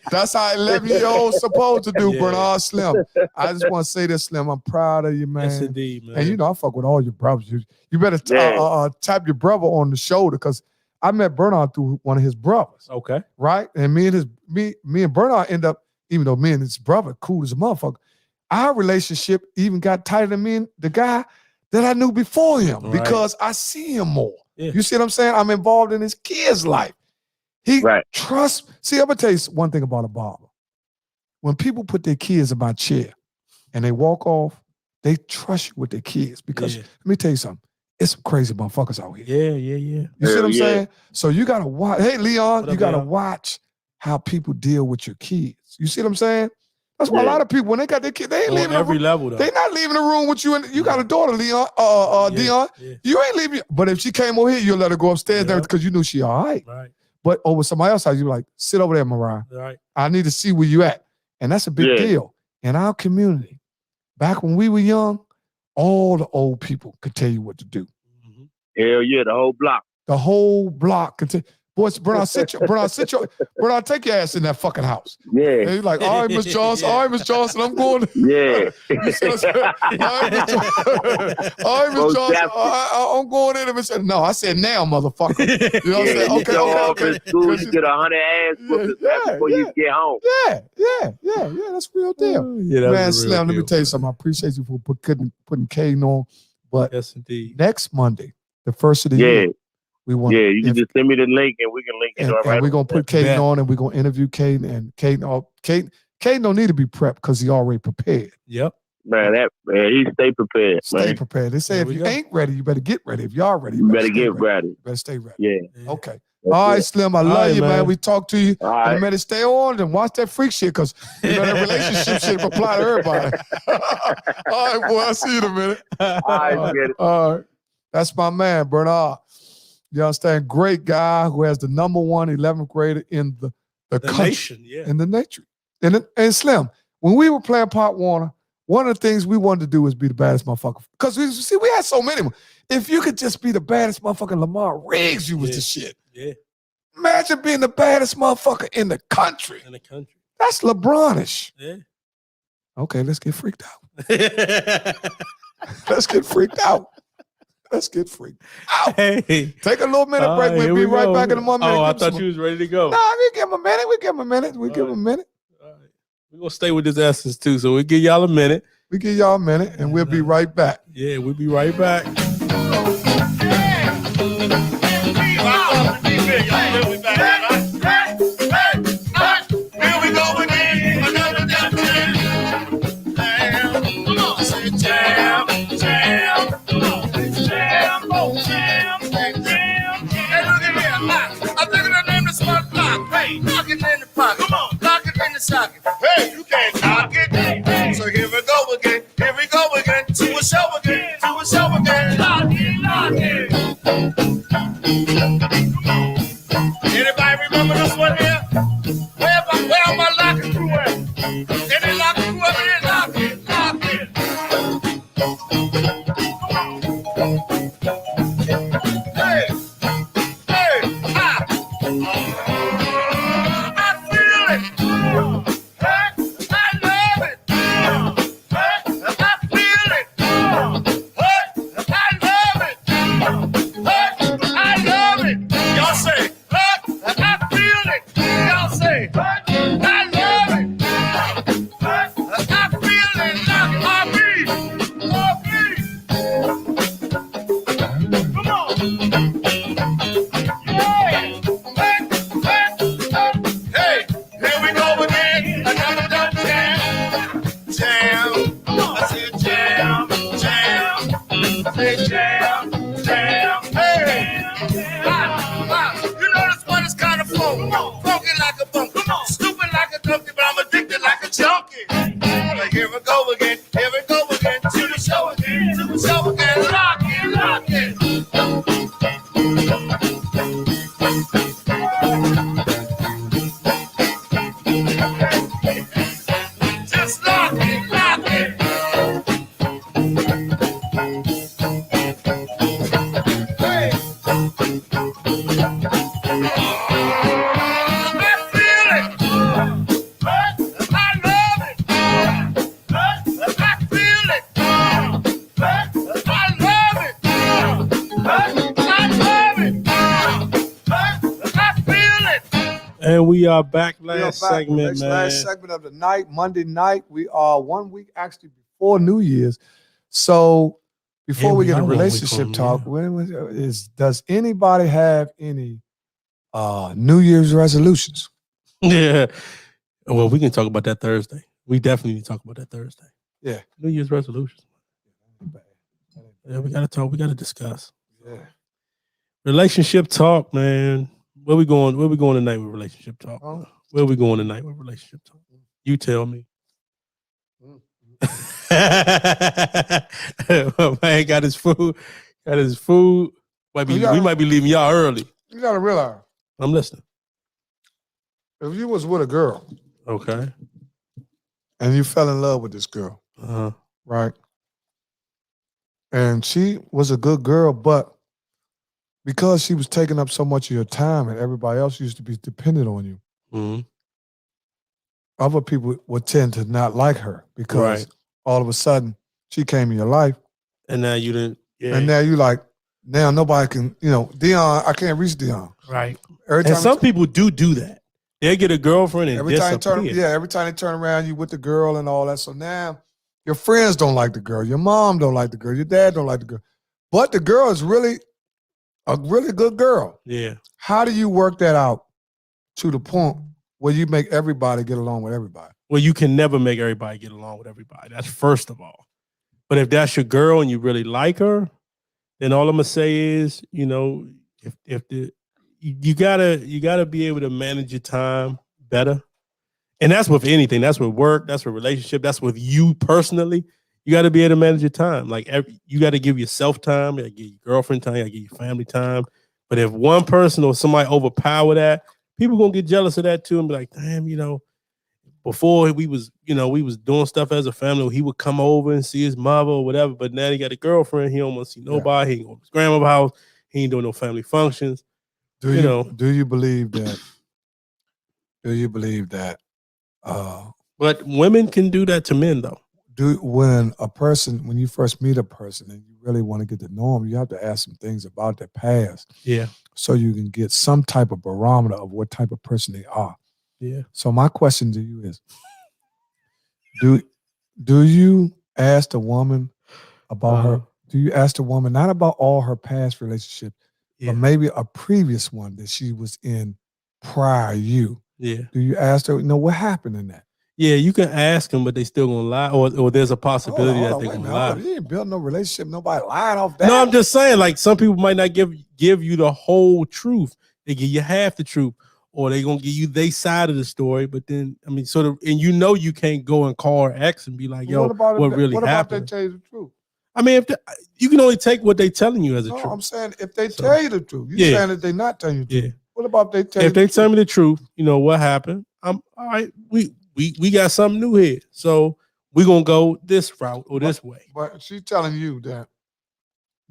That's how 11-year-olds supposed to do, Bernard. Slim. I just want to say this, Slim. I'm proud of you, man. Yes, indeed, man. And you know, I fuck with all your brothers. You better tap your brother on the shoulder, because I met Bernard through one of his brothers. Okay. Right? And me and Bernard end up, even though me and his brother cool as a motherfucker, our relationship even got tighter than me and the guy that I knew before him, because I see him more. Yeah. You see what I'm saying? I'm involved in his kid's life. He trusts. See, I'm going to tell you one thing about a barber. When people put their kids in my chair and they walk off, they trust you with their kids, because let me tell you something. It's some crazy motherfuckers out here. Yeah. You see what I'm saying? So you got to watch. Hey, Leon, you got to watch how people deal with your kids. You see what I'm saying? That's why a lot of people, when they got their kids, they ain't leaving every level, though. They not leaving the room with you. And you got a daughter, Leon, Dion. Yeah. You ain't leaving. But if she came over here, you'll let her go upstairs there because you knew she all right. Right. But over somebody else's house, you like, sit over there, Mariah. Right. I need to see where you at. And that's a big deal. In our community, back when we were young, all the old people could tell you what to do. Hell yeah, the whole block. The whole block could tell. Boys, Bernard, Bernard, take your ass in that fucking house. Yeah. And he's like, all right, Miss Johnson, I'm going. Yeah. You see what I'm saying? All right, Miss Johnson, I'm going in. And said, no, I said now, motherfucker. You know what I'm saying? You show off in school, you get 100 ass whoopings before you get home. Yeah, that's real deal. Man, Slim, let me tell you something. I appreciate you for putting Kaden on. But yes, indeed. Next Monday, the first of the year, we want. Yeah, you can just send me the link and we can link it. And we're gonna put Kaden on, and we're gonna interview Kaden. And Kaden don't need to be prepped because he already prepared. Yep. Man, he stay prepared. Stay prepared. They say if you ain't ready, you better get ready. If you are ready, you better get ready. You better stay ready. Yeah. Okay. All right, Slim. I love you, man. We talk to you. All right. And man, stay on and watch that freak shit because that relationship shit apply to everybody. All right, boy. I'll see you in a minute. All right, get it. All right. That's my man, Bernard. You understand? Great guy who has the number 1 11th grader in the country, nation, in the nation. And Slim, when we were playing Pop Warner, one of the things we wanted to do was be the baddest motherfucker. Because we had so many. If you could just be the baddest motherfucker, Lamar Riggs, you was the shit. Yeah. Imagine being the baddest motherfucker in the country. That's LeBronish. Yeah. Okay, let's get freaked out. Let's get freaked out. Let's get freaked out. Hey. Take a little minute break. We'll be right back in a moment. Oh, I thought you was ready to go. Nah, we give him a minute. All right. We're going to stay with this essence, too, so we'll give y'all a minute. And we'll be right back. Yeah, we'll be right back. Socket. Hey, you can't knock it. So here we go again. To a show again. Lock it. Anybody remember this one here? Where my locking crew at? Any locking crew over there? Lock it. And we are back. Last segment, man. Last segment of the night, Monday night. We are 1 week actually before New Year's. So before we get a relationship talk, does anybody have any New Year's resolutions? Yeah. Well, we can talk about that Thursday. We definitely need to talk about that Thursday. Yeah. New Year's resolutions. Yeah, we gotta talk. We gotta discuss. Yeah. Relationship talk, man. Where we going tonight with relationship talk? Oh. Where we going tonight with relationship talk? You tell me. Man got his food. We might be leaving y'all early. You gotta realize. I'm listening. If you was with a girl, okay, and you fell in love with this girl, right? And she was a good girl, but because she was taking up so much of your time and everybody else used to be dependent on you, other people would tend to not like her because all of a sudden she came in your life. And now you didn't. Yeah. And now you like, now nobody can, Deon, I can't reach Deon. Right. And some people do that. They get a girlfriend and every time they turn around, you with the girl and all that. So now your friends don't like the girl. Your mom don't like the girl. Your dad don't like the girl. But the girl is really a really good girl. Yeah. How do you work that out to the point where you make everybody get along with everybody? Well, you can never make everybody get along with everybody. That's first of all. But if that's your girl and you really like her, then all I'm gonna say is, if you gotta be able to manage your time better. And that's with anything. That's with work. That's with relationship. That's with you personally. You got to be able to manage your time. Like you got to give yourself time. You got to give your girlfriend time. You got to give your family time. But if one person or somebody overpower that, people gonna get jealous of that too and be like, damn, before we was doing stuff as a family. He would come over and see his mother or whatever. But now he got a girlfriend. He don't want to see nobody. He ain't going to his grandma's house. He ain't doing no family functions. Do you believe that? Do you believe that? But women can do that to men, though. When you first meet a person and you really want to get to know them, you have to ask some things about their past. Yeah. So you can get some type of barometer of what type of person they are. Yeah. So my question to you is, do you ask the woman about her? Do you ask the woman not about all her past relationships, but maybe a previous one that she was in prior you? Yeah. Do you ask her, what happened in that? Yeah, you can ask them, but they still gonna lie, or there's a possibility that they're gonna lie. You ain't building no relationship. Nobody lying off that. No, I'm just saying, like some people might not give you the whole truth. They give you half the truth, or they gonna give you their side of the story. But then, and you can't go and call her ex and be like, "Yo, what really happened?" What about they tell you the truth? I mean, you can only take what they telling you as a truth. I'm saying if they tell you the truth, you saying that they not telling you the truth. What about if they tell me the truth? What happened? I'm all right. We got something new here, so we're gonna go this route or this way. But she's telling you that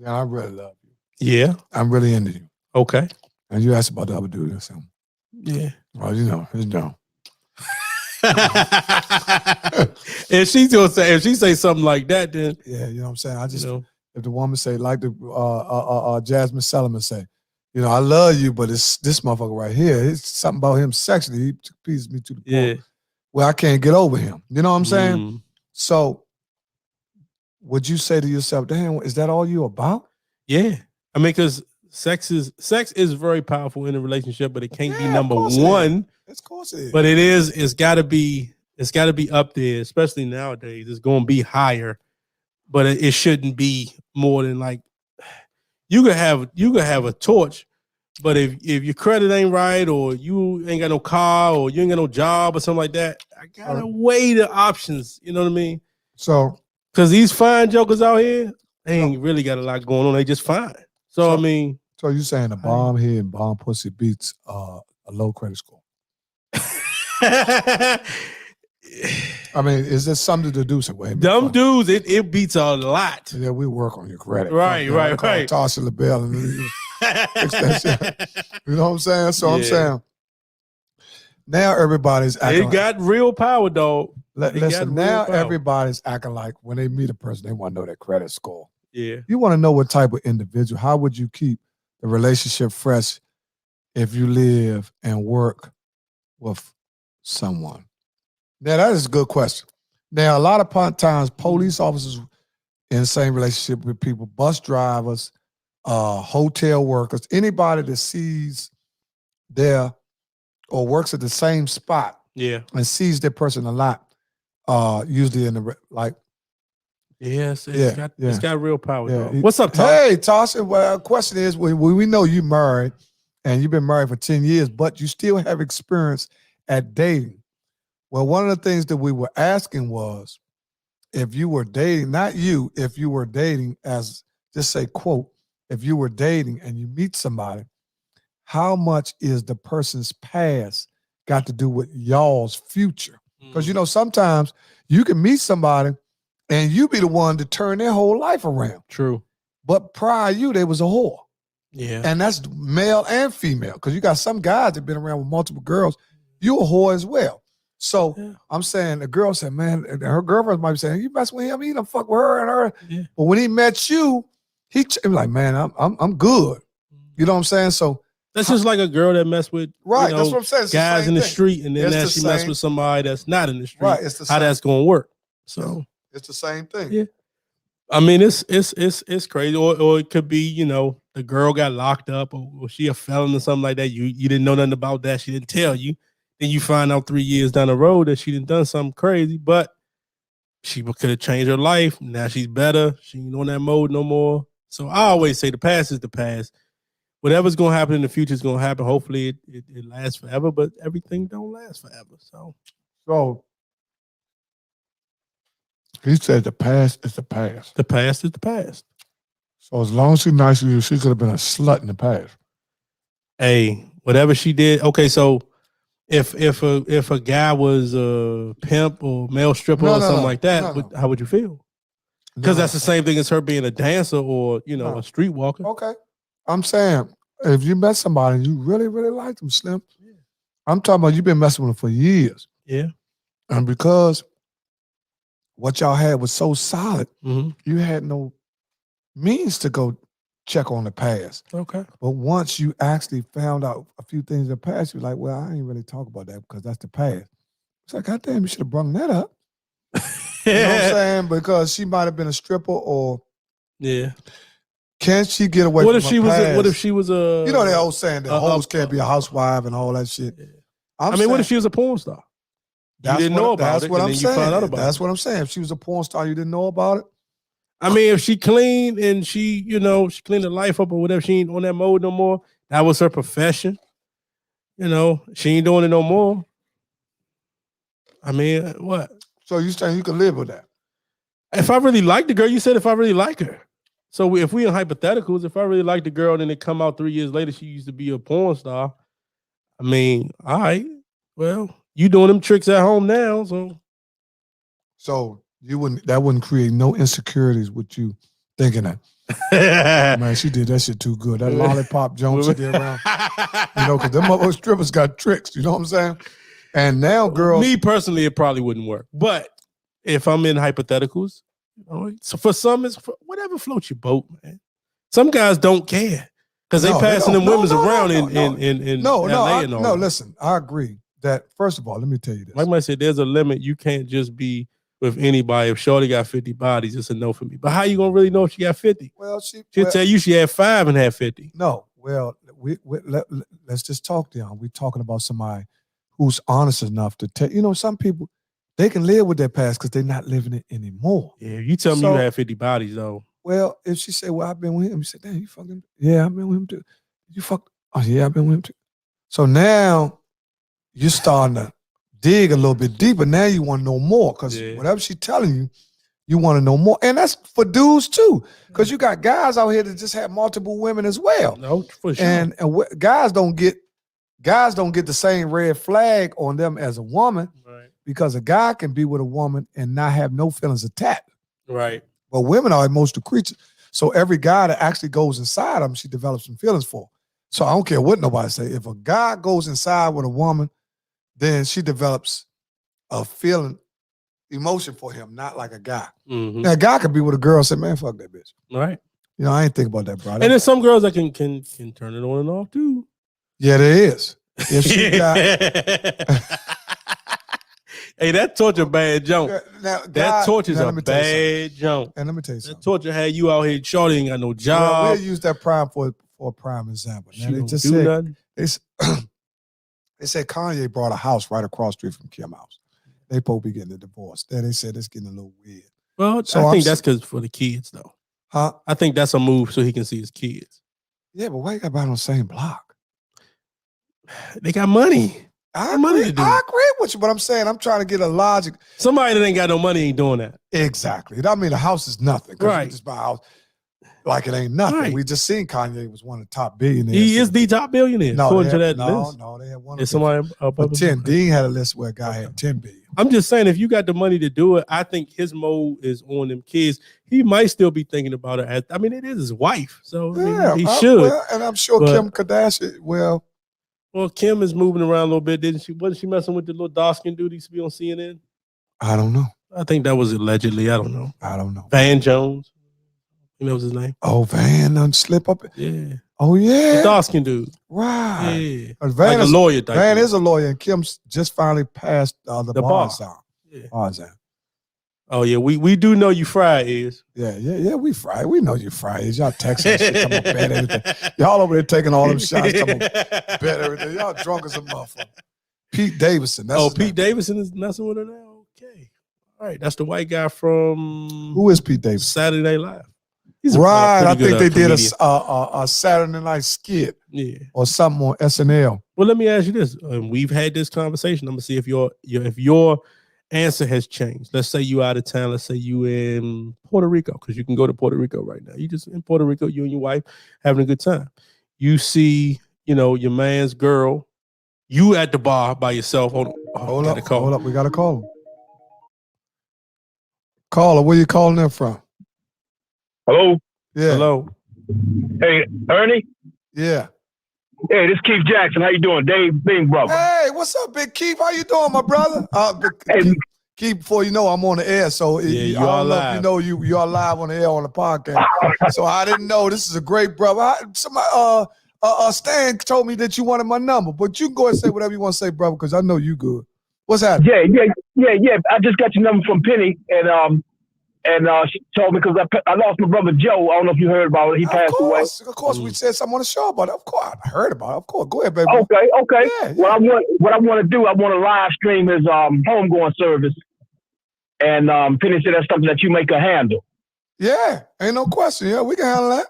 I really love you. Yeah, I'm really into you. Okay. And you asked about the other dude or something. Yeah. Well, it's no. If she say something like that, then you know what I'm saying. I just if the woman say like the Jasmine Sullivan say, I love you, but it's this motherfucker right here. It's something about him sexually. He pleases me to the point where I can't get over him. You know what I'm saying? So would you say to yourself, damn, is that all you about? Yeah. I mean, because sex is very powerful in a relationship, but it can't be number one. Of course it is. But it's gotta be up there, especially nowadays. It's gonna be higher, but it shouldn't be more than like you could have a torch. But if your credit ain't right, or you ain't got no car, or you ain't got no job, or something like that, I gotta weigh the options. You know what I mean? So, because these fine jokers out here, they ain't really got a lot going on. They just fine. So I mean, so you saying a bomb head and bomb pussy beats a low credit score? I mean, is there something to do? Dumb dudes, it beats a lot. Yeah, we work on your credit. Right. Tasha LaBelle and fix that shit. You know what I'm saying? So I'm saying now everybody's acting. It got real power, dog. Listen, now everybody's acting like when they meet a person, they want to know their credit score. Yeah. You want to know what type of individual. How would you keep the relationship fresh if you live and work with someone? Now, that is a good question. Now, a lot of times, police officers in the same relationship with people, bus drivers, hotel workers, anybody that sees there or works at the same spot and sees that person a lot, usually in the, like, yes, it's got real power. Yeah. What's up, Tom? Hey, Tasha. Well, the question is, we know you married and you've been married for 10 years, but you still have experience at dating. Well, one of the things that we were asking was if you were dating, not you, if you were dating as, just say, quote, if you were dating and you meet somebody, how much is the person's past got to do with y'all's future? Because, sometimes you can meet somebody and you be the one to turn their whole life around. True. But prior to you, they was a whore. Yeah. And that's male and female, because you got some guys that been around with multiple girls. You a whore as well. So I'm saying the girl said, man, and her girlfriend might be saying, you mess with him, he done fuck with her and her. Yeah. But when he met you, he was like, man, I'm good. You know what I'm saying? So that's just like a girl that messed with that's what I'm saying. It's guys the in the thing. street, and then It's now the she messed same. with somebody that's not in the street. Right, it's the how same. that's gonna work. So it's the same thing. Yeah. I mean, it's crazy. Or it could be, you know, the girl got locked up, or she a felon or something like that. You didn't know nothing about that. She didn't tell you. Then you find out 3 years down the road that she done something crazy, but she could have changed her life. Now she's better. She ain't on that mode no more. So I always say the past is the past. Whatever's gonna happen in the future is gonna happen. Hopefully it lasts forever, but everything don't last forever. So he said the past is the past. The past is the past. So as long as she's nice to you, she could have been a slut in the past. Hey, whatever she did. Okay, so if a guy was a pimp or male stripper or something like that, how would you feel? Because that's the same thing as her being a dancer or, you know, a streetwalker. Okay. I'm saying, if you met somebody and you really, really like them, Slim, I'm talking about you've been messing with them for years. Yeah. And because what y'all had was so solid, you had no means to go check on the past. Okay. But once you actually found out a few things in the past, you're like, well, I ain't really talk about that because that's the past. It's like, God damn, you should have brought that up. You know what I'm saying? Because she might have been a stripper or can she get away what from if she her was past? What if she was a You know that old saying that hoes can't be a housewife and all that shit. I mean, what if she was a porn star? You didn't know about it, what and I'm then saying. you found out about That's it. what I'm saying. If she was a porn star, you didn't know about it? I mean, if she cleaned and she, you know, she cleaned her life up or whatever, she ain't on that mode no more. That was her profession. You know, she ain't doing it no more. I mean, what? So you saying you can live with that? If I really like the girl, you said if I really like her. So if we in hypotheticals, if I really like the girl and then it come out 3 years later, she used to be a porn star. I mean, all right, well, you doing them tricks at home now, So that wouldn't create no insecurities with you thinking that. Man, she did that shit too good. That lollipop Jones she did around. You know, because them other strippers got tricks, you know what I'm saying? And now girls. Me personally, it probably wouldn't work. But if I'm in hypotheticals, you know, so for some, it's whatever floats your boat, man. Some guys don't care because they passing them women around in LA and all. No, listen, I agree that, first of all, let me tell you this. Like I said, there's a limit. You can't just be with anybody. If Shorty got 50 bodies, it's a no for me. But how you gonna really know if she got 50? Well, she'll tell you she had 5 and had 50. No, well, let's just talk to y'all. We're talking about somebody who's honest enough to tell. You know, some people, they can live with their past because they're not living it anymore. Yeah, you tell me you had 50 bodies though. Well, if she said, well, I've been with him, you said, damn, you fucking, yeah, I've been with him too. You fucked, oh yeah, I've been with him too. So now you're starting to dig a little bit deeper. Now you want to know more because whatever she's telling you, you want to know more. And that's for dudes too, because you got guys out here that just have multiple women as well. No, for sure. And guys don't get the same red flag on them as a woman, right? Because a guy can be with a woman and not have no feelings attached. Right. But women are emotional creatures. So every guy that actually goes inside them, she develops some feelings for. So I don't care what nobody say. If a guy goes inside with a woman, then she develops a feeling, emotion for him, not like a guy. Mm-hmm. Now, a guy could be with a girl and say, man, fuck that bitch. Right. You know, I ain't think about that, bro. And there's some girls that can turn it on and off too. Yeah, there is. If she got... Hey, that torture bad jump. Now, that torture's a bad jump. And let me tell you something. That torture had you out here, shorty ain't got no job. Well, we'll use that prime for a prime example. Now, they just said nothing. They said Kanye brought a house right across the street from Kim's house. They supposed to be getting a divorce. Then they said it's getting a little weird. Well, so I think that's because for the kids, though. Huh? I think that's a move so he can see his kids. Yeah, but why you got to buy on the same block? They got money. I agree with you, but I'm saying I'm trying to get a logic. Somebody that ain't got no money ain't doing that. Exactly. I mean, the house is nothing. Right. You just buy a house. like it ain't nothing. Right. We just seen Kanye was one of the top billionaires. He is the top billionaire, according to that list. No, they had one. Is somebody but 10. Dean had a list where a guy had 10 billion. I'm just saying, if you got the money to do it, I think his mode is on them kids. He might still be thinking about it. I mean, it is his wife, so I mean, he should. Well, and I'm sure Kim Kardashian. Well, Kim is moving around a little bit, didn't she? Wasn't she messing with the little dark-skinned dude who used to be on CNN? I don't know. I think that was allegedly. I don't know. Van Jones. You know his name? Oh, Van done slip up. Yeah. Oh, yeah. The dark-skinned dude. Right. Yeah. Van like is a lawyer. Van is a lawyer, and Kim's just finally passed the bar exam. Yeah. Oh, yeah. We do know you fried is. Yeah. We fried. We know you fried is. Y'all texting shit, talking about bet everything. Y'all over there taking all them shots, talking about bet everything. Y'all drunk as a motherfucker. Pete Davidson. Pete Davidson is messing with her now? Okay. All right. That's the white guy from... Who is Pete Davidson? Saturday Night Live. Right, I think they did a Saturday night skit, or something on SNL. Well, let me ask you this: we've had this conversation. I'm gonna see if your answer has changed. Let's say you out of town. Let's say you in Puerto Rico, because you can go to Puerto Rico right now. You just in Puerto Rico, you and your wife having a good time. You see, your man's girl. You at the bar by yourself. Hold up. We gotta call him. Caller, where you calling them from? Hello? Yeah. Hello. Hey, Ernie? Yeah. Hey, this is Keith Jackson. How you doing? Dave Bing, brother. Hey, what's up, Big Keith? How you doing, my brother? Keith, before you know, I'm on the air, so you are live. You are live on the air on the podcast. So I didn't know. This is a great brother. Stan told me that you wanted my number, but you can go and say whatever you want to say, brother, because I know you good. What's happening? Yeah. I just got your number from Penny, and she told me, because I lost my brother Joe. I don't know if you heard about it. He passed away. Of course, we said something on the show about it. Of course, I heard about it. Of course, go ahead, baby. Okay. Yeah. What I want to do, I want to live stream his homegoing service. And Penny said that's something that you make a handle. Yeah, ain't no question. Yeah, we can handle that.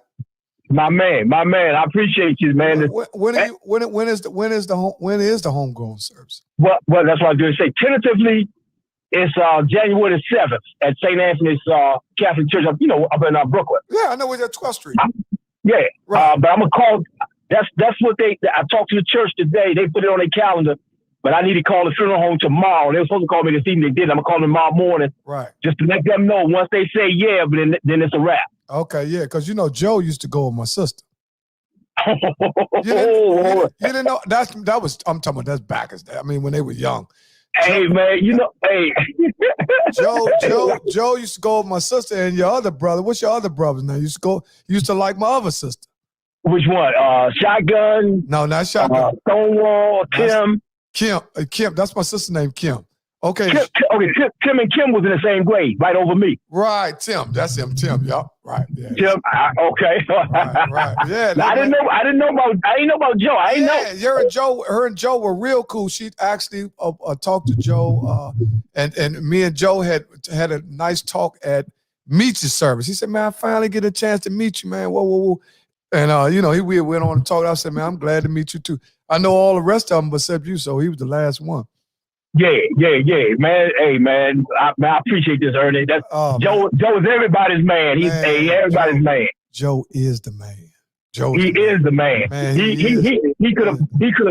My man, I appreciate you, man. When is the homegrown service? Well, that's what I was going to say. Tentatively, it's January the 7th at St. Anthony's Catholic Church, up in Brooklyn. Yeah, I know we're at 12th Street. Yeah, right. But I'm gonna call. That's what I talked to the church today. They put it on their calendar, but I need to call the funeral home tomorrow. They were supposed to call me this evening. They did. I'm gonna call them tomorrow morning, right? Just to let them know. Once they say yeah, but then it's a wrap. Okay, yeah, because Joe used to go with my sister. You didn't know that was. I'm talking about that's back as that. I mean, when they were young. Hey man, hey. Joe used to go with my sister and your other brother. What's your other brother's name? Used to like my other sister. Which one? Shotgun? No, not Shotgun. Stonewall, Kim. Kim. That's my sister's name, Kim. Okay. Tim and Kim was in the same grade, right over me. Right, Tim. That's him, Tim. Yep. Right. Yeah. Tim. Okay. right. Yeah. I didn't know about Joe. I didn't know. Her and Joe were real cool. She actually talked to Joe, and me and Joe had a nice talk at Meech's service. He said, "Man, I finally get a chance to meet you, man." Whoa. And we went on to talk. I said, "Man, I'm glad to meet you too." I know all the rest of them except you, so he was the last one. Yeah, man. Hey, man, I appreciate this, Ernie. Joe is everybody's man. He's everybody's man. Joe is the man. He is the man. He could have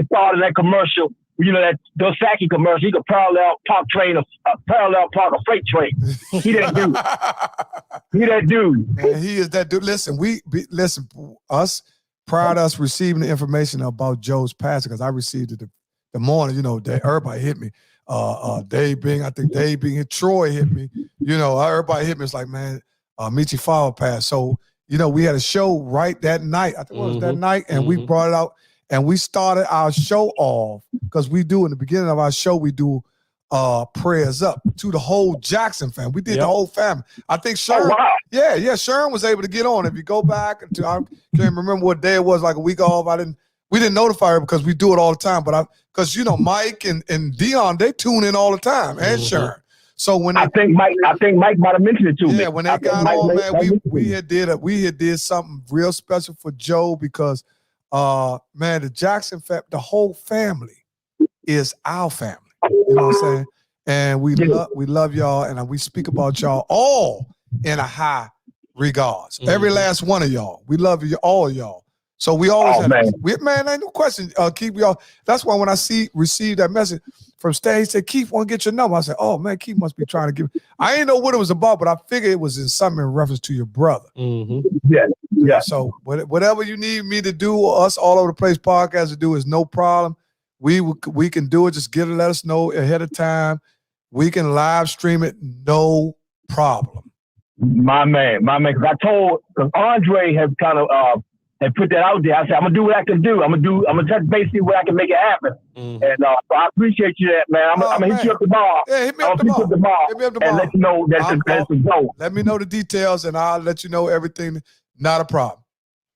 started that commercial. That Dos Equis commercial. He could parallel park a freight train. He that dude. He that dude. Man, he is that dude. Listen, us prior to us receiving the information about Joe's passing, because I received it the morning. Everybody hit me. Dave Bing, Troy hit me. Everybody hit me. It's like, man, Michi Fowler passed. So, we had a show right that night. I think it was that night, and we brought it out, and we started our show off, because we do in the beginning of our show, we do prayers up to the whole Jackson family. We did the whole family. I think Sharon, Sharon was able to get on. If you go back I can't remember what day it was, like a week off. We didn't notify her because we do it all the time. But because Mike and Deon, they tune in all the time, and Sharon. So when I think Mike might have mentioned it to me. Yeah, when they got on, man, we had did something real special for Joe, because man, the Jackson family, the whole family is our family. You know what I'm saying? And we love y'all, and we speak about y'all all in a high regards. Every last one of y'all. We love you, all of y'all. So we always have, man, ain't no question. Keith, that's why when I receive that message from Stan, he said, Keith, want to get your number. I said, oh man, Keith must be trying to give. I didn't know what it was about, but I figured it was in something in reference to your brother. Yeah. So whatever you need me to do, or us all over the place podcast to do is no problem. We can do it. Just let us know ahead of time. We can live stream it, no problem. My man. Because I told Andre has kind of and put that out there. I said, I'm gonna do what I can do. I'm gonna touch basically what I can make it happen. And so I appreciate you that, man. I'm gonna hit you up tomorrow. Yeah, hit me up tomorrow. And let you know that's a go. Let me know the details and I'll let you know everything. Not a problem.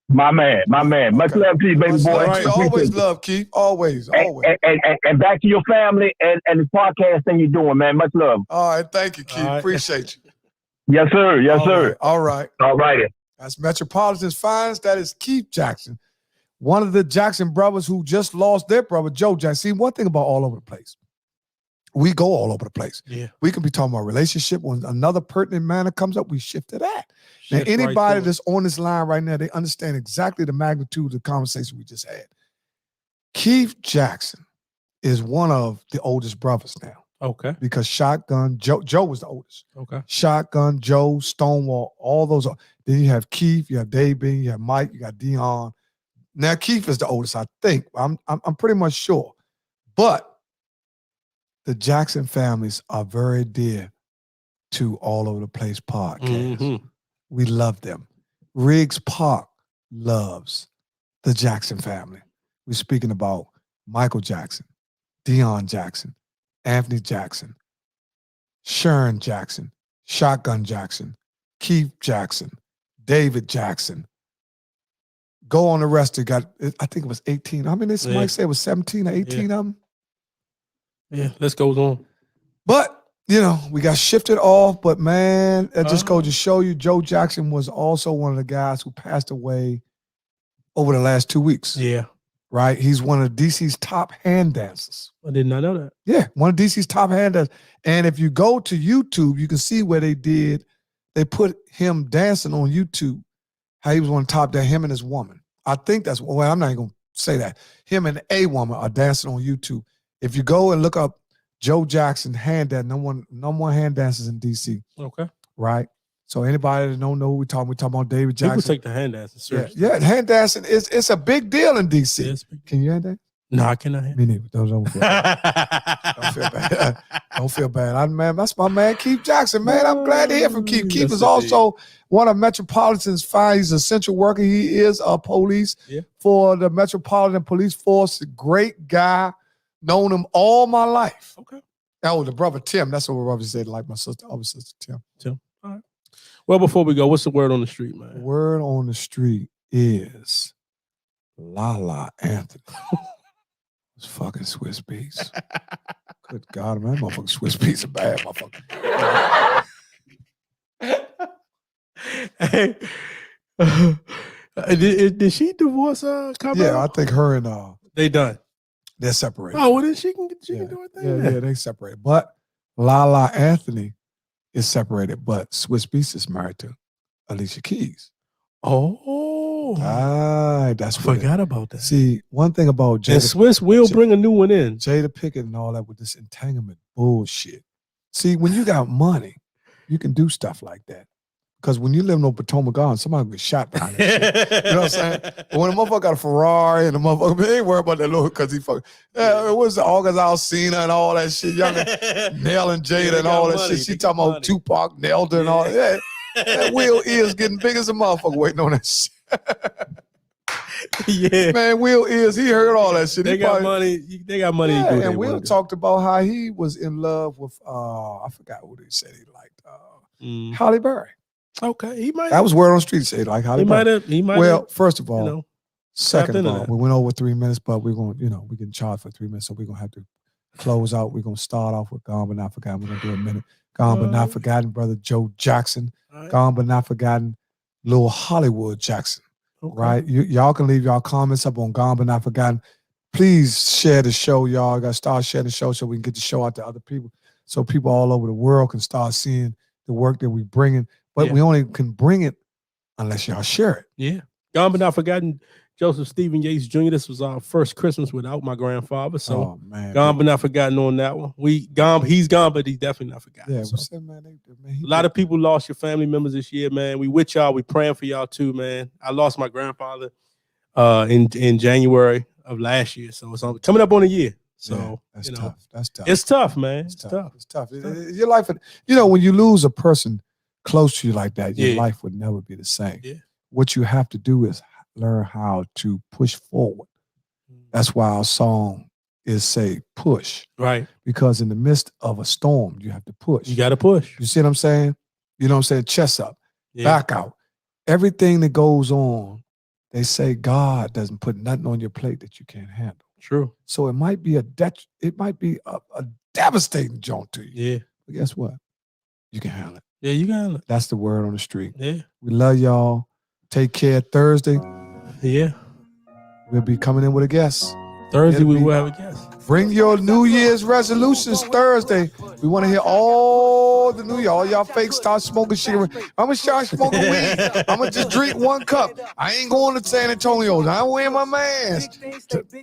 My man. Much love to you, baby boy. Right. Always love, Keith. Always. And back to your family and the podcast thing you're doing, man. Much love. All right, thank you, Keith. Appreciate you. Yes, sir. All right. That's Metropolitan's finest. That is Keith Jackson, one of the Jackson brothers who just lost their brother, Joe Jackson. See, one thing about all over the place, we go all over the place. Yeah. We can be talking about relationship. When another pertinent matter comes up, we shift to that. Now, anybody that's on this line right now, they understand exactly the magnitude of the conversation we just had. Keith Jackson is one of the oldest brothers now. Okay. Because Shotgun, Joe was the oldest. Okay. Shotgun, Joe, Stonewall, all those. Then you have Keith, you have Dave Bean, you have Mike, you got Deon. Now Keith is the oldest, I think. I'm pretty much sure. But the Jackson families are very dear to All Over the Place podcast. We love them. Riggs Park loves the Jackson family. We're speaking about Michael Jackson, Deon Jackson, Anthony Jackson, Sharon Jackson, Shotgun Jackson, Keith Jackson, David Jackson. Go on the rest. I think it was 18. I mean, this Mike said it was 17 or 18 of them. Yeah, let's go on. But, we got shifted off. But, man, that just goes to show you Joe Jackson was also one of the guys who passed away over the last 2 weeks. Yeah. Right? He's one of DC's top hand dancers. I did not know that. Yeah, one of DC's top hand dancers. And if you go to YouTube, you can see where they put him dancing on YouTube, how he was on top there, him and his woman. I think I'm not even going to say that. Him and a woman are dancing on YouTube. If you go and look up Joe Jackson hand dance, number one hand dancers in DC. Okay. Right? So anybody that don't know who we're talking about David Jackson. People take the hand dancing seriously. Yeah, hand dancing it's a big deal in DC. Can you hand dance? No, I cannot hand. Me neither. Don't feel bad. Don't feel bad. That's my man, Keith Jackson, man. I'm glad to hear from Keith. Keith is also one of Metropolitan's fine. He's an essential worker. He is a police for the Metropolitan Police Force. Great guy. Known him all my life. Okay. Oh, the brother Tim. That's what my brother said, like my sister, other sister Tim. All right. Well, before we go, what's the word on the street, man? The word on the street is Lala Anthony. It's fucking Swiss Beats. Good God, man. Motherfucking Swiss Beats are bad, motherfucker. Hey, did she divorce Carmel? Yeah, I think her and they done. They're separated. Oh, well then she can do it then. Yeah, they separated. But Lala Anthony is separated, but Swiss Beats is married to Alicia Keys. Oh, that's forgot about that. See, one thing about Jada, and Swiss will bring a new one in. Jada Pickett and all that with this entanglement bullshit. See, when you got money, you can do stuff like that. Because when you live in Potomac Garden, somebody will get shot behind that shit. You know what I'm saying? But when a motherfucker got a Ferrari and a motherfucker, they ain't worried about that little because he fucking, it was the August Alsina and all that shit, young Nell and Jada and all that shit. She talking about Tupac, Nelda and all that. That Will is getting big as a motherfucker waiting on that shit. Yeah. Man, Will is, he heard all that shit. They got money. They got money. Yeah, and Will talked about how he was in love with, I forgot who they said he liked, Halle Berry. Okay, he might. That was word on the street. Say like Halle Berry. He might. Well, first of all, second of all, that. we went over 3 minutes, but we're going, we getting charged for 3 minutes, so we're gonna have to close out. We're gonna start off with Gone But Not Forgotten. We're gonna do a minute. Gone But Not Forgotten, brother Joe Jackson. Gone But Not Forgotten, Lil Hollywood Jackson. Okay. Right? Y'all can leave y'all comments up on Gone But Not Forgotten. Please share the show, y'all. Got to start sharing the show so we can get the show out to other people, so people all over the world can start seeing the work that we bringing. But we only can bring it unless y'all share it. Yeah. Gone but not forgotten. Joseph Stephen Yates Jr. This was our first Christmas without my grandfather. So gone but not forgotten on that one. He's gone, but he's definitely not forgotten. Yeah, so. Man, a lot of people lost your family members this year, man. We with y'all. We praying for y'all too, man. I lost my grandfather in January of last year. So it's coming up on a year. So that's tough. That's tough. It's tough, man. It's tough. It's tough. Your life, when you lose a person close to you like that, your life would never be the same. Yeah. What you have to do is learn how to push forward. That's why our song is say push. Right. Because in the midst of a storm, you have to push. You got to push. You see what I'm saying? You know what I'm saying? Chest up, back out. Everything that goes on, they say God doesn't put nothing on your plate that you can't handle. True. So it might be a devastating joint to you. Yeah. But guess what? You can handle it. Yeah, you can handle it. That's the word on the street. Yeah. We love y'all. Take care. Thursday. Yeah. We'll be coming in with a guest. Thursday we will have a guest. Bring your New Year's resolutions Thursday. We want to hear all the New Year. All y'all fakes start smoking cigarettes. I'm going to start smoking weed. I'm going to just drink one cup. I ain't going to San Antonio. I ain't wearing my mask.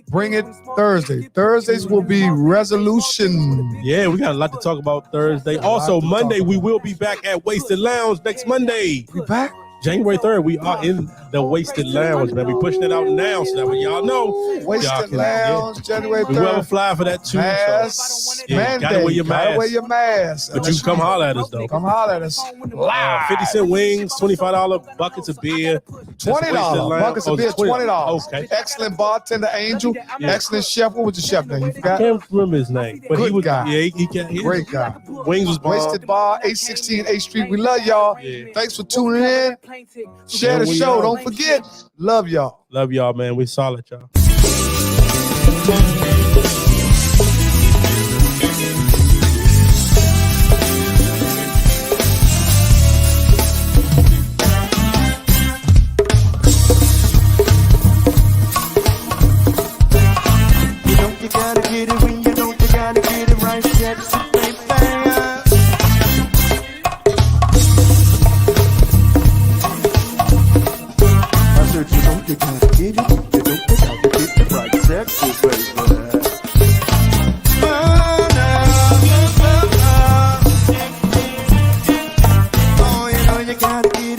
Bring it Thursday. Thursdays will be resolution. Yeah, we got a lot to talk about Thursday. Also, Monday, we will be back at Wasted Lounge next Monday. We back? January 3rd, we are in the Wasted Lounge, man. We pushing it out now so that way y'all know. Wasted Lounge, January 3rd. We will fly for that too. Mask mandate. Gotta wear your mask. Gotta wear your mask. But you can come holler at us, though. Come holler at us. 50-cent wings, $25 buckets of beer. $20 buckets of beer, $20. Okay. Excellent bartender, Angel. Excellent chef. What was the chef name? You forgot? I can't remember his name. But Good he was guy. Yeah, he can't. Great guy. Wings was bomb. Wasted Bar, 816 8th Street. We love y'all. Yeah. Thanks for tuning in. Share the show. Don't forget. Love y'all. Love y'all, man. We solid, y'all. You gotta get it when you don't, you gotta get it right. That's the thing. I said you don't, you gotta get it. You don't, you gotta get it right. Sexy, baby. Oh, you know you gotta get it.